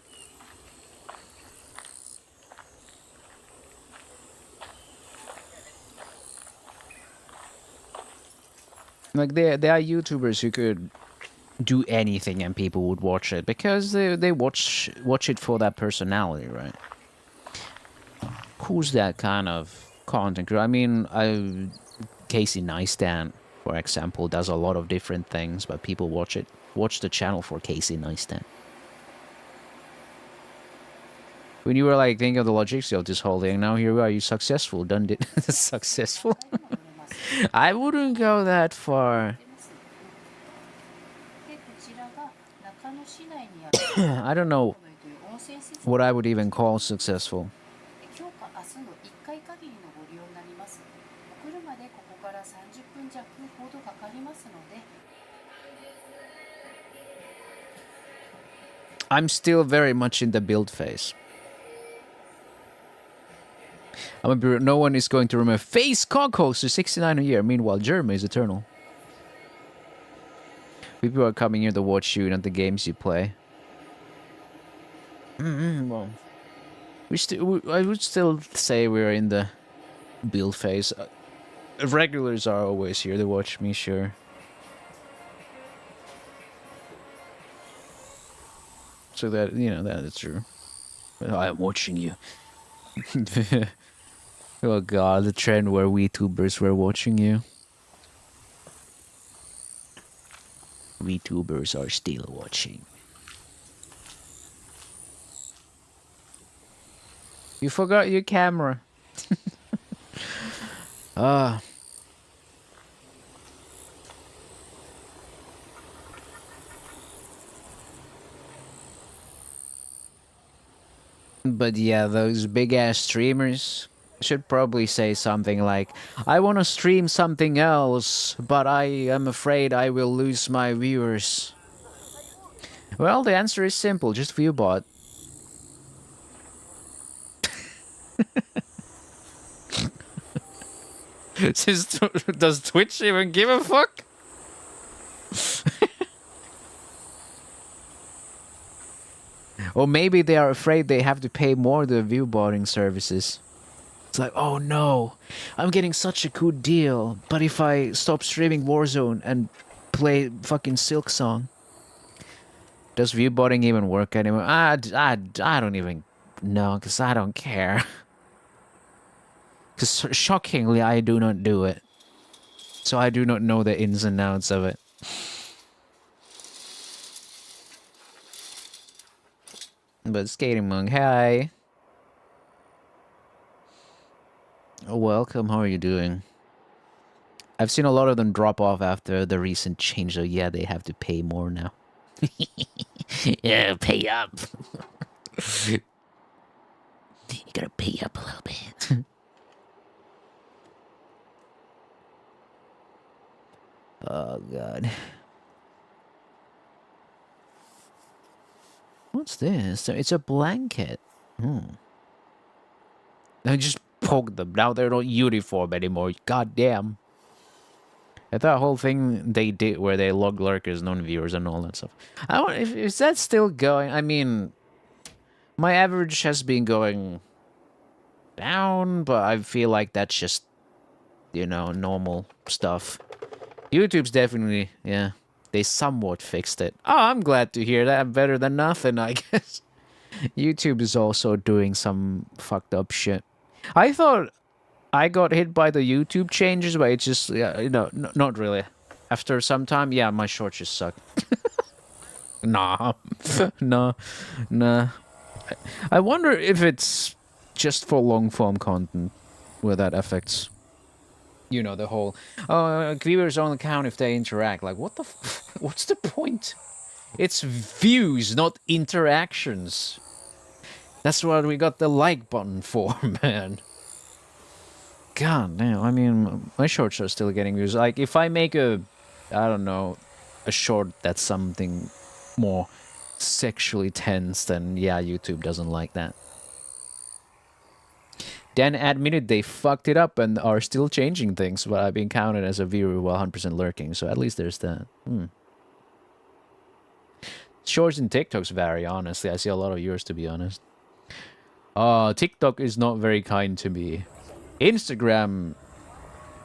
Like there are YouTubers who could do anything and people would watch it because they watch it for that personality, right? Who's that kind of content creator? I mean, Casey Neistat, for example, does a lot of different things, but people watch the channel for Casey Neistat. When you were like thinking of the logistics of this whole thing, now here we are, you successful, done it. Successful? I wouldn't go that far. I don't know what I would even call successful. I'm still very much in the build phase. No one is going to remember Face Cockhoster 69 a year. Meanwhile, Jeremy is eternal. People are coming here to watch you, not the games you play. Well, I would still say we're in the build phase. Regulars are always here to watch me, sure. So that, you know, that is true. I'm watching you. Oh god, the trend where VTubers were watching you. VTubers are still watching. You forgot your camera. Ah. But yeah, those big ass streamers should probably say something like, I want to stream something else, but I am afraid I will lose my viewers. Well, the answer is simple, just viewbot. Does Twitch even give a fuck? Or maybe they are afraid they have to pay more to viewbotting services. It's like, oh no, I'm getting such a good deal, but if I stop streaming Warzone and play fucking Silk Song, does viewbotting even work anymore? I don't even know, because I don't care. Because shockingly, I do not do it. So I do not know the ins and outs of it. But Skating Monk, hi. Welcome, how are you doing? I've seen a lot of them drop off after the recent change, so yeah, they have to pay more now. Yeah, pay up. You gotta pay up a little bit. Oh, God. What's this? It's a blanket. I just poked them. Now they're not uniform anymore. God damn. I thought whole thing they did where they log lurkers, non-viewers, and all that stuff. I want if is that still going? I mean, my average has been going down, but I feel like that's just, you know, normal stuff. YouTube's definitely, yeah, they somewhat fixed it. Oh, I'm glad to hear that. Better than nothing, I guess. YouTube is also doing some fucked up shit. I thought I got hit by the YouTube changes, but it's just, yeah, you know, not really. After some time, yeah, my shorts just suck. Nah. Nah. I wonder if it's just for long form content where that affects, you know, the whole, viewers only count if they interact. Like, what the what's the point? It's views, not interactions. That's what we got the like button for, man. God damn, I mean, my shorts are still getting views. Like, if I make I don't know, a short that's something more sexually tense, then yeah, YouTube doesn't like that. Dan admitted they fucked it up and are still changing things, but I've been counted as a viewer while 100% lurking, so at least there's that. Shorts and TikToks vary, honestly. I see a lot of yours, to be honest. TikTok is not very kind to me. Instagram,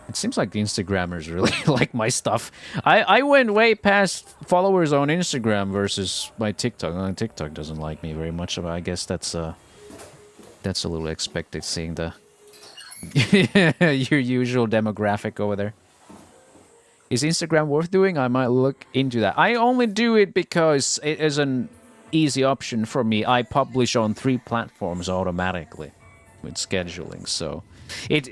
it seems like the Instagrammers really like my stuff. I went way past followers on Instagram versus my TikTok. TikTok doesn't like me very much, but I guess that's a little expected, seeing the your usual demographic over there. Is Instagram worth doing? I might look into that. I only do it because it is an easy option for me. I publish on 3 platforms automatically with scheduling, so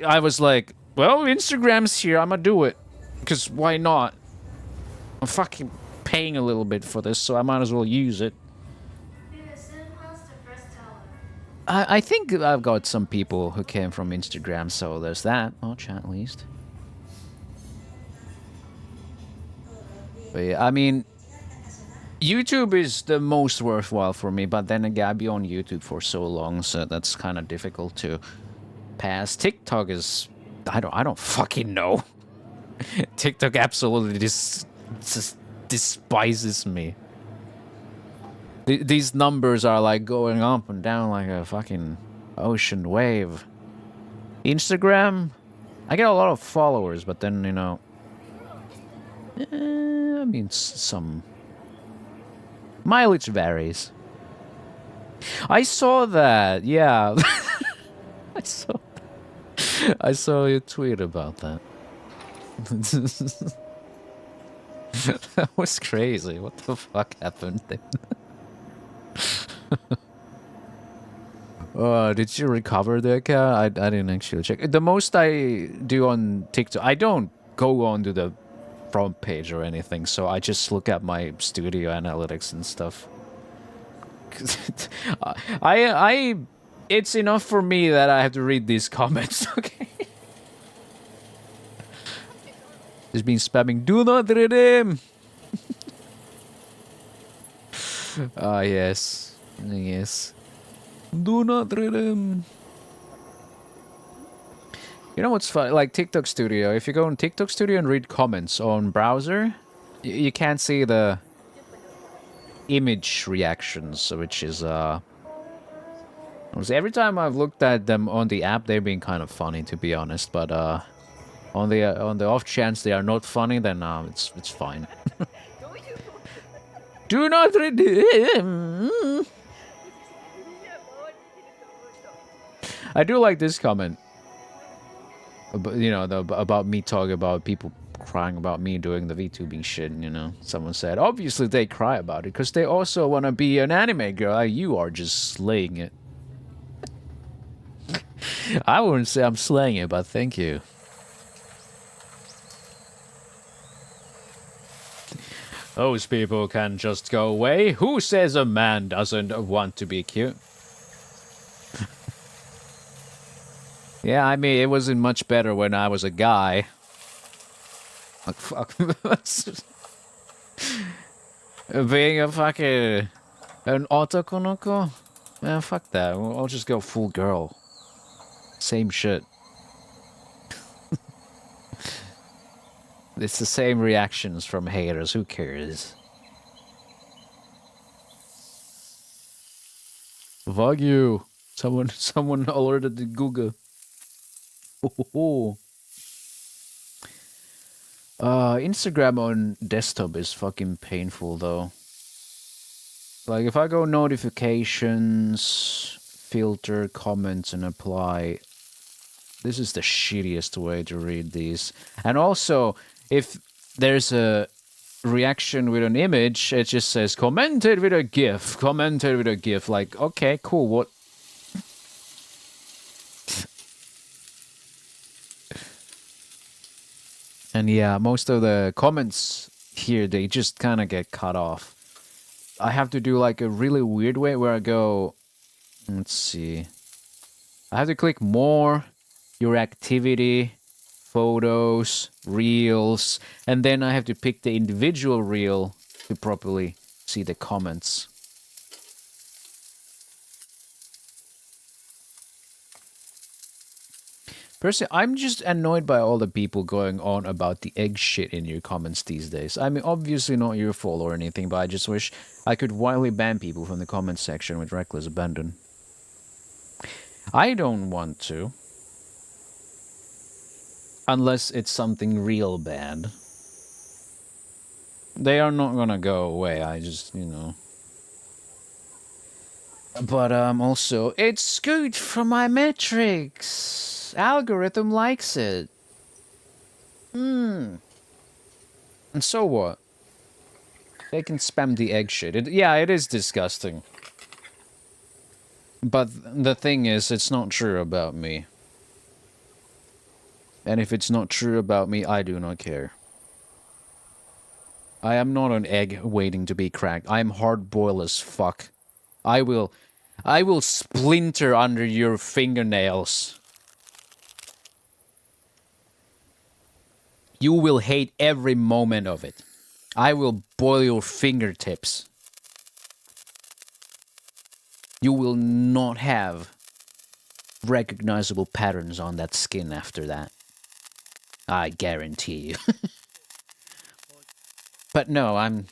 I was like, well, Instagram's here, I'ma do it, because why not? I'm fucking paying a little bit for this, so I might as well use it. I think I've got some people who came from Instagram, so there's that much at least. But yeah, I mean, YouTube is the most worthwhile for me, but then again, I've been on YouTube for so long, so that's kind of difficult to pass. TikTok is, I don't fucking know. TikTok absolutely just despises me. These numbers are like going up and down like a fucking ocean wave. Instagram, I get a lot of followers, but then, you know... I mean, some... mileage varies. I saw that, yeah. I saw your tweet about that. That was crazy. What the fuck happened then? Did you recover the account? I didn't actually check. The most I do on TikTok, I don't go onto the front page or anything, so I just look at my studio analytics and stuff. It's enough for me that I have to read these comments, okay? There's been spamming, do not redeem! Ah, yes. Yes. Do not redeem. You know what's fun? Like TikTok Studio. If you go on TikTok Studio and read comments on browser, you can't see the image reactions, which is every time I've looked at them on the app, they've been kind of funny, to be honest. But on the off chance they are not funny, then it's fine. Do not redeem. I do like this comment. You know, about me talking about people crying about me doing the VTubing shit, you know. Someone said, obviously they cry about it because they also want to be an anime girl. You are just slaying it. I wouldn't say I'm slaying it, but thank you. Those people can just go away. Who says a man doesn't want to be cute? Yeah, I mean, it wasn't much better when I was a guy. Like, fuck. Being a fucking... an otakonoko? Man, fuck that. I'll just go full girl. Same shit. It's the same reactions from haters. Who cares? Fuck you. Someone alerted the Google. Instagram on desktop is fucking painful though. Like if I go notifications, filter, comments, and apply, this is the shittiest way to read these. And also, if there's a reaction with an image, it just says commented with a GIF, commented with a GIF. Like, okay, cool, what? And yeah, most of the comments here, they just kind of get cut off. I have to do like a really weird way where I go, let's see. I have to click more, your activity, photos, reels, and then I have to pick the individual reel to properly see the comments. Personally, I'm just annoyed by all the people going on about the egg shit in your comments these days. I mean, obviously not your fault or anything, but I just wish I could wildly ban people from the comment section with reckless abandon. I don't want to. Unless it's something real bad. They are not gonna go away, I just, you know. But also, it's good for my metrics. Algorithm likes it. And so what? They can spam the egg shit. Yeah, it is disgusting. But the thing is, it's not true about me. And if it's not true about me, I do not care. I am not an egg waiting to be cracked. I am hard-boiled as fuck. I will splinter under your fingernails. You will hate every moment of it. I will boil your fingertips. You will not have recognizable patterns on that skin after that. I guarantee you. But no, I'm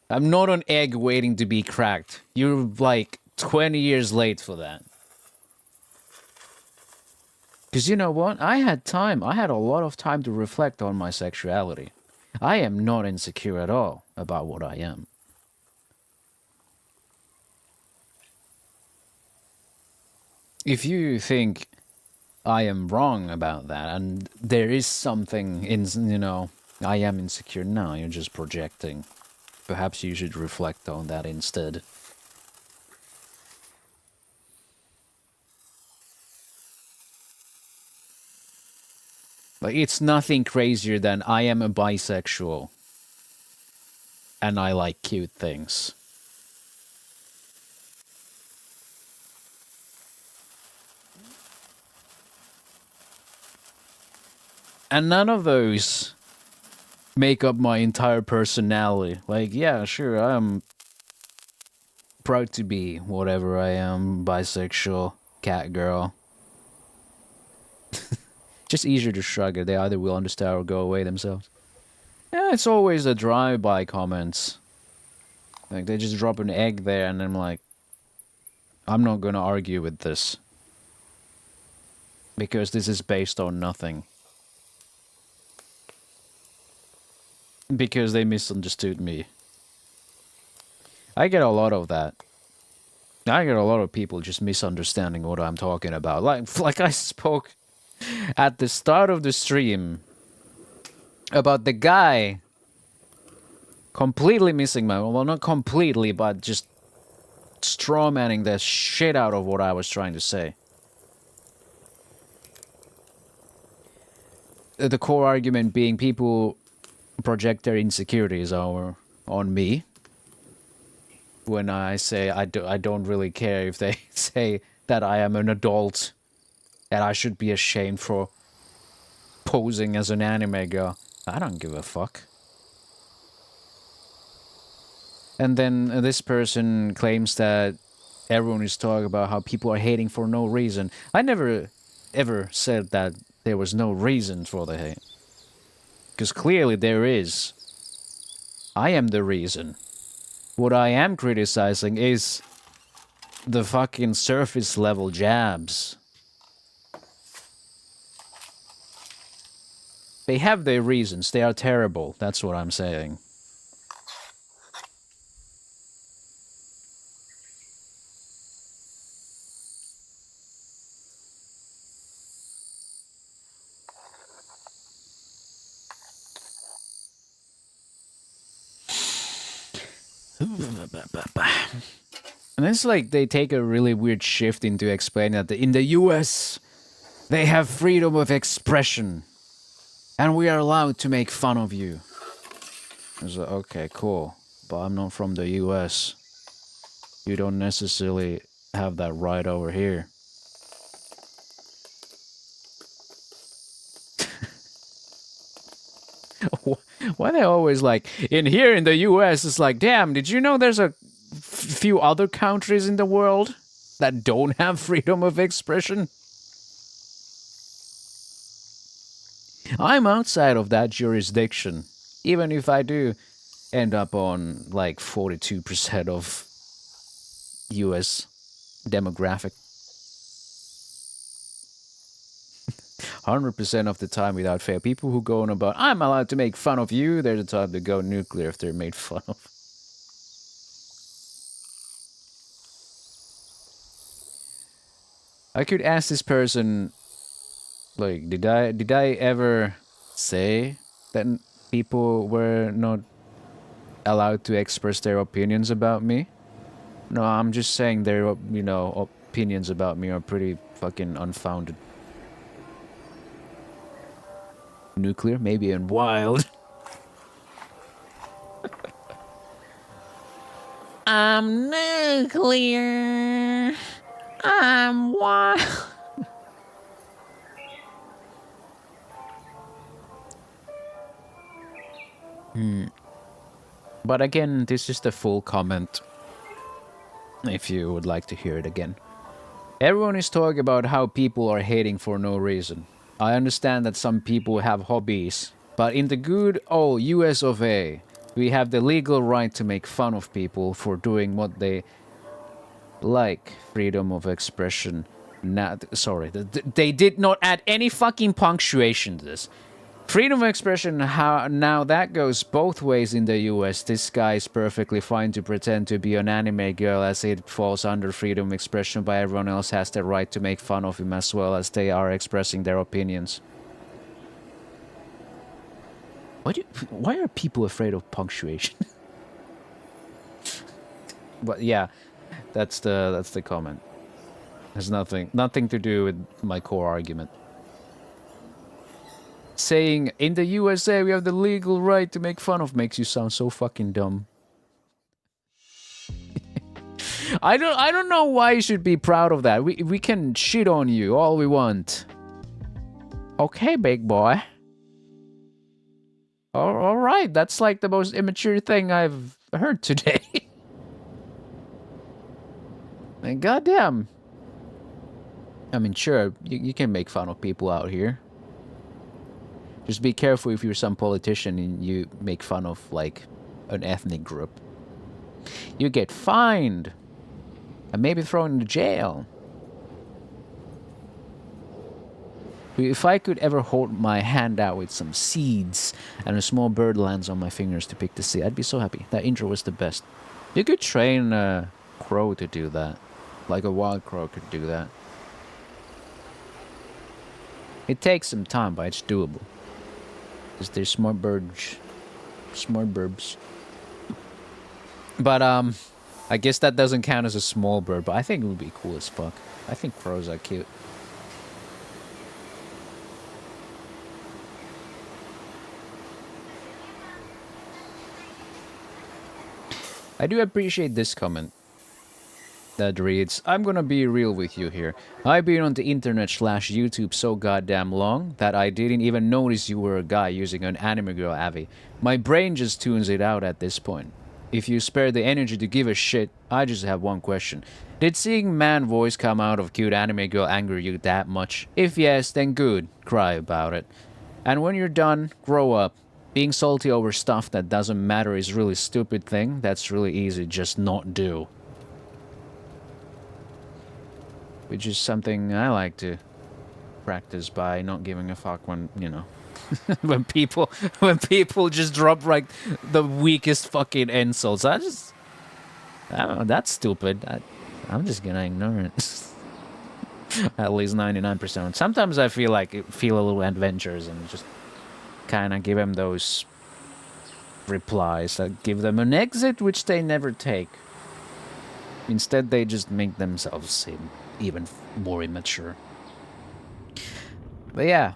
not an egg waiting to be cracked. You're like 20 years late for that. Because you know what? I had time. I had a lot of time to reflect on my sexuality. I am not insecure at all about what I am. If you think I am wrong about that and there is something in, you know, I am insecure, no, you're just projecting. Perhaps you should reflect on that instead. Like, it's nothing crazier than I am a bisexual and I like cute things. And none of those make up my entire personality. Like, yeah, sure, I'm proud to be whatever I am, bisexual, cat girl. Just easier to shrug it. They either will understand or go away themselves. Yeah, it's always the drive-by comments. Like, they just drop an egg there and I'm like, I'm not gonna argue with this. Because this is based on nothing. Because they misunderstood me. I get a lot of that. I get a lot of people just misunderstanding what I'm talking about. Like I spoke at the start of the stream about the guy completely missing my... Well, not completely, but just strawmanning the shit out of what I was trying to say. The core argument being people project their insecurities on me. When I say I don't really care if they say that I am an adult and I should be ashamed for posing as an anime girl. I don't give a fuck. And then this person claims that everyone is talking about how people are hating for no reason. I never ever said that there was no reason for the hate. Because clearly there is. I am the reason. What I am criticizing is the fucking surface level jabs. They have their reasons. They are terrible. That's what I'm saying. And it's like they take a really weird shift into explaining that in the US, they have freedom of expression. And we are allowed to make fun of you. It's like, okay, cool. But I'm not from the US. You don't necessarily have that right over here. Why are they always like, in here in the US, it's like, damn, did you know there's a few other countries in the world that don't have freedom of expression? I'm outside of that jurisdiction, even if I do end up on like 42% of US demographic. 100% of the time without fail. People who go on about, I'm allowed to make fun of you, they're the type to go nuclear if they're made fun of. I could ask this person, like, did I ever say that people were not allowed to express their opinions about me? No, I'm just saying their, you know, opinions about me are pretty fucking unfounded. Nuclear, maybe, and wild. I'm nuclear. I'm wild. But again, this is the full comment. If you would like to hear it again. Everyone is talking about how people are hating for no reason. I understand that some people have hobbies, but in the good old US of A, we have the legal right to make fun of people for doing what they like. Freedom of expression. Now, sorry, they did not add any fucking punctuation to this. Freedom of expression, how now that goes both ways in the US. This guy is perfectly fine to pretend to be an anime girl as it falls under freedom of expression, but everyone else has the right to make fun of him as well as they are expressing their opinions. Why are people afraid of punctuation? But yeah, that's the comment. Has nothing to do with my core argument. Saying in the USA we have the legal right to make fun of makes you sound so fucking dumb. I don't know why you should be proud of that. We can shit on you all we want. Okay, big boy. All right, that's like the most immature thing I've heard today. And goddamn. I mean, sure, you can make fun of people out here. Just be careful if you're some politician and you make fun of, like, an ethnic group. You get fined. And maybe thrown into jail. If I could ever hold my hand out with some seeds and a small bird lands on my fingers to pick the seed, I'd be so happy. That intro was the best. You could train a crow to do that. Like a wild crow could do that. It takes some time, but it's doable. Because they're smart birds. Smart burbs. But, I guess that doesn't count as a small bird, but I think it would be cool as fuck. I think crows are cute. I do appreciate this comment that reads, I'm gonna be real with you here. I've been on the internet/YouTube so goddamn long that I didn't even notice you were a guy using an anime girl Avi. My brain just tunes it out at this point. If you spare the energy to give a shit, I just have one question. Did seeing man voice come out of cute anime girl anger you that much? If yes, then good. Cry about it. And when you're done, grow up. Being salty over stuff that doesn't matter is really stupid thing. That's really easy, just not do. Which is something I like to practice by not giving a fuck when, you know, when people just drop like the weakest fucking insults. I don't know, that's stupid. I'm just gonna ignore it. At least 99%. Sometimes I feel a little adventurous and just kind of give them those replies that give them an exit which they never take. Instead, they just make themselves seem even more immature. But yeah.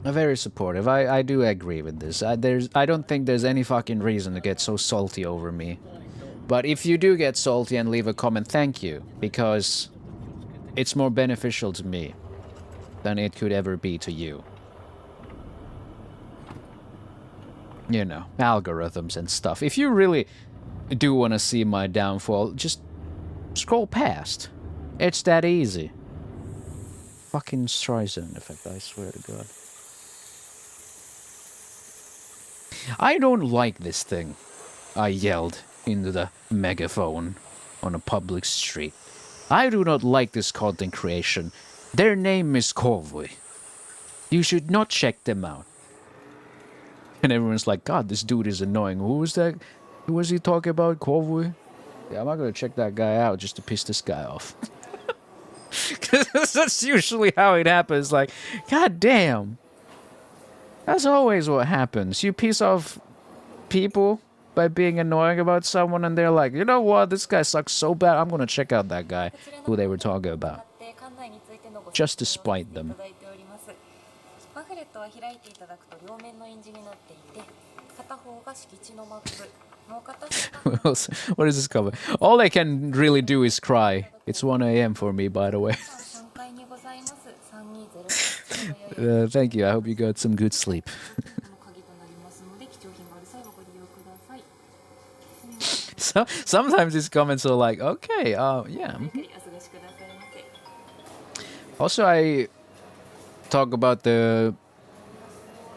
Very supportive. I do agree with this. I don't think there's any fucking reason to get so salty over me. But if you do get salty and leave a comment, thank you. Because it's more beneficial to me than it could ever be to you. You know, algorithms and stuff. If you really do want to see my downfall, just scroll past. It's that easy. Fucking Streisand effect, I swear to God. I don't like this thing, I yelled into the megaphone on a public street. I do not like this content creation. Their name is Corvui. You should not check them out. And everyone's like, God, this dude is annoying. Who was that? Who was he talking about? Corvui? Yeah, I'm not gonna check that guy out just to piss this guy off. Because that's usually how it happens. Like, God damn. That's always what happens. You piss off people by being annoying about someone and they're like, you know what, this guy sucks so bad, I'm gonna check out that guy who they were talking about. Just to spite them. What is this comment? All I can really do is cry. It's 1 AM for me, by the way. Thank you, I hope you got some good sleep. So sometimes these comments are like, okay, yeah. Also, I talk about the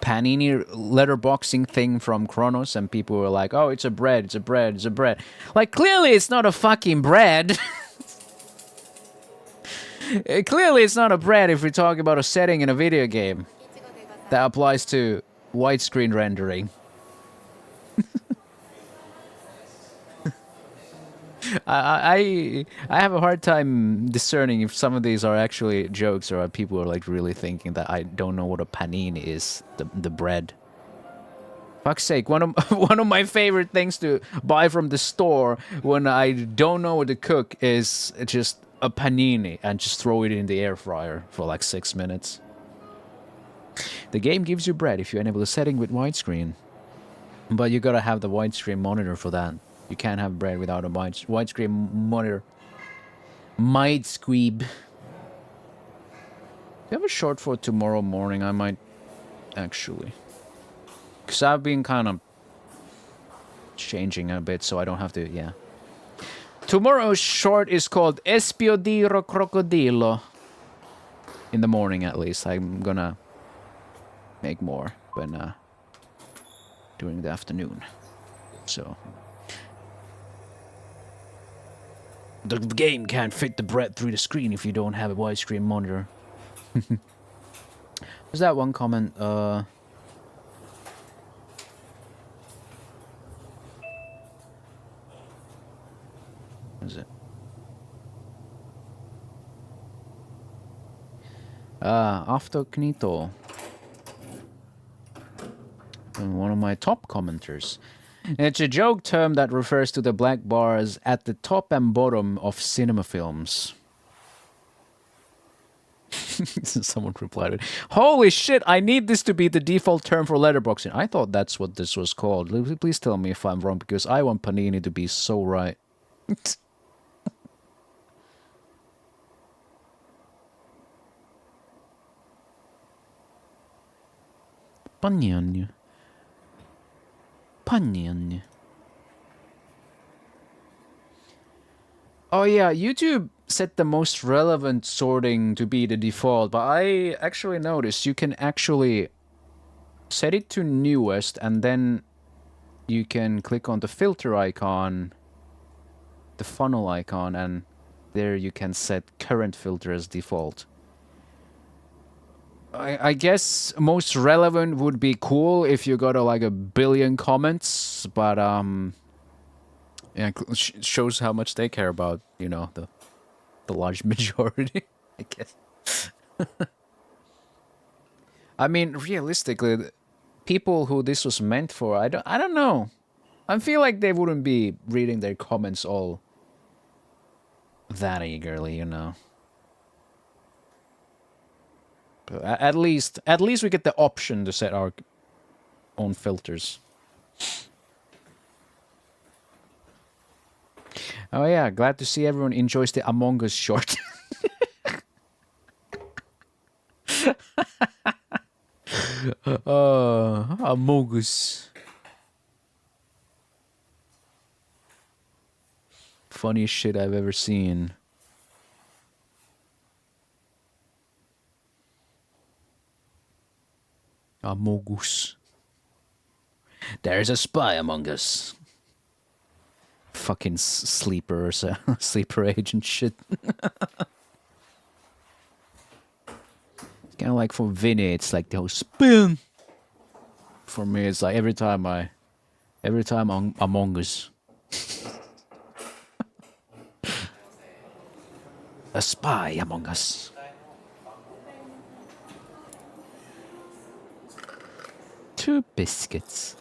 panini letterboxing thing from Kronos, and people were like, "Oh, it's a bread, it's a bread, it's a bread." Like, clearly, it's not a fucking bread. Clearly, it's not a bread if we're talking about a setting in a video game that applies to widescreen rendering. I have a hard time discerning if some of these are actually jokes or are people are like really thinking that I don't know what a panini is, the bread. Fuck's sake, one of one of my favorite things to buy from the store when I don't know what to cook is just a panini and just throw it in the air fryer for like 6 minutes. The game gives you bread if you enable the setting with widescreen, but you gotta have the widescreen monitor for that. You can't have bread without a widescreen monitor. Might squeeb. Do you have a short for tomorrow morning? I might actually. Because I've been kind of changing a bit so I don't have to, yeah. Tomorrow's short is called Espiodiro Crocodilo. In the morning at least. I'm gonna make more when during the afternoon. So the game can't fit the bread through the screen if you don't have a widescreen monitor. There's that one comment, what is it? Aftognito. And one of my top commenters. It's a joke term that refers to the black bars at the top and bottom of cinema films. Someone replied, "Holy shit, I need this to be the default term for letterboxing." I thought that's what this was called. Please tell me if I'm wrong, because I want Panini to be so right. Panini. Panini. Oh yeah, YouTube set the most relevant sorting to be the default, but I actually noticed you can actually set it to newest and then you can click on the filter icon, the funnel icon, and there you can set current filter as default. I guess most relevant would be cool if you got like 1 billion comments, but yeah, shows how much they care about, you know, the large majority, I guess. I mean, realistically, people who this was meant for, I don't know. I feel like they wouldn't be reading their comments all that eagerly, you know. But at least we get the option to set our own filters. Oh yeah, glad to see everyone enjoys the Among Us short. Among Us. Funniest shit I've ever seen. Among Us. There's a spy among us. Fucking sleeper agent shit. It's kind of like for Vinny, it's like the whole spin. For me, it's like every time Among Us. A spy among us. Two biscuits.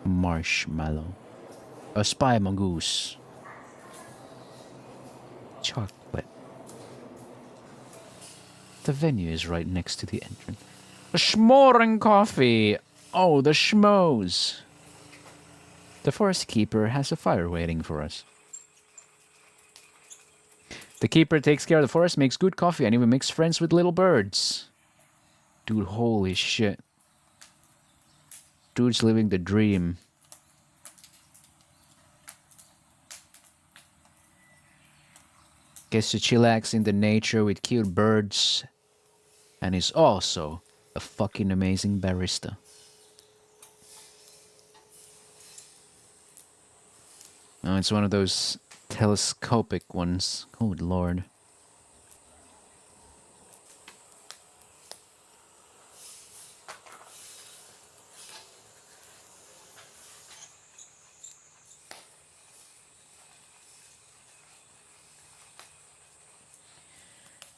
Marshmallow. A spy among us. Chocolate. The venue is right next to the entrance. A s'more and coffee. Oh, the schmoes. The forest keeper has a fire waiting for us. The keeper takes care of the forest, makes good coffee, and even makes friends with little birds. Dude, holy shit. Dude's living the dream. Gets to chillax in the nature with cute birds And he's also a fucking amazing barista. Oh, it's one of those telescopic ones. Good lord.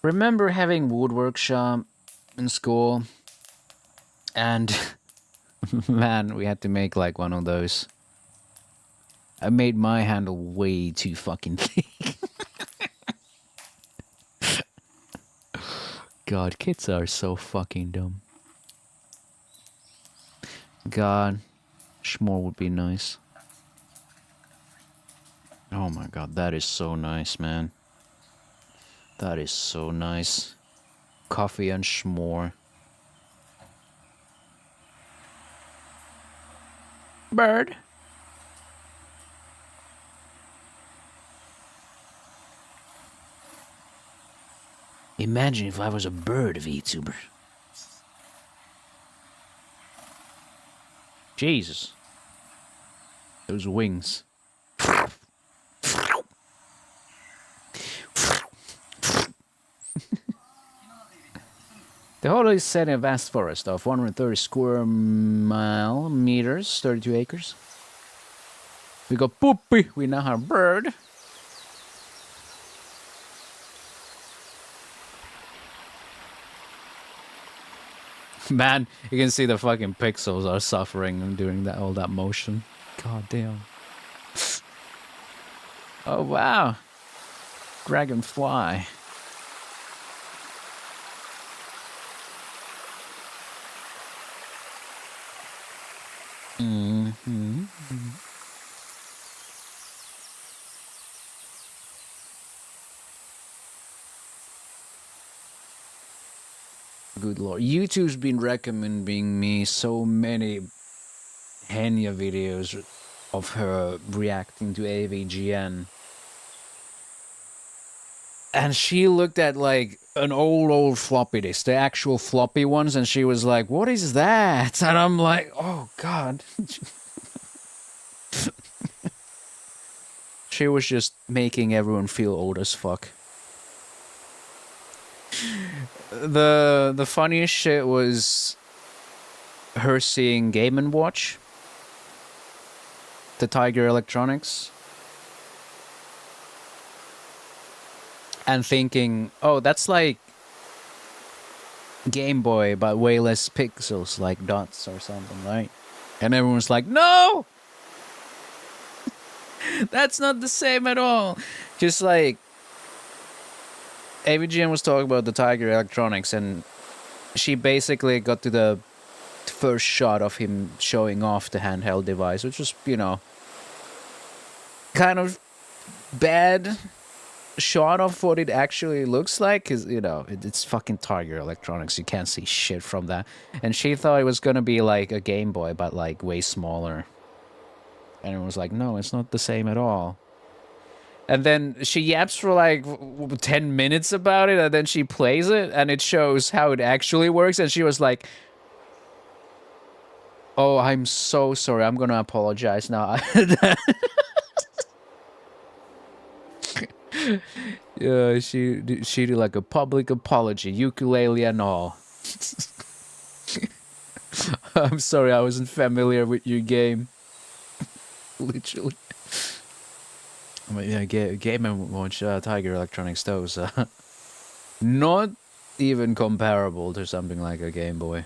Remember having wood workshop in school? And man, we had to make like one of those. I made my handle way too fucking thick. God, kids are so fucking dumb. God, s'more would be nice. Oh my god, that is so nice, man. That is so nice. Coffee and s'more. Bird. Imagine if I was a bird VTuber. Jesus. Those wings. The whole setting of vast forest of 130 square meters, 32 acres. We got Poopy, we now have bird. Man, you can see the fucking pixels are suffering during that all that motion. God damn. Oh wow. Dragonfly. Mm-hmm. Good lord. YouTube's been recommending me so many Henya videos of her reacting to AVGN. And she looked at like an old floppy disk, the actual floppy ones, and she was like, what is that? And I'm like, oh god. She was just making everyone feel old as fuck. The funniest shit was her seeing Game & Watch, the Tiger Electronics, and thinking, oh, that's like Game Boy, but way less pixels, like dots or something, right? And everyone's like, no! That's not the same at all. Just like, AVGN was talking about the Tiger Electronics, and she basically got to the first shot of him showing off the handheld device, which was, you know, kind of bad shot of what it actually looks like, because, you know, it's fucking Tiger Electronics. You can't see shit from that. And she thought it was gonna be like a Game Boy, but like way smaller. And it was like, no, it's not the same at all. And then she yaps for like 10 minutes about it, and then she plays it, and it shows how it actually works, and she was like, oh, I'm so sorry, I'm gonna apologize now. Yeah, she did like a public apology, ukulele and all. I'm sorry, I wasn't familiar with your game. Literally. I mean, yeah, Game & Watch Tiger Electronics, those not even comparable to something like a Game Boy.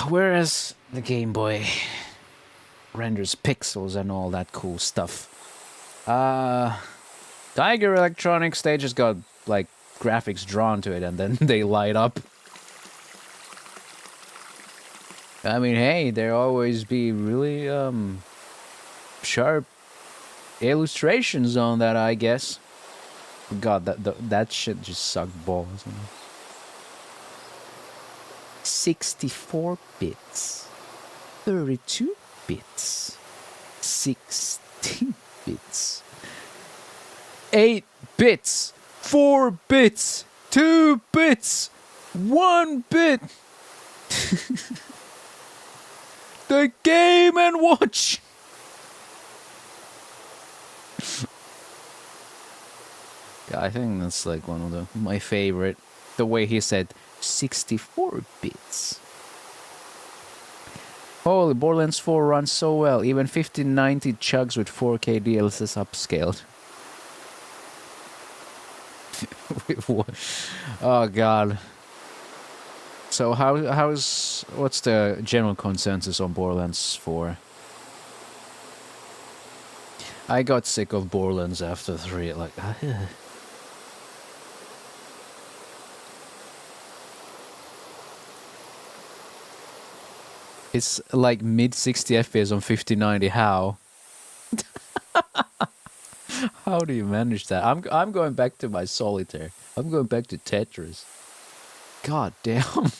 Whereas the Game Boy renders pixels and all that cool stuff. Tiger Electronics, they just got like graphics drawn to it and then they light up. I mean, hey, there always be really sharp illustrations on that, I guess. God, that shit just sucked balls. 64 bits, 32 bits, 16 bits, 8 bits, 4 bits, 2 bits, 1 bit. The Game and Watch. I think that's like one of my favorite. The way he said 64 bits. Holy, Borderlands 4 runs so well. Even 1590 chugs with 4K DLSS upscaled. Oh god. So what's the general consensus on Borderlands 4? I got sick of Borderlands after 3, like it's like mid 60 FPS on 5090. How? How do you manage that? I'm going back to my solitaire. I'm going back to Tetris. God damn.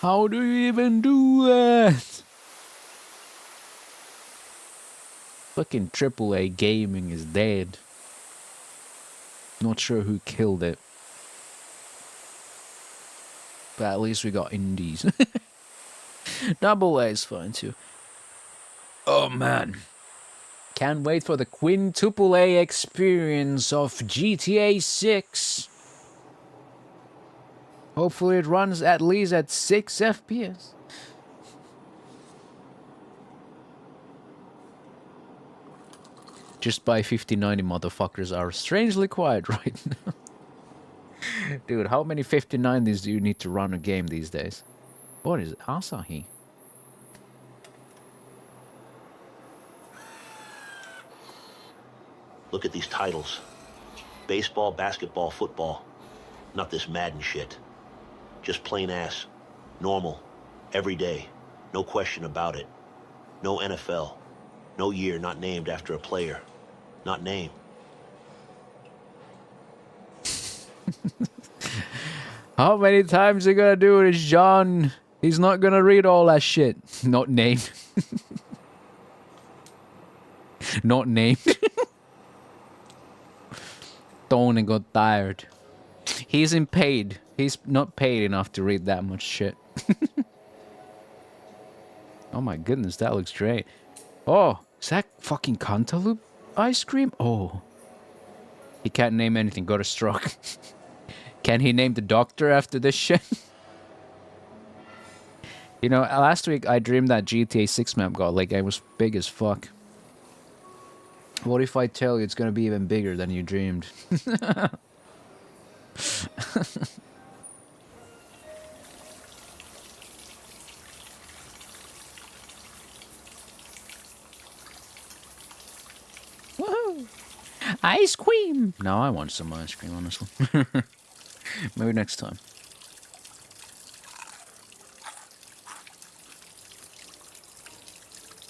How do you even do that? Fucking AAA gaming is dead. Not sure who killed it. But at least we got indies. Double A is fine too. Oh man. Can't wait for the quintuple A experience of GTA 6. Hopefully it runs at least at 6 FPS. Just by 5090 motherfuckers are strangely quiet right now. Dude, how many 5090s do you need to run a game these days? What is it? Asahi? Look at these titles. Baseball, basketball, football. Not this Madden shit. Just plain ass. Normal. Every day. No question about it. No NFL. No year not named after a player. Not named. How many times are you gonna do this, John? He's not gonna read all that shit. Not named. Not named. Tony got tired. He's in paid. He's not paid enough to read that much shit. Oh my goodness, that looks great. Oh, is that fucking cantaloupe ice cream? Oh. He can't name anything, got a stroke. Can he name the doctor after this shit? You know, last week I dreamed that GTA 6 map got like it was big as fuck. What if I tell you it's gonna be even bigger than you dreamed? Woohoo! Ice cream! Now I want some ice cream, honestly. Maybe next time.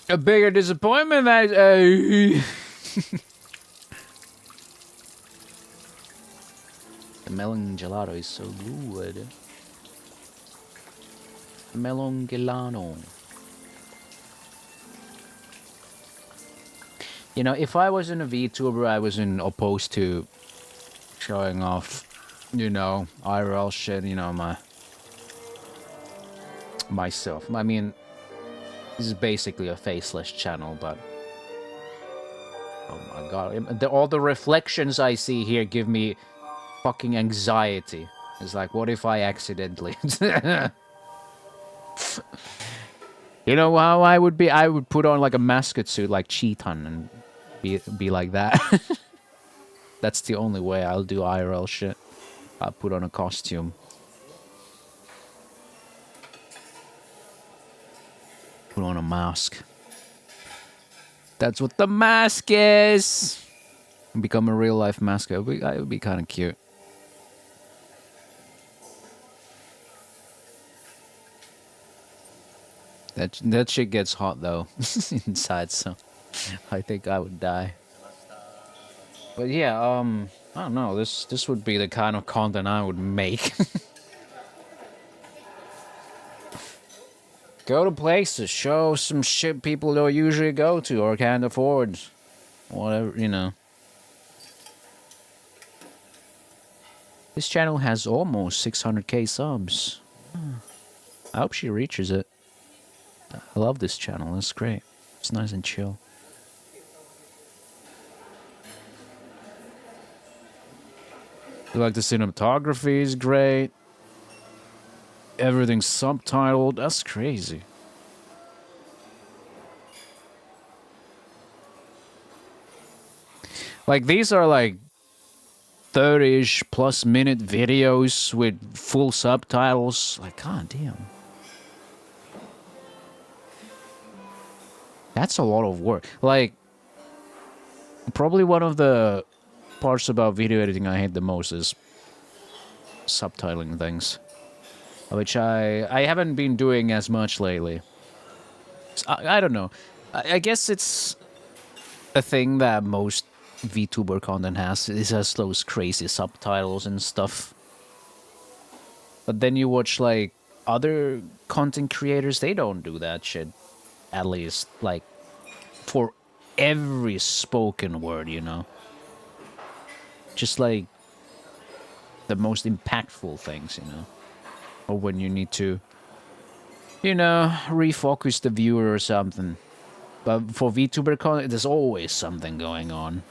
A bigger disappointment that the melon gelato is so good. Melon gelato. You know, if I wasn't a VTuber, I wasn't opposed to showing off, you know, IRL shit, you know, myself. I mean, this is basically a faceless channel, but oh my god, all the reflections I see here give me fucking anxiety. It's like, what if I accidentally... You know how I would be? I would put on like a mascot suit like Cheetan and be like that. That's the only way I'll do IRL shit. I'll put on a costume. Put on a mask. That's what the mask is! Become a real life mascot. It would be kind of cute. That shit gets hot though inside, so I think I would die. But yeah, I don't know. This would be the kind of content I would make. Go to places, show some shit people don't usually go to or can't afford. whatever, you know. This channel has almost 600k subs. I hope she reaches it. I love this channel, it's great. It's nice and chill. Like the cinematography is great. Everything's subtitled, that's crazy. Like these are like 30-ish plus minute videos with full subtitles. Like, god damn. That's a lot of work. Like, probably one of the parts about video editing I hate the most is subtitling things. Which I haven't been doing as much lately. I don't know. I guess it's a thing that most VTuber content has. It has those crazy subtitles and stuff. But then you watch like other content creators, they don't do that shit. At least like for every spoken word, you know. Just like the most impactful things, you know. Or when you need to, you know, refocus the viewer or something. But for VTuber content, there's always something going on.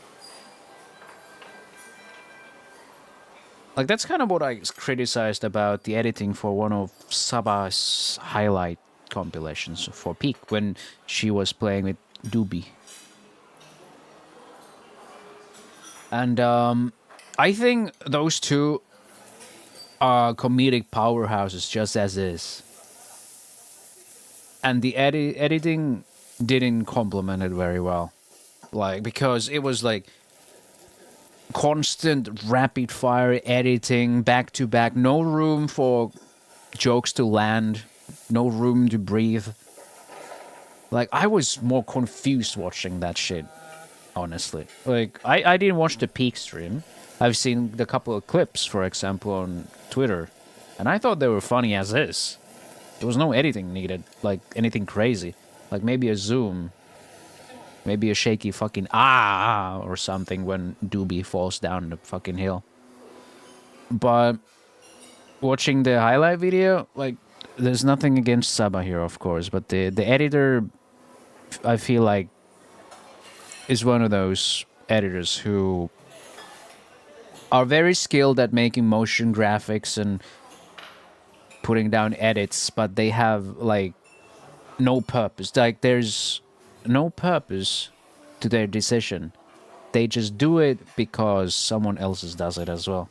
Like, that's kind of what I criticized about the editing for one of Saba's highlight compilations for Peak when she was playing with Doobie. And I think those two are comedic powerhouses just as is. And the editing didn't complement it very well. Like, because it was like constant rapid fire editing back to back, no room for jokes to land, no room to breathe. Like, I was more confused watching that shit, honestly. Like, I didn't watch the Peak stream. I've seen the couple of clips, for example, on Twitter, and I thought they were funny as is. There was no editing needed, like anything crazy. Like maybe a zoom, maybe a shaky fucking or something when Doobie falls down the fucking hill. But watching the highlight video, like, there's nothing against Saba here, of course, but the editor, I feel like, is one of those editors who are very skilled at making motion graphics and putting down edits, but they have like no purpose. Like, there's no purpose to their decision. They just do it because someone else does it as well.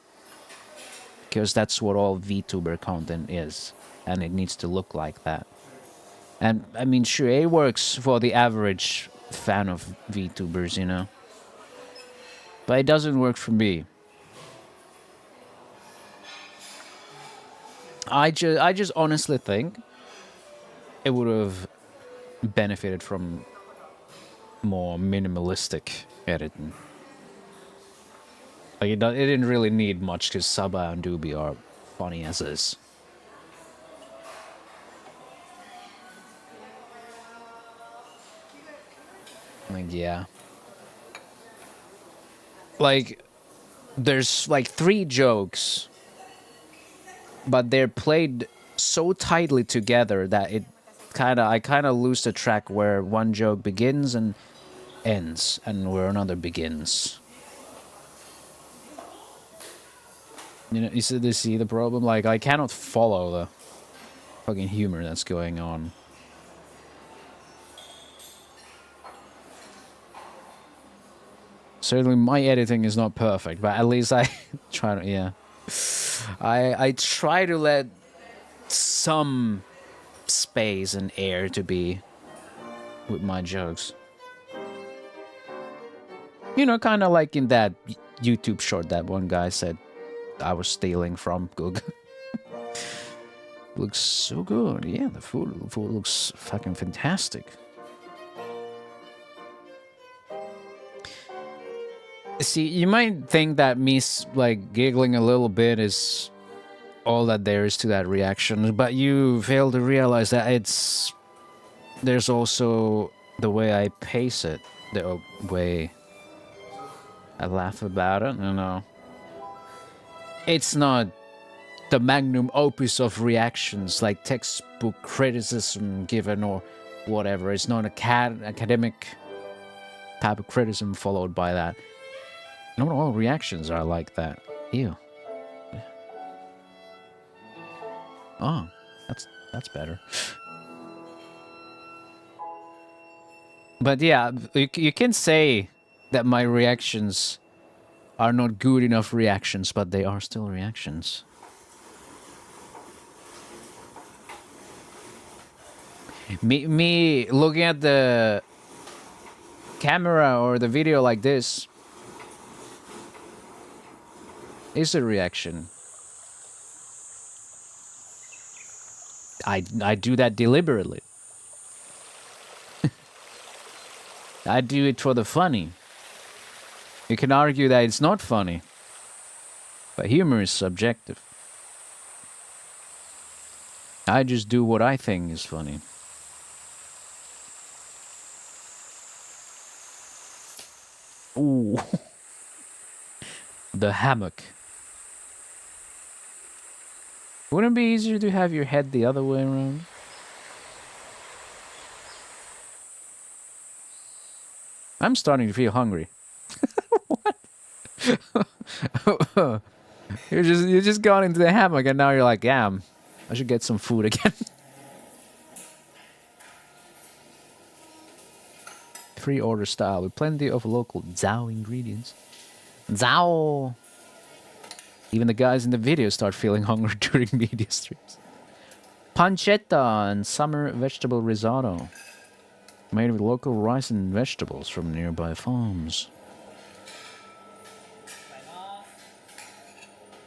Because that's what all VTuber content is, and it needs to look like that. And I mean, sure, it works for the average fan of VTubers, you know, but it doesn't work for me. I just honestly think it would have benefited from more minimalistic editing. Like, it didn't really need much because Saba and Doobie are funny as is. Like, yeah. Like, there's like 3 jokes, but they're played so tightly together that I kind of lose the track where one joke begins and ends and where another begins. You know, you see the problem? Like, I cannot follow the fucking humor that's going on. Certainly my editing is not perfect, but at least I try to, yeah. I try to let some space and air to be with my jokes. You know, kind of like in that YouTube short that one guy said I was stealing from Google. Looks so good. Yeah, the food looks fucking fantastic. See, you might think that me like giggling a little bit is all that there is to that reaction, but you fail to realize that there's also the way I pace it, the way I laugh about it, you know. It's not the magnum opus of reactions, like textbook criticism given or whatever. It's not academic type of criticism followed by that. Not all reactions are like that. Ew. Oh, that's better. But yeah, you can say that my reactions are not good enough reactions, but they are still reactions. Me looking at the camera or the video like this is a reaction. I do that deliberately. I do it for the funny. You can argue that it's not funny, but humor is subjective. I just do what I think is funny. Ooh. The hammock. Wouldn't it be easier to have your head the other way around? I'm starting to feel hungry. What? you just got into the hammock and now you're like, damn, I should get some food again. Free order style with plenty of local Zao ingredients. Zao! Even the guys in the video start feeling hungry during media streams. Pancetta and summer vegetable risotto. Made with local rice and vegetables from nearby farms.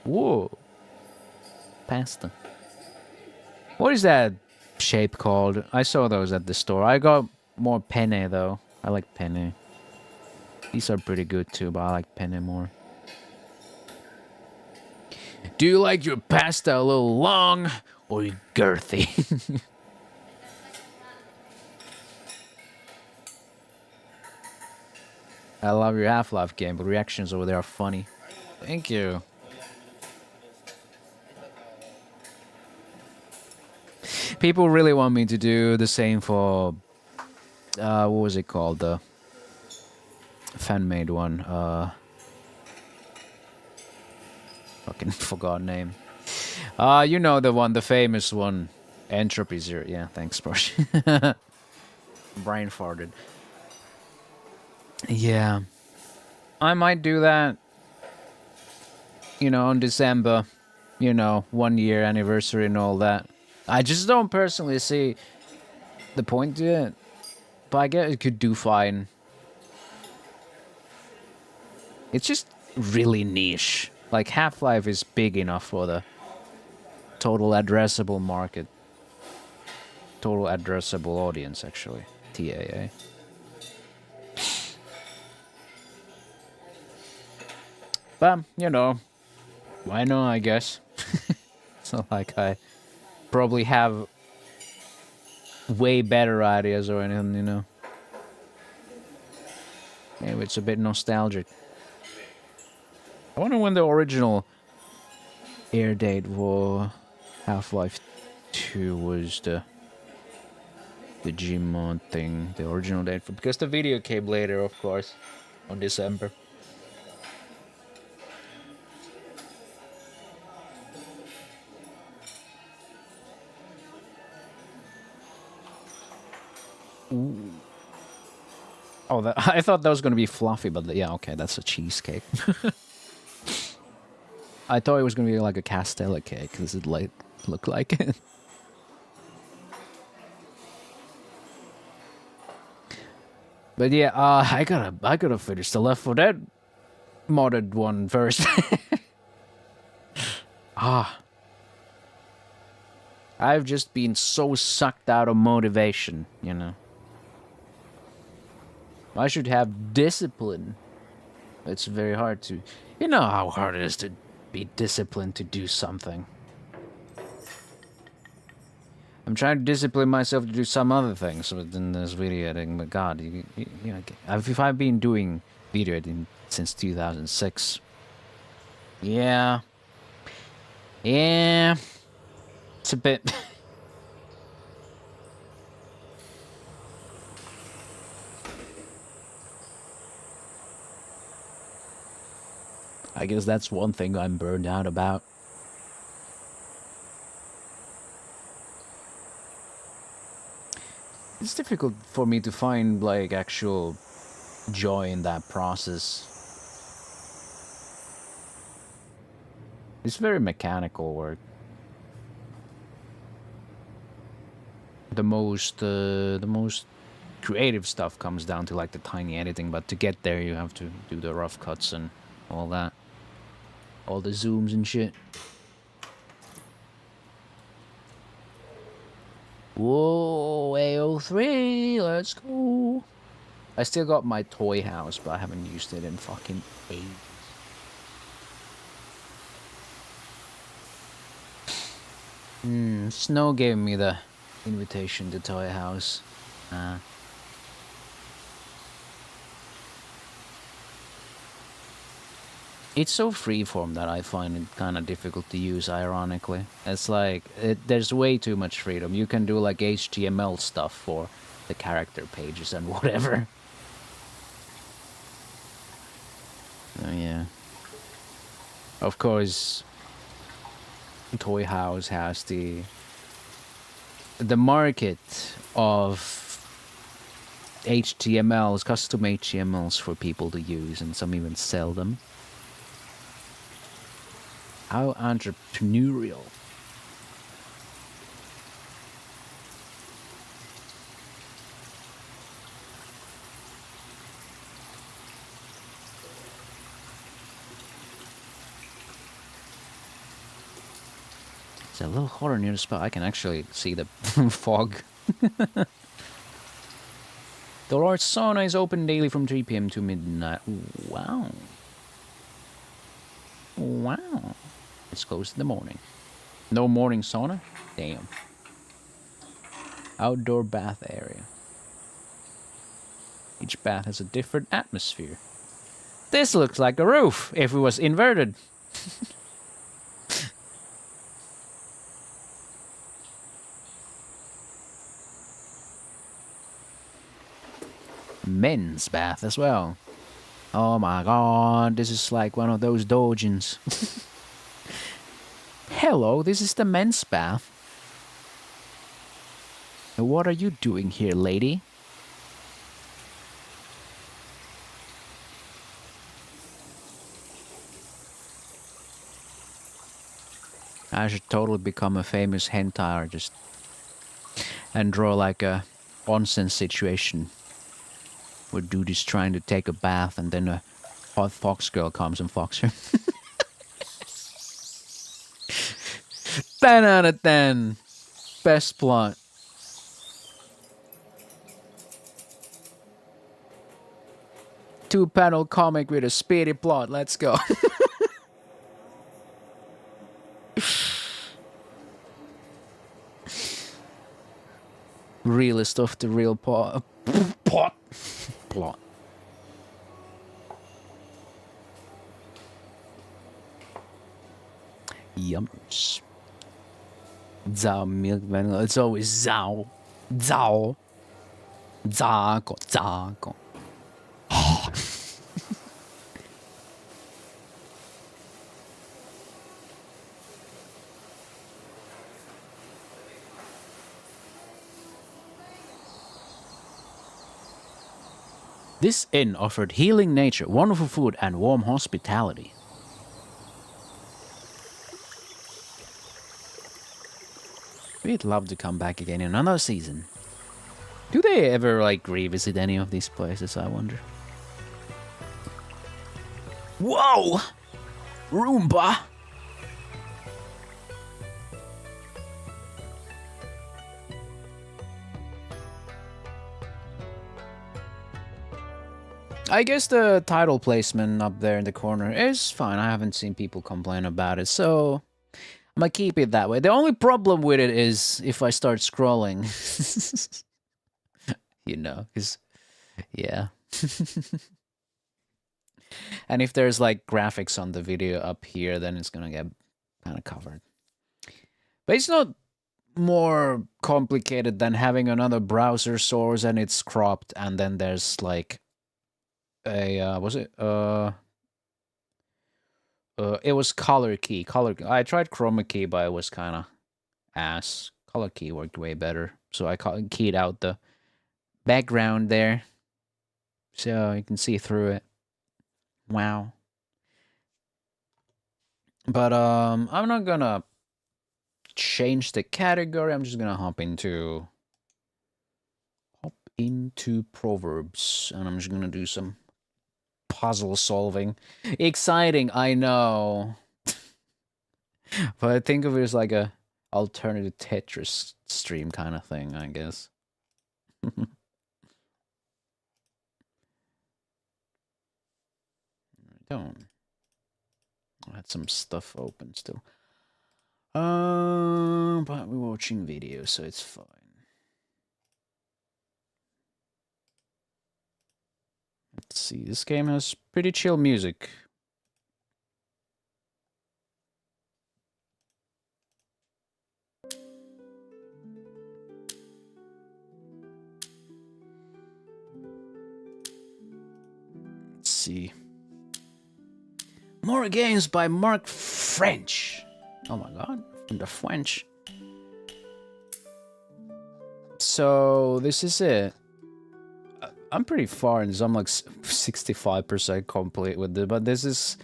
Whoa. Pasta. What is that shape called? I saw those at the store. I got more penne though. I like penne. These are pretty good too, but I like penne more. Do you like your pasta a little long or girthy? I love your Half-Life game, but reactions over there are funny. Thank you. People really want me to do the same for... what was it called? The fan-made one. Fucking forgot name. You know the one, the famous one. Entropy Zero. Yeah, thanks, Porsche. Brain farted. Yeah. I might do that. You know, on December. You know, 1 year anniversary and all that. I just don't personally see the point to it. But I guess it could do fine. It's just really niche. Like, Half-Life is big enough for the total addressable market. Total addressable audience, actually. TAA. But, you know, why not, I guess. It's not like I probably have way better ideas or anything, you know. Maybe it's a bit nostalgic. I wonder when the original air date for Half-Life 2 was the Gmod thing, the original date for, because the video came later, of course, on December. Ooh. Oh, I thought that was going to be fluffy, but yeah, okay, that's a cheesecake. I thought it was going to be like a Castella cake, because it like looked like it. But yeah, I gotta finish the Left 4 Dead modded one first. I've just been so sucked out of motivation, you know. I should have discipline. It's very hard to... You know how hard it is to be disciplined to do something. I'm trying to discipline myself to do some other things within this video editing, but God, you know, if I've been doing video editing since 2006. Yeah. Yeah. It's a bit... I guess that's one thing I'm burned out about. It's difficult for me to find, like, actual joy in that process. It's very mechanical work. The most creative stuff comes down to, like, the tiny editing, but to get there you have to do the rough cuts and all that. All the zooms and shit. Whoa, AO3, let's go. I still got my toy house, but I haven't used it in fucking ages. Snow gave me the invitation to toy house. It's so freeform that I find it kind of difficult to use, ironically. It's like, there's way too much freedom. You can do like HTML stuff for the character pages and whatever. Yeah. Of course, Toy House has the market of HTMLs, custom HTMLs for people to use, and some even sell them. How entrepreneurial. It's a little hotter near the spot. I can actually see the fog. The large sauna is open daily from 3 PM to midnight. Wow. Wow. It's closed in the morning. No morning sauna? Damn. Outdoor bath area. Each bath has a different atmosphere. This looks like a roof if it was inverted. Men's bath as well. Oh my god, this is like one of those doujins. Hello, this is the men's bath. What are you doing here, lady? I should totally become a famous hentai artist and draw like a onsen situation where dude is trying to take a bath and then a hot fox girl comes and fucks her. 10 out of 10. Best plot. Two-panel comic with a speedy plot. Let's go. Realist of the real plot. Plot. Yummers. Zao milk vanilla. It's always Zao. Zao. Zago. Zago. This inn offered healing nature, wonderful food, and warm hospitality. We'd love to come back again in another season. Do they ever, like, revisit any of these places, I wonder? Whoa! Roomba! I guess the title placement up there in the corner is fine. I haven't seen people complain about it, so I'm gonna keep it that way. The only problem with it is if I start scrolling. You know, because, yeah. And if there's like graphics on the video up here, then it's gonna get kind of covered. But it's not more complicated than having another browser source and it's cropped, and then there's like a it was color key. I tried chroma key, but it was kind of ass. Color key worked way better, so I keyed out the background there, so you can see through it. Wow. But I'm not gonna change the category. I'm just gonna hop into proverbs, and I'm just gonna do some puzzle solving. Exciting, I know. But I think of it as like a alternative Tetris stream kind of thing, I guess. Don't. I had some stuff open still. But we're watching videos, so it's fine. Let's see. This game has pretty chill music. Let's see. More games by Mark French. Oh my god, from the French. So this is it. I'm pretty far in this. I'm like 65% complete with it, but this is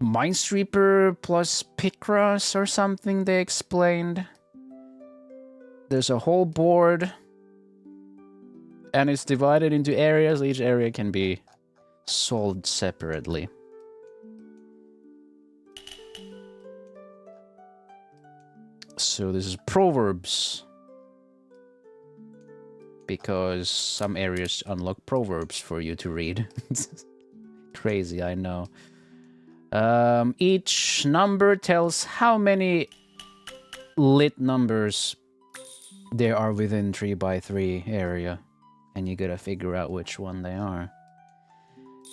Minesweeper plus Picross or something they explained. There's a whole board, and it's divided into areas. Each area can be solved separately. So this is proverbs, because some areas unlock proverbs for you to read. Crazy, I know. Each number tells how many lit numbers there are within 3x3 area, and you gotta figure out which one they are.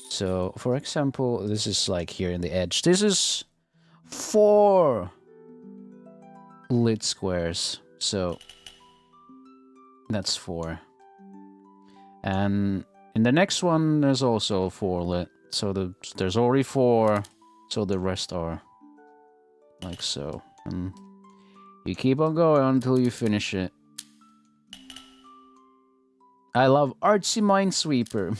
So, for example, this is like here in the edge. This is 4 lit squares, so that's 4. And in the next one, there's also 4 lit. So there's already 4, so the rest are like so. And you keep on going until you finish it. I love artsy Minesweeper.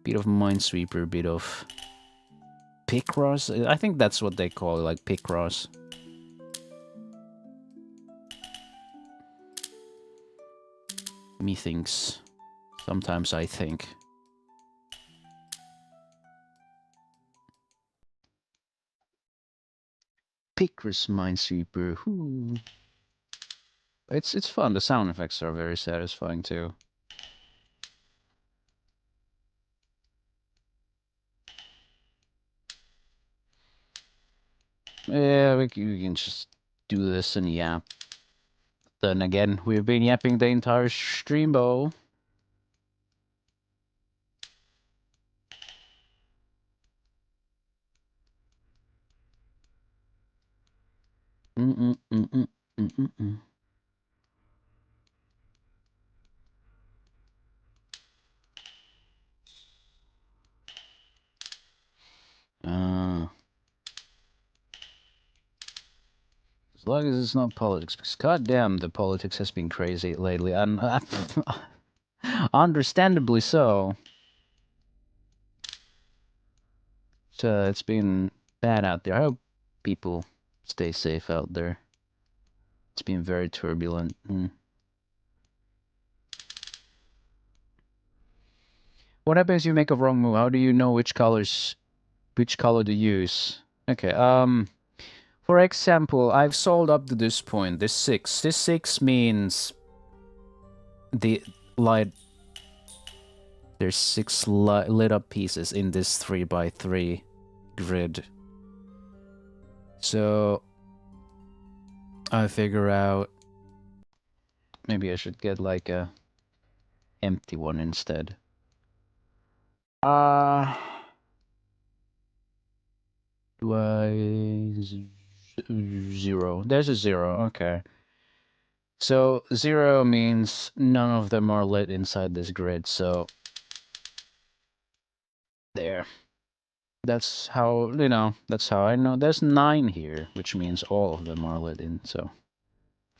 Bit of Minesweeper, bit of Picross. I think that's what they call it, like Picross. Methinks. Sometimes I think. Picross Minesweeper. Whoo. It's fun. The sound effects are very satisfying too. Yeah, we can just do this and yap. Then again, we've been yapping the entire stream, though. As long as it's not politics, because goddamn, the politics has been crazy lately, and understandably so. So it's been bad out there. I hope people stay safe out there. It's been very turbulent. What happens if you make a wrong move? How do you know which color to use? Okay, for example, I've solved up to this point, this 6. This 6 means the light. There's 6 lit up pieces in this 3x3 grid. So I figure out maybe I should get like a empty one instead. Uh, do zero? There's a zero. Okay. So 0 means none of them are lit inside this grid. So there. That's how, that's how I know. There's 9 here, which means all of them are lit in. So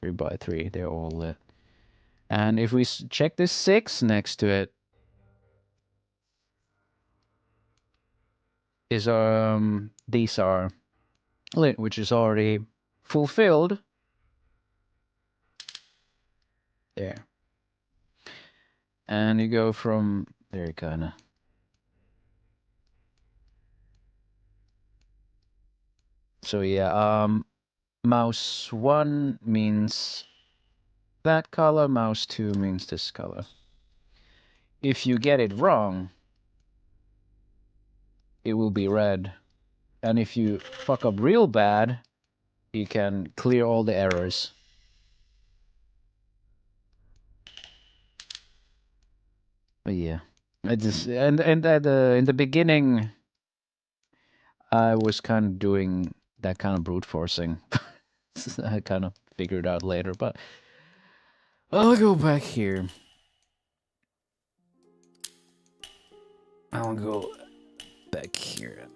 3 by 3, they're all lit. And if we check this 6 next to it, is these are lit, which is already fulfilled. There. And you go from there, kinda. So yeah, mouse 1 means that color, mouse 2 means this color. If you get it wrong, it will be red. And if you fuck up real bad, you can clear all the errors. But yeah, I just and at in the beginning, I was kind of doing that kind of brute forcing. I kind of figured out later, but I'll go back here. I'll go back here and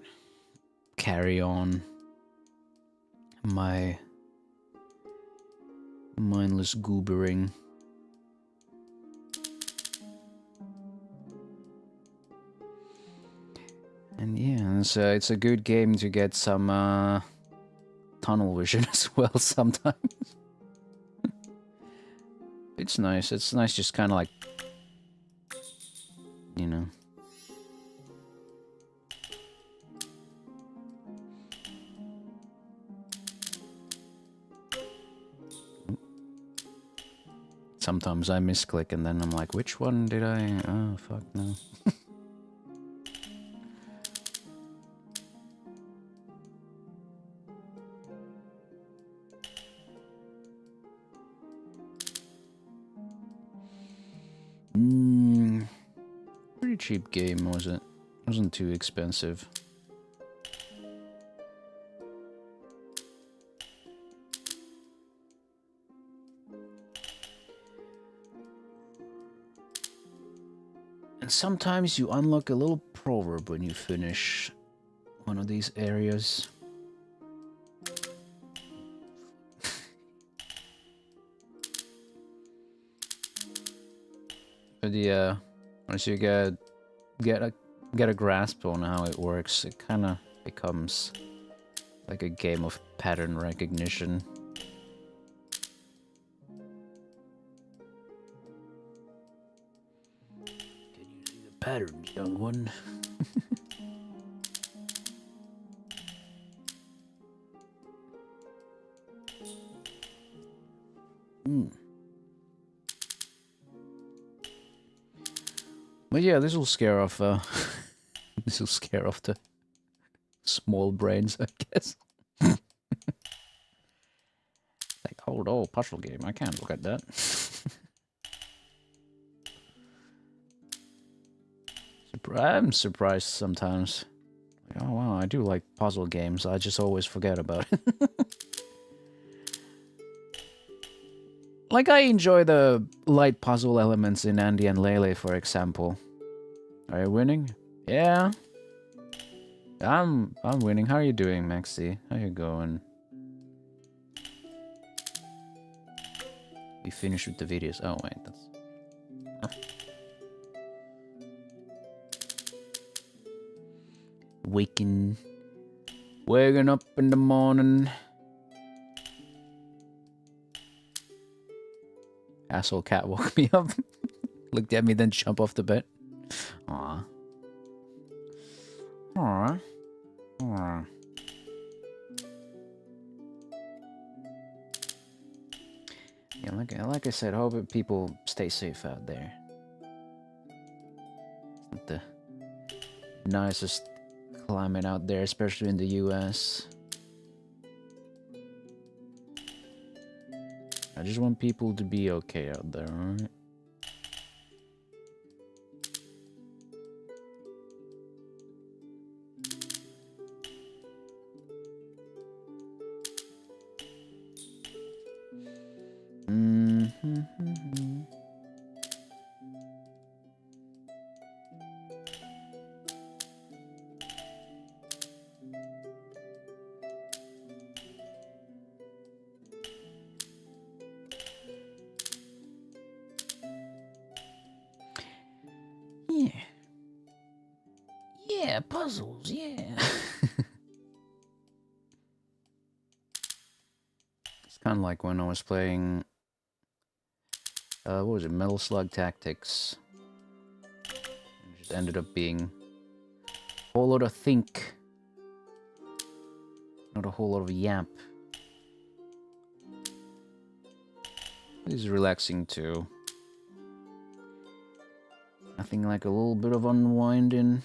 carry on my mindless goobering. And yeah, it's a good game to get some tunnel vision as well sometimes. It's nice. It's nice just kind of like, you know. Sometimes I misclick and then I'm like, which one did I... Oh, fuck no. Pretty cheap game, was it? Wasn't too expensive. And sometimes you unlock a little proverb when you finish one of these areas. But yeah, once you get a grasp on how it works, it kind of becomes like a game of pattern recognition. Can you see the patterns, young one? But yeah, this will scare off. This will scare off the small brains, I guess. Like, hold on, puzzle game. I can't look at that. I'm surprised sometimes. Like, oh wow, I do like puzzle games. I just always forget about it. Like, I enjoy the light puzzle elements in Andy and Lele, for example. Are you winning? Yeah. I'm winning. How are you doing, Maxi? How you going? We finished with the videos. Oh wait, that's... Waking up in the morning. Asshole cat woke me up. Looked at me, then jumped off the bed. Aww. Aww. Aww. Yeah, like I said, I hope people stay safe out there. It's not the nicest climate out there, especially in the US. I just want people to be okay out there, alright? Yeah. Yeah, puzzles, yeah. It's kind of like when I was playing, what was it, Metal Slug Tactics. It just ended up being a whole lot of think, not a whole lot of yap. It is relaxing too. Nothing like a little bit of unwinding.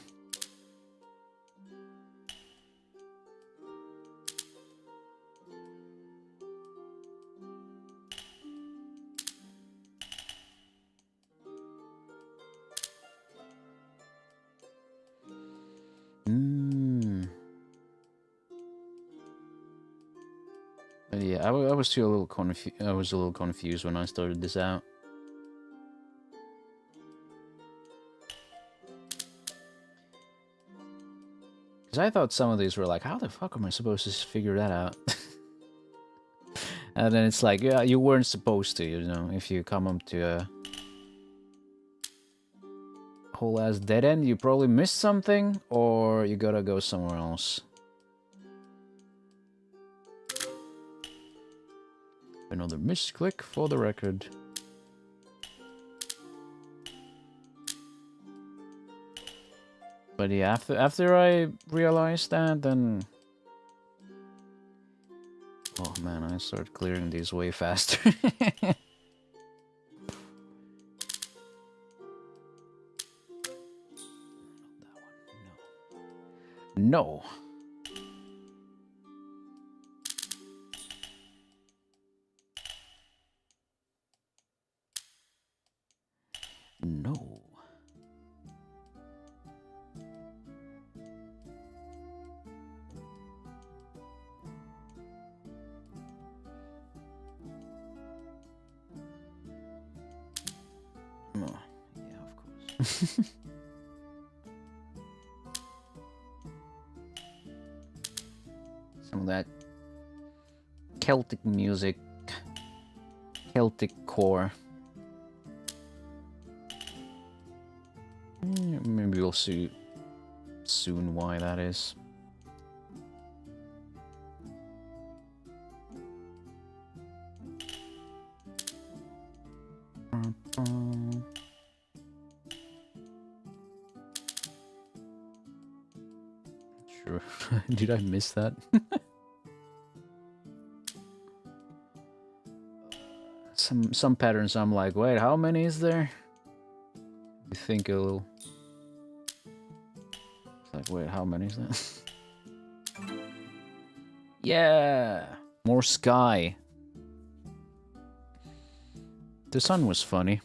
But yeah, I was still a little confused. I was a little confused when I started this out. Because I thought some of these were like, how the fuck am I supposed to figure that out? And then it's like, yeah, you weren't supposed to, you know, if you come up to a whole ass dead end, you probably missed something, or you gotta go somewhere else. Another misclick for the record. But yeah, after I realized that, then... Oh man, I started clearing these way faster. No. No. Oh, yeah, of course. Some of that Celtic music, Celtic core. Maybe we'll see soon why that is. Sure. Did I miss that? Some patterns I'm like, wait, how many is there? You think a little. It's like, wait, how many is that? Yeah! More sky. The sun was funny.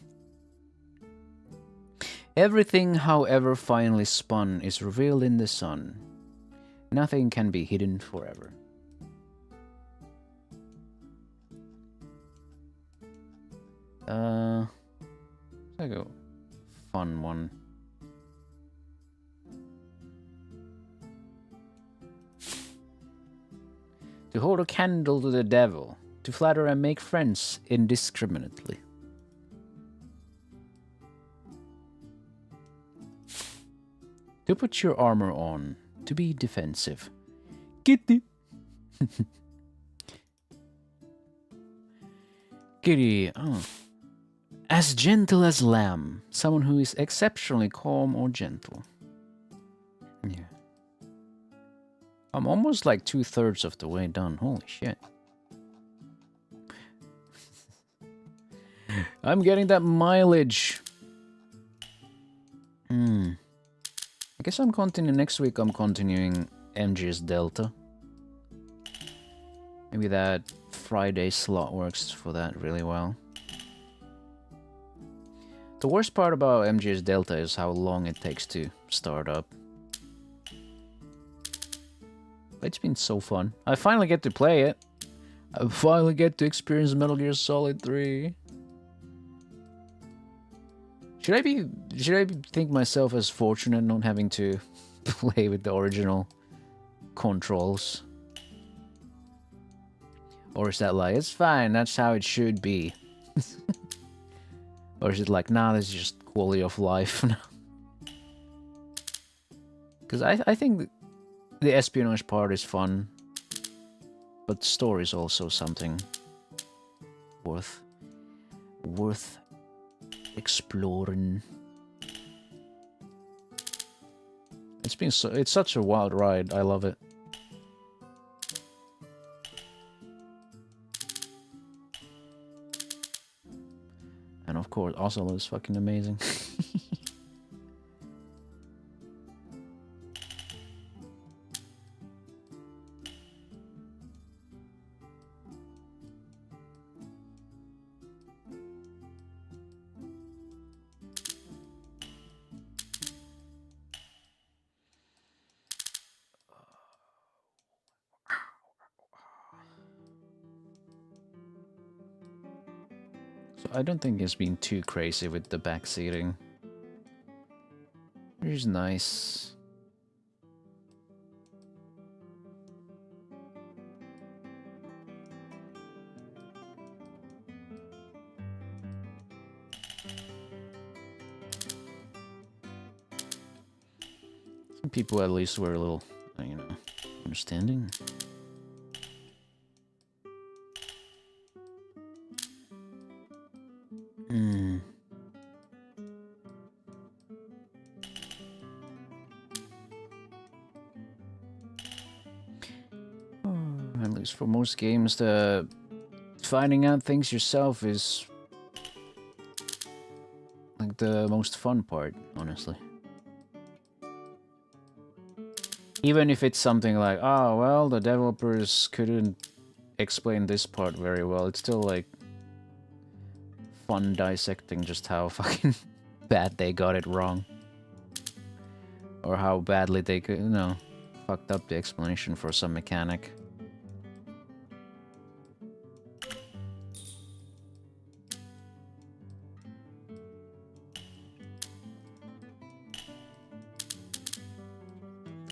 Everything, however finely spun, is revealed in the sun. Nothing can be hidden forever. Like a fun one. To hold a candle to the devil, to flatter and make friends indiscriminately. To put your armor on, to be defensive. Kitty. Kitty, oh. As gentle as lamb, someone who is exceptionally calm or gentle. Yeah. I'm almost like 2/3 of the way done. Holy shit. I'm getting that mileage. I guess I'm continuing next week. I'm continuing MG's Delta. Maybe that Friday slot works for that really well. The worst part about MG's Delta is how long it takes to start up. But it's been so fun. I finally get to play it. I finally get to experience Metal Gear Solid 3. Should I think myself as fortunate not having to play with the original controls? Or is that like, it's fine, that's how it should be? Or is it like, nah, this is just quality of life now? Because I think the espionage part is fun, but the story is also something worth exploring. It's such a wild ride. I love it. And of course, Oslo is fucking amazing. So I don't think it's been too crazy with the back seating. Which is nice. Some people at least were a little, you know, understanding. At least for most games, the finding out things yourself is like the most fun part, honestly. Even if it's something like, oh, well, the developers couldn't explain this part very well, it's still like fun dissecting just how fucking bad they got it wrong. Or how badly they could, you know, fucked up the explanation for some mechanic.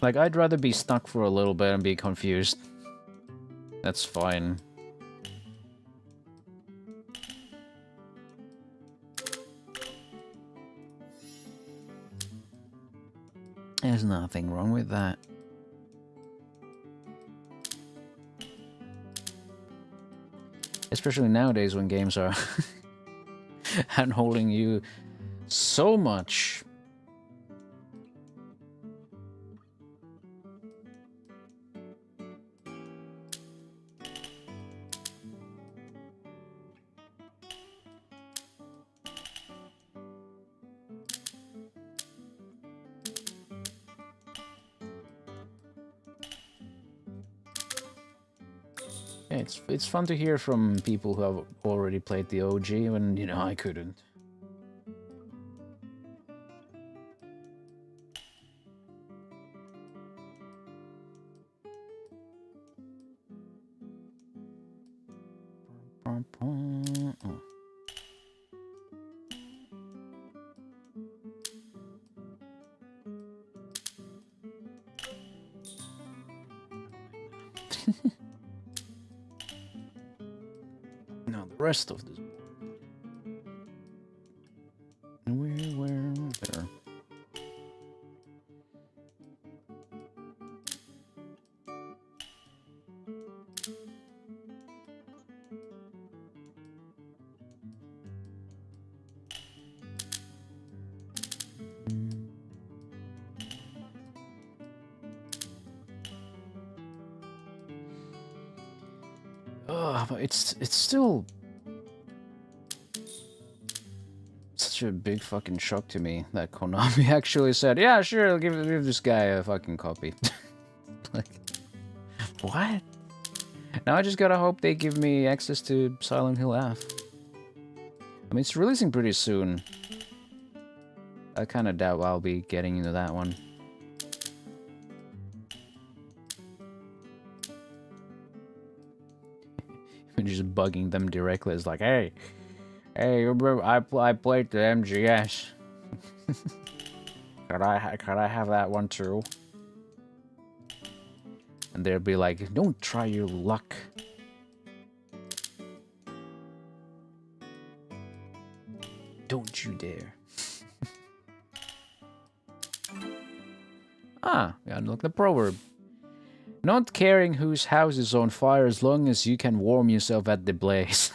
Like, I'd rather be stuck for a little bit and be confused. That's fine. There's nothing wrong with that. Especially nowadays when games are handholding you so much. Yeah, it's fun to hear from people who have already played the OG when, you know, I couldn't. Oh. Now the rest of this. Where there. But it's still such a big fucking shock to me that Konami actually said, yeah, sure, I'll give this guy a fucking copy. Like, what? Now I just gotta hope they give me access to Silent Hill F. I mean, it's releasing pretty soon. I kinda doubt I'll be getting into that one. Just bugging them directly. It's like, hey, I played the MGS. Could I have that one too? And they'll be like, don't try your luck. Don't you dare. Ah, we unlock the proverb. Not caring whose house is on fire as long as you can warm yourself at the blaze.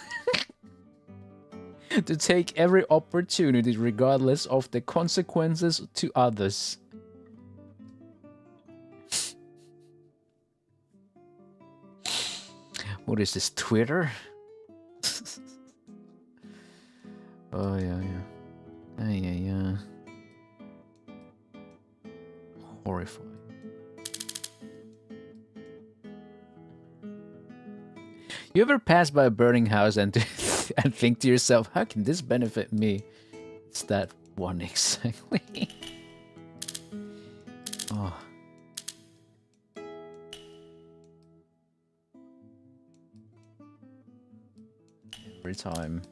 To take every opportunity regardless of the consequences to others. What is this, Twitter? Oh, yeah. Yeah. Horrifying. You ever pass by a burning house and and think to yourself, how can this benefit me? It's that one exactly. Oh. Every time.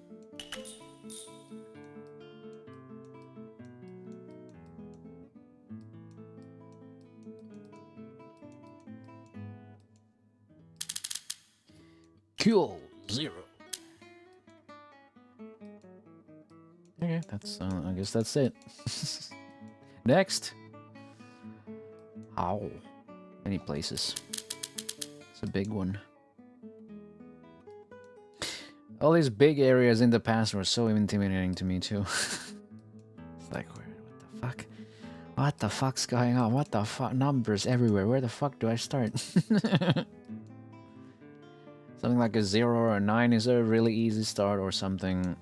Cool. 0. Okay, that's I guess that's it. Next. Ow. Many places. It's a big one. All these big areas in the past were so intimidating to me too. It's like, what the fuck? What the fuck's going on? What the fuck? Numbers everywhere. Where the fuck do I start? Something like a 0 or a 9 is a really easy start, or something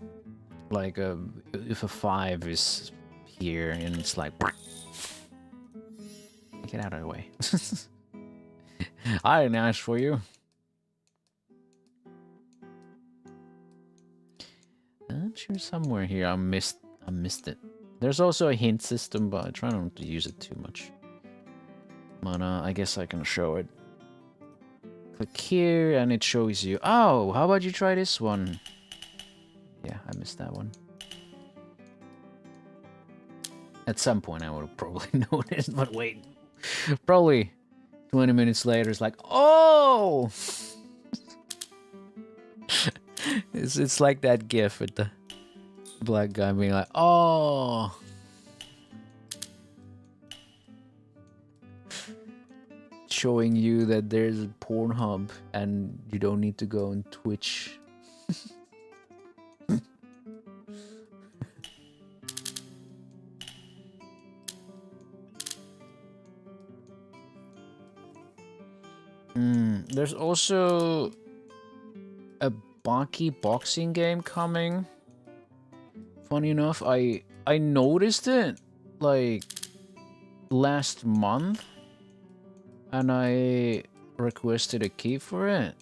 like if a 5 is here and it's like, get out of the way. I didn't ask for you. I'm sure somewhere here I missed it. There's also a hint system, but I try not to use it too much. But I guess I can show it. Click here and it shows you. Oh, how about you try this one? Yeah, I missed that one. At some point I would have probably noticed, but wait. Probably 20 minutes later it's like, oh! It's like that gif with the black guy being like, oh! Showing you that there's a Pornhub and you don't need to go on Twitch. There's also a Baki boxing game coming. Funny enough, I noticed it like last month. And I requested a key for it,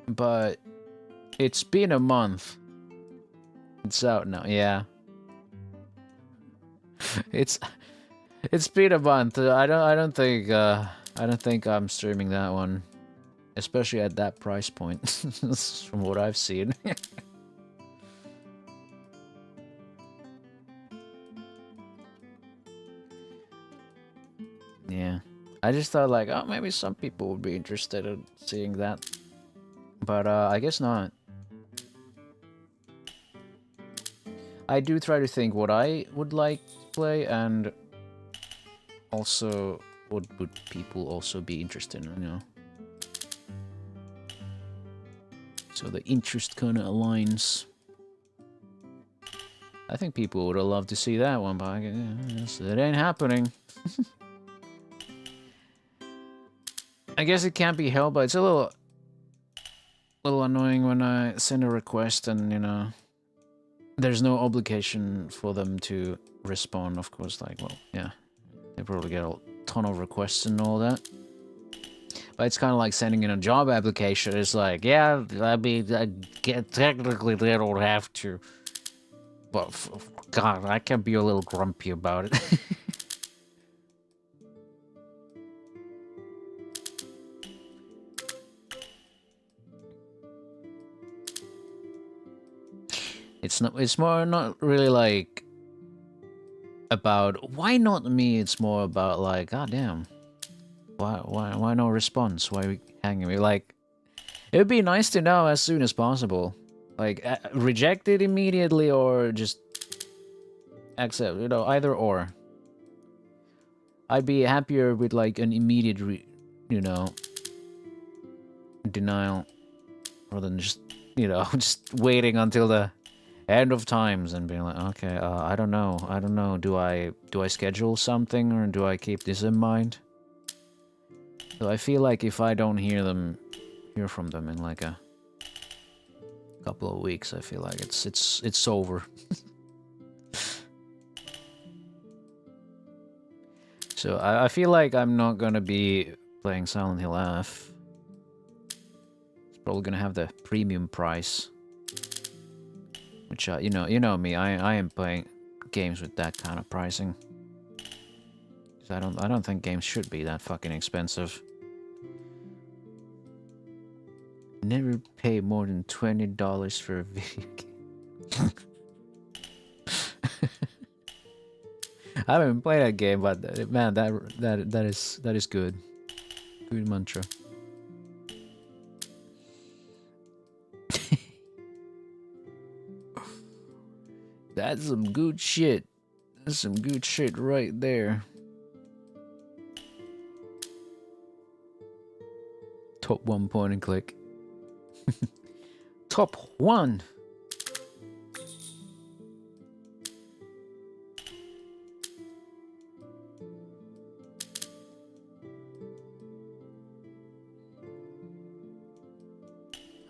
but it's been a month. It's out now, yeah. It's been a month. I don't think I'm streaming that one, especially at that price point. From what I've seen. Yeah. I just thought like, oh, maybe some people would be interested in seeing that. But I guess not. I do try to think what I would like to play, and also what would people also be interested in, you know. So the interest kind of aligns. I think people would have loved to see that one, but I guess it ain't happening. I guess it can't be helped, but it's a little annoying when I send a request and, you know, there's no obligation for them to respond, of course. Like, well, yeah, they probably get a ton of requests and all that. But it's kind of like sending in a job application. It's like, yeah, technically they don't have to. But, God, I can be a little grumpy about it. It's more not really like about why not me. It's more about like, god damn, why no response? Why are we hanging me? Like, it would be nice to know as soon as possible. Like, reject it immediately or just accept, you know, either or. I'd be happier with like an immediate, you know, denial rather than just, you know, just waiting until the end of times and being like, okay, I don't know. Do I schedule something or do I keep this in mind? So I feel like if I don't hear from them in like a couple of weeks, I feel like it's over. So I feel like I'm not gonna be playing Silent Hill F. It's probably gonna have the premium price, which you know me, I am playing games with that kind of pricing. 'Cause I don't think games should be that fucking expensive. Never pay more than $20 for a video game. I haven't played that game, but man, that is good. Good mantra. That's some good shit. That's some good shit right there. Top 1 point and click. Top 1.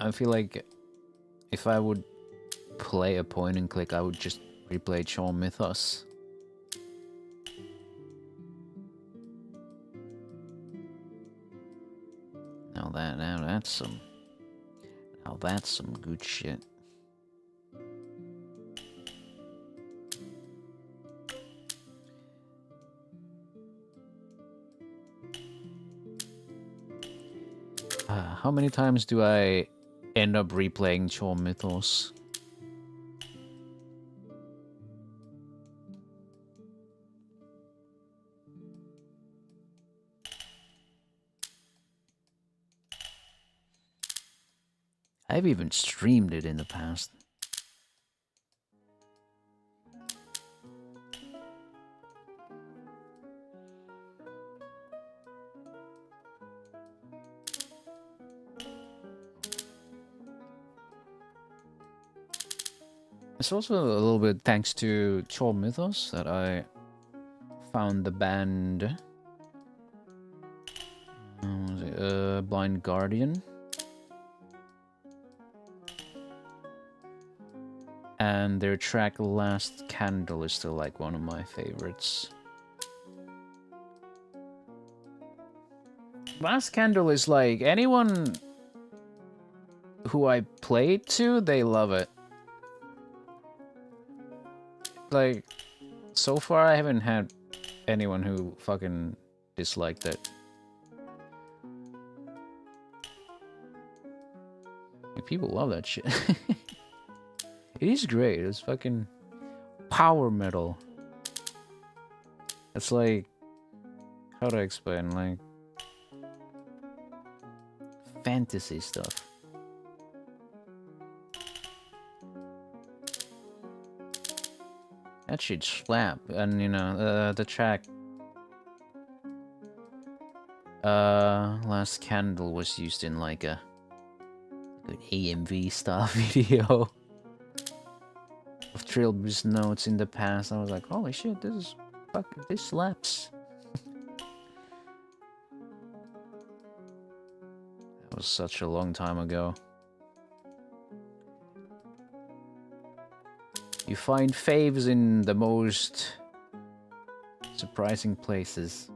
I feel like if I would play a point and click, I would just replay Shaw Mythos. Now that's some good shit. How many times do I end up replaying Shaw Mythos? I've even streamed it in the past. It's also a little bit thanks to Shaw Mythos that I found the band Blind Guardian. And their track Last Candle is still like one of my favorites. Last Candle is like anyone who I play it to, they love it. Like, so far I haven't had anyone who fucking disliked it. Like, people love that shit. It is great. It's fucking power metal. It's like, how do I explain? Like, fantasy stuff. That shit slap. And you know, the track Last Candle was used in like a good AMV style video of Trilby's notes in the past. I was like, holy shit, this slaps. That was such a long time ago. You find faves in the most surprising places.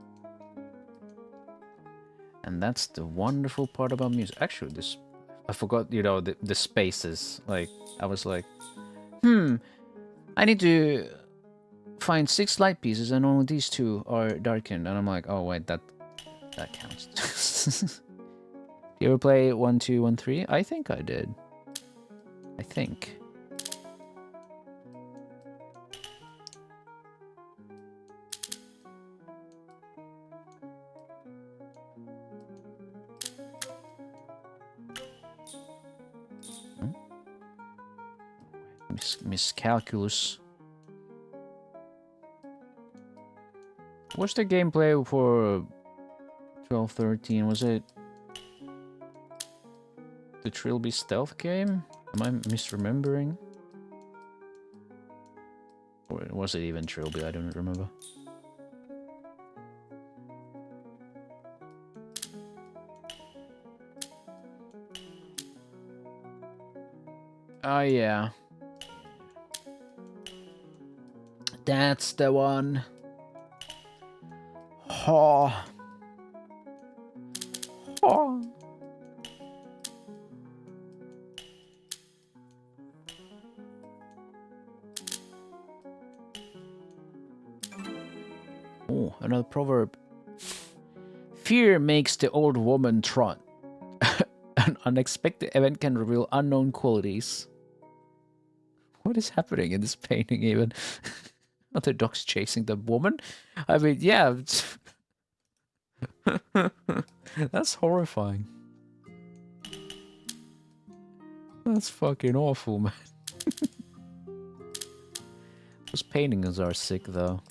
And that's the wonderful part about music. Actually, I forgot, you know, the spaces. Like, I was like, I need to find 6 light pieces and only these 2 are darkened. And I'm like, oh wait, that counts. You ever play 1, 2, 1, 3? I think I did. I think. Miscalculus. What's the gameplay for 12-13? Was it the Trilby stealth game? Am I misremembering? Or was it even Trilby? I don't remember. Oh yeah. That's the one. Oh. Oh. Oh, another proverb. Fear makes the old woman trot. An unexpected event can reveal unknown qualities. What is happening in this painting even? Are the dogs chasing the woman? I mean, yeah. That's horrifying. That's fucking awful, man. Those paintings are sick, though.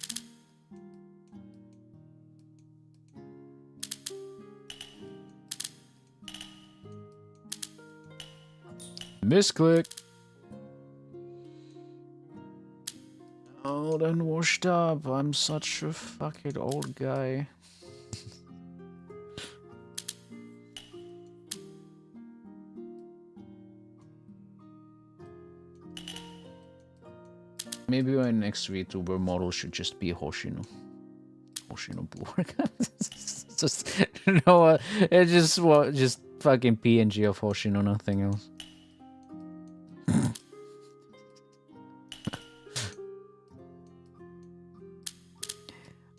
Misclick. Old and washed up. I'm such a fucking old guy. Maybe my next VTuber model should just be Hoshino. Hoshino Blue. Just you know what? It just what just fucking PNG of Hoshino, nothing else.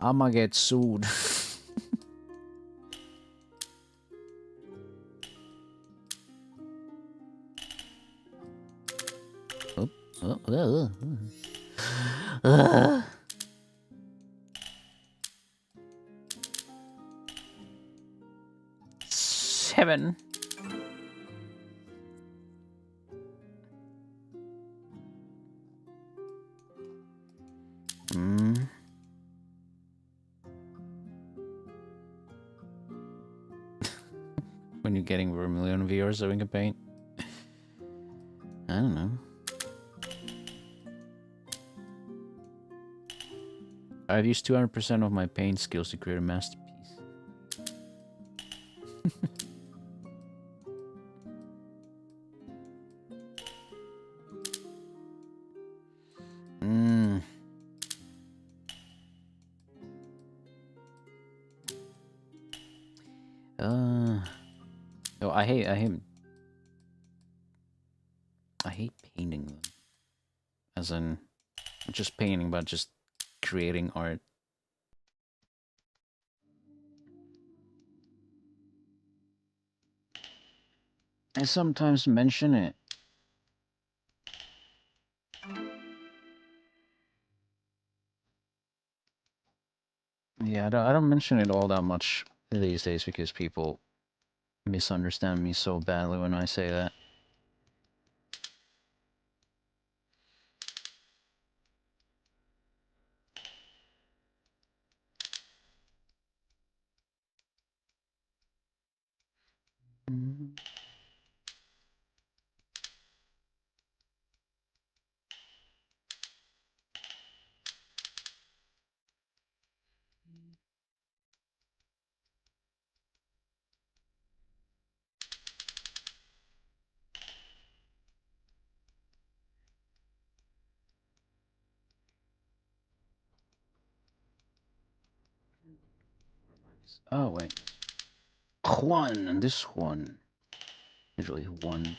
I'ma get sued. Seven. When you're getting over 1 million viewers so we can paint. I don't know. I've used 200% of my paint skills to create a masterpiece. Oh, I hate painting them. As in, not just painting, but just creating art. I sometimes mention it. Yeah, I don't mention it all that much these days because people misunderstand me so badly when I say that. Oh, wait. Juan, and this one. Usually one.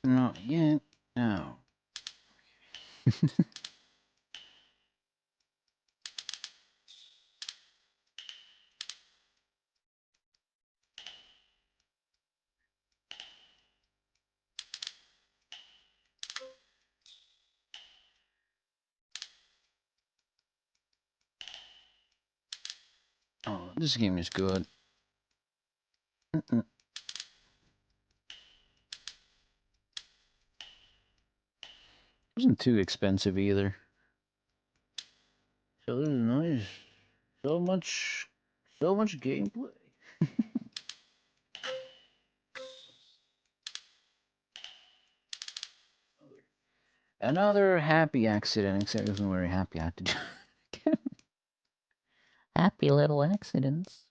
Not yet. No. Oh, this game is good. Wasn't too expensive either. So this is nice. So much gameplay. Another happy accident, except I wasn't very happy I had to do happy little accidents.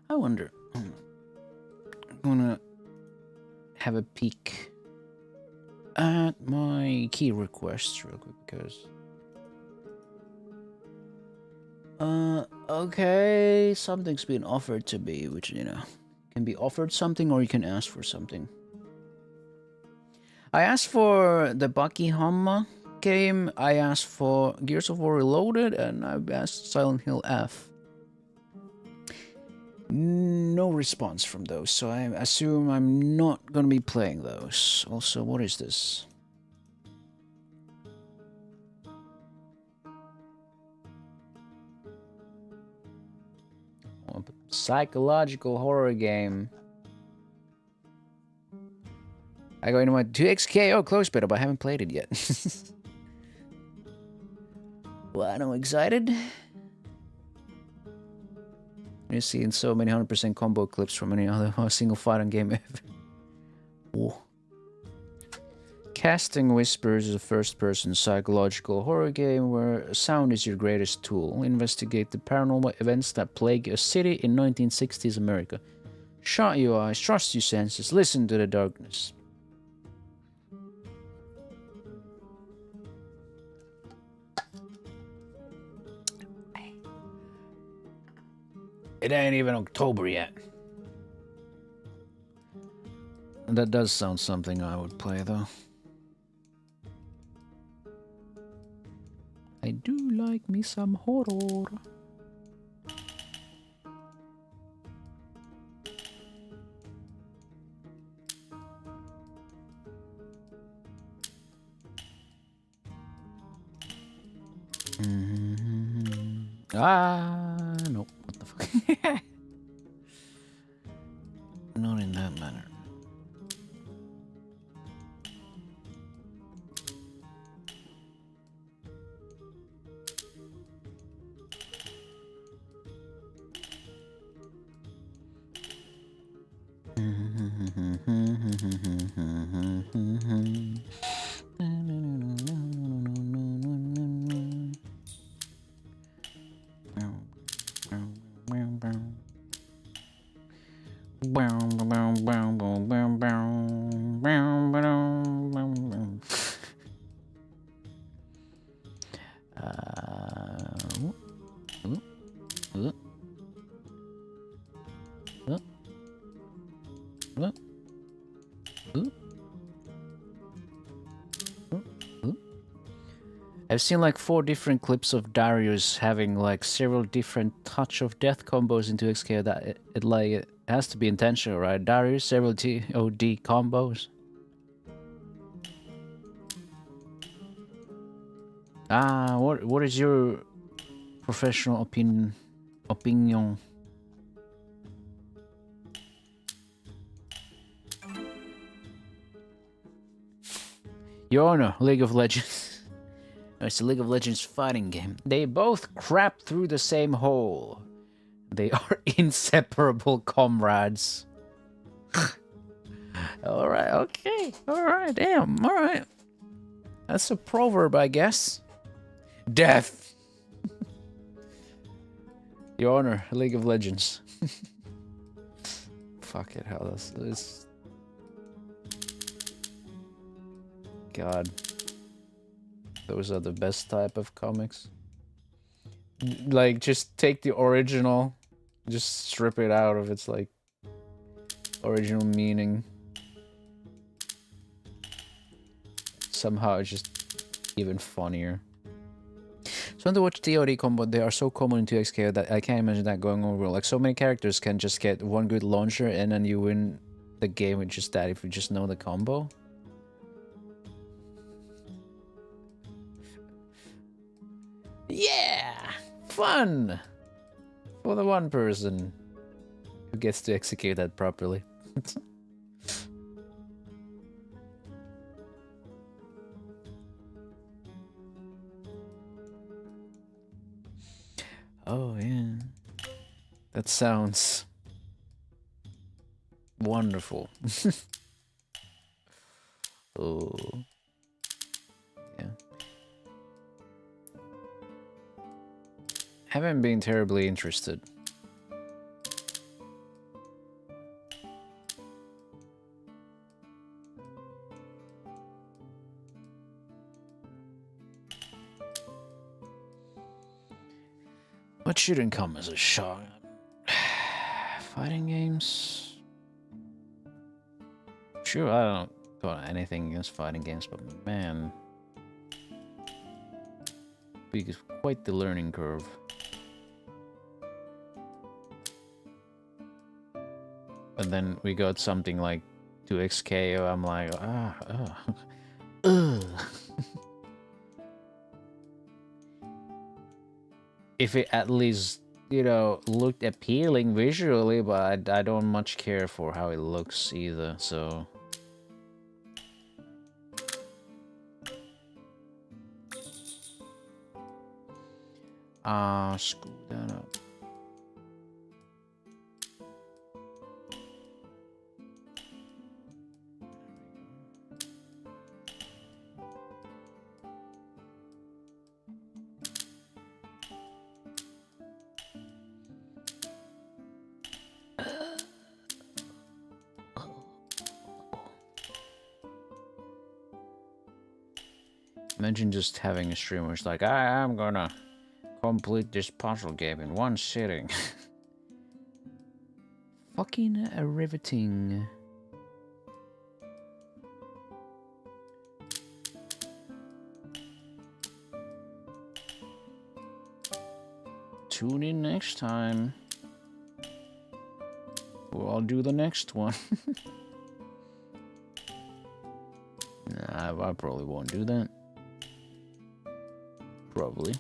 I wonder. I'm gonna have a peek at my key requests real quick because. Okay, something's been offered to me, which, you know, can be offered something or you can ask for something. I asked for the Bucky Hamma game, I asked for Gears of War Reloaded, and I asked Silent Hill F. No response from those, so I assume I'm not gonna be playing those. Also, what is this? Oh, psychological horror game. I go into my 2XKO close beta, but I haven't played it yet. Well, I'm excited. You've seen so many 100% combo clips from any other single fighting game ever. Whoa. Casting Whispers is a first-person psychological horror game where sound is your greatest tool. Investigate the paranormal events that plague a city in 1960s America. Shut your eyes, trust your senses, listen to the darkness. It ain't even October yet. That does sound something I would play, though. I do like me some horror. No. What the fuck? Not in that manner. I've seen like 4 different clips of Darius having like several different touch of death combos into XK. That it has to be intentional, right? Darius, several TOD combos. What is your professional opinion? Your Honor, League of Legends. It's a League of Legends fighting game. They both crap through the same hole. They are inseparable comrades. Alright, okay. Alright, damn, alright. That's a proverb, I guess. Death. Your Honor, League of Legends. Fuck it, how this. God. Those are the best type of comics. Like, just take the original, just strip it out of its, like, original meaning. Somehow it's just even funnier. So when they watch TOD combo, they are so common in 2XK that I can't imagine that going over. Like, so many characters can just get one good launcher and then you win the game with just that if you just know the combo. Yeah! Fun! For the one person who gets to execute that properly. Oh, yeah. That sounds wonderful. Oh. Yeah. Haven't been terribly interested. What shouldn't come as a shock? Fighting games? Sure, I don't got anything against fighting games, but man, it's quite the learning curve. And then we got something like 2XK, I'm like, ugh. If it at least, you know, looked appealing visually, but I don't much care for how it looks either, so... Screw that up. Imagine just having a stream where it's like, I'm gonna complete this puzzle game in one sitting. Fucking riveting. Tune in next time. Or I'll do the next one. Nah, I probably won't do that. Probably.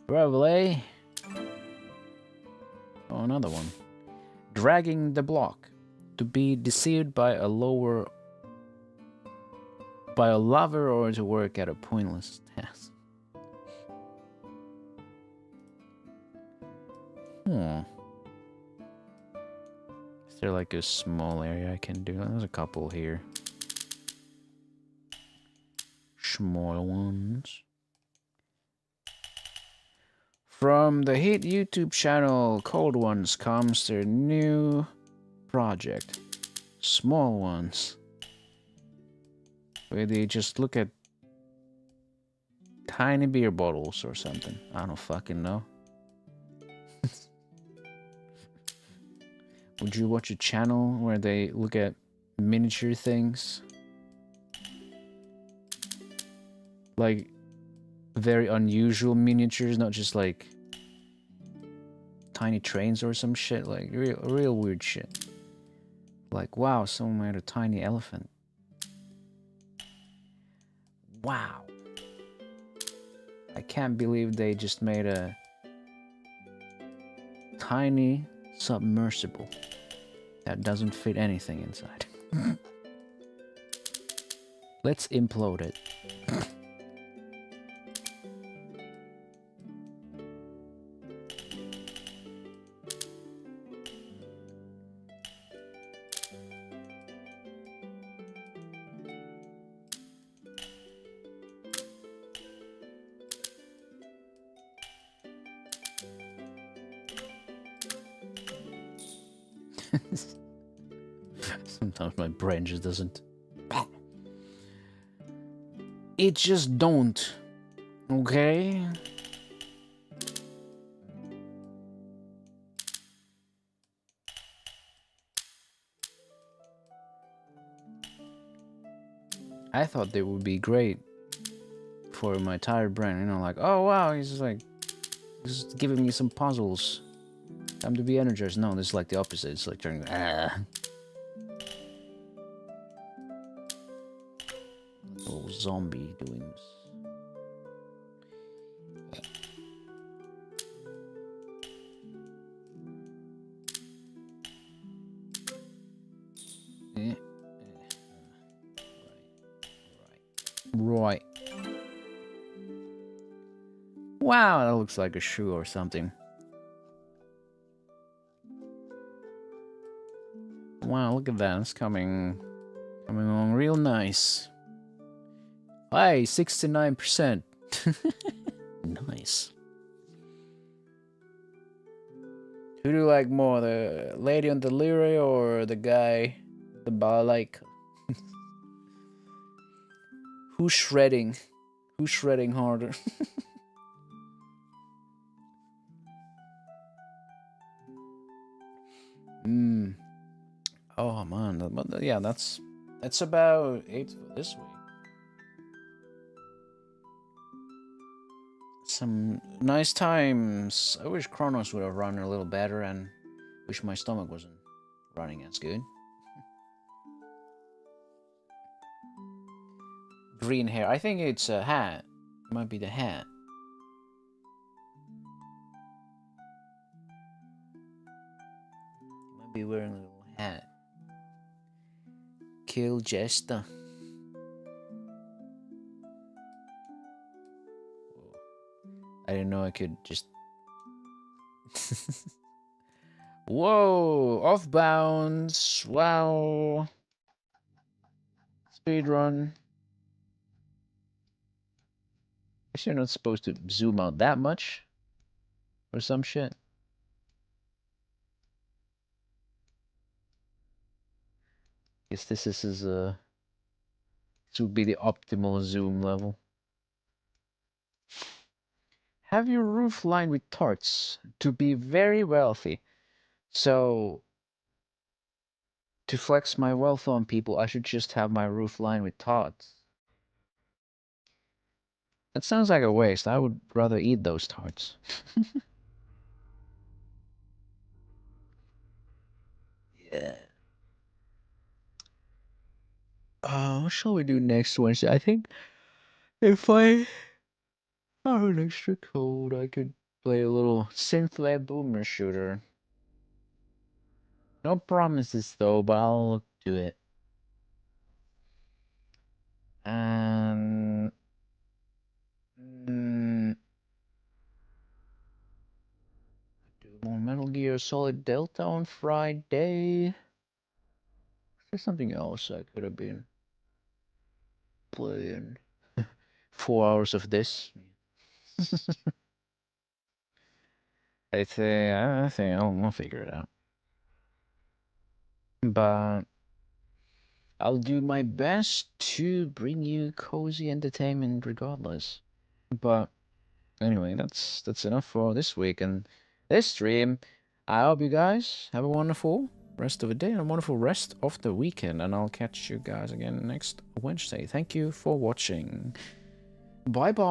Probably. Oh, another one. Dragging the block. To be deceived by a lover or to work at a pointless task. Is there like a small area I can do? There's a couple here. Small ones. From the hit YouTube channel Cold Ones comes their new project. Small Ones. Where they just look at tiny beer bottles or something. I don't fucking know. Would you watch a channel where they look at miniature things? Like, very unusual miniatures, not just like tiny trains or some shit, like real weird shit. Like, wow, someone made a tiny elephant. Wow. I can't believe they just made a tiny submersible that doesn't fit anything inside. Let's implode it. Sometimes my brain just doesn't. It just don't. Okay? I thought they would be great for my tired brain, you know, like, oh wow, he's just giving me some puzzles. Time to be energized. No, this is like the opposite. It's like turning little zombie doing this. Right. Wow, that looks like a shoe or something. Wow, look at that. It's coming along real nice. Hey, 69%. Nice. Who do you like more, the lady on the lyre or the guy, the balalaika? Who's shredding? Who's shredding harder? Oh man, yeah, that's about it for this week. Some nice times. I wish Chronos would have run a little better, and wish my stomach wasn't running as good. Green hair. I think it's a hat. It might be the hat. Might be wearing a little hat. Kill Jester. I didn't know I could just... Whoa! Off bounds! Wow! Speed run. I guess you're not supposed to zoom out that much. Or some shit. Guess this would be the optimal zoom level. Have your roof lined with tarts to be very wealthy. So, to flex my wealth on people, I should just have my roof lined with tarts. That sounds like a waste. I would rather eat those tarts. Yeah. What shall we do next Wednesday? I think if I are an extra code, I could play a little synth-led boomer shooter. No promises though, but I'll do it. And do more Metal Gear Solid Delta on Friday. There's something else I could have been playing. 4 hours of this. I think I'll figure it out. But I'll do my best to bring you cozy entertainment regardless. But anyway, that's enough for this week and this stream. I hope you guys have a wonderful rest of the day and a wonderful rest of the weekend. And I'll catch you guys again next Wednesday. Thank you for watching. Bye bye.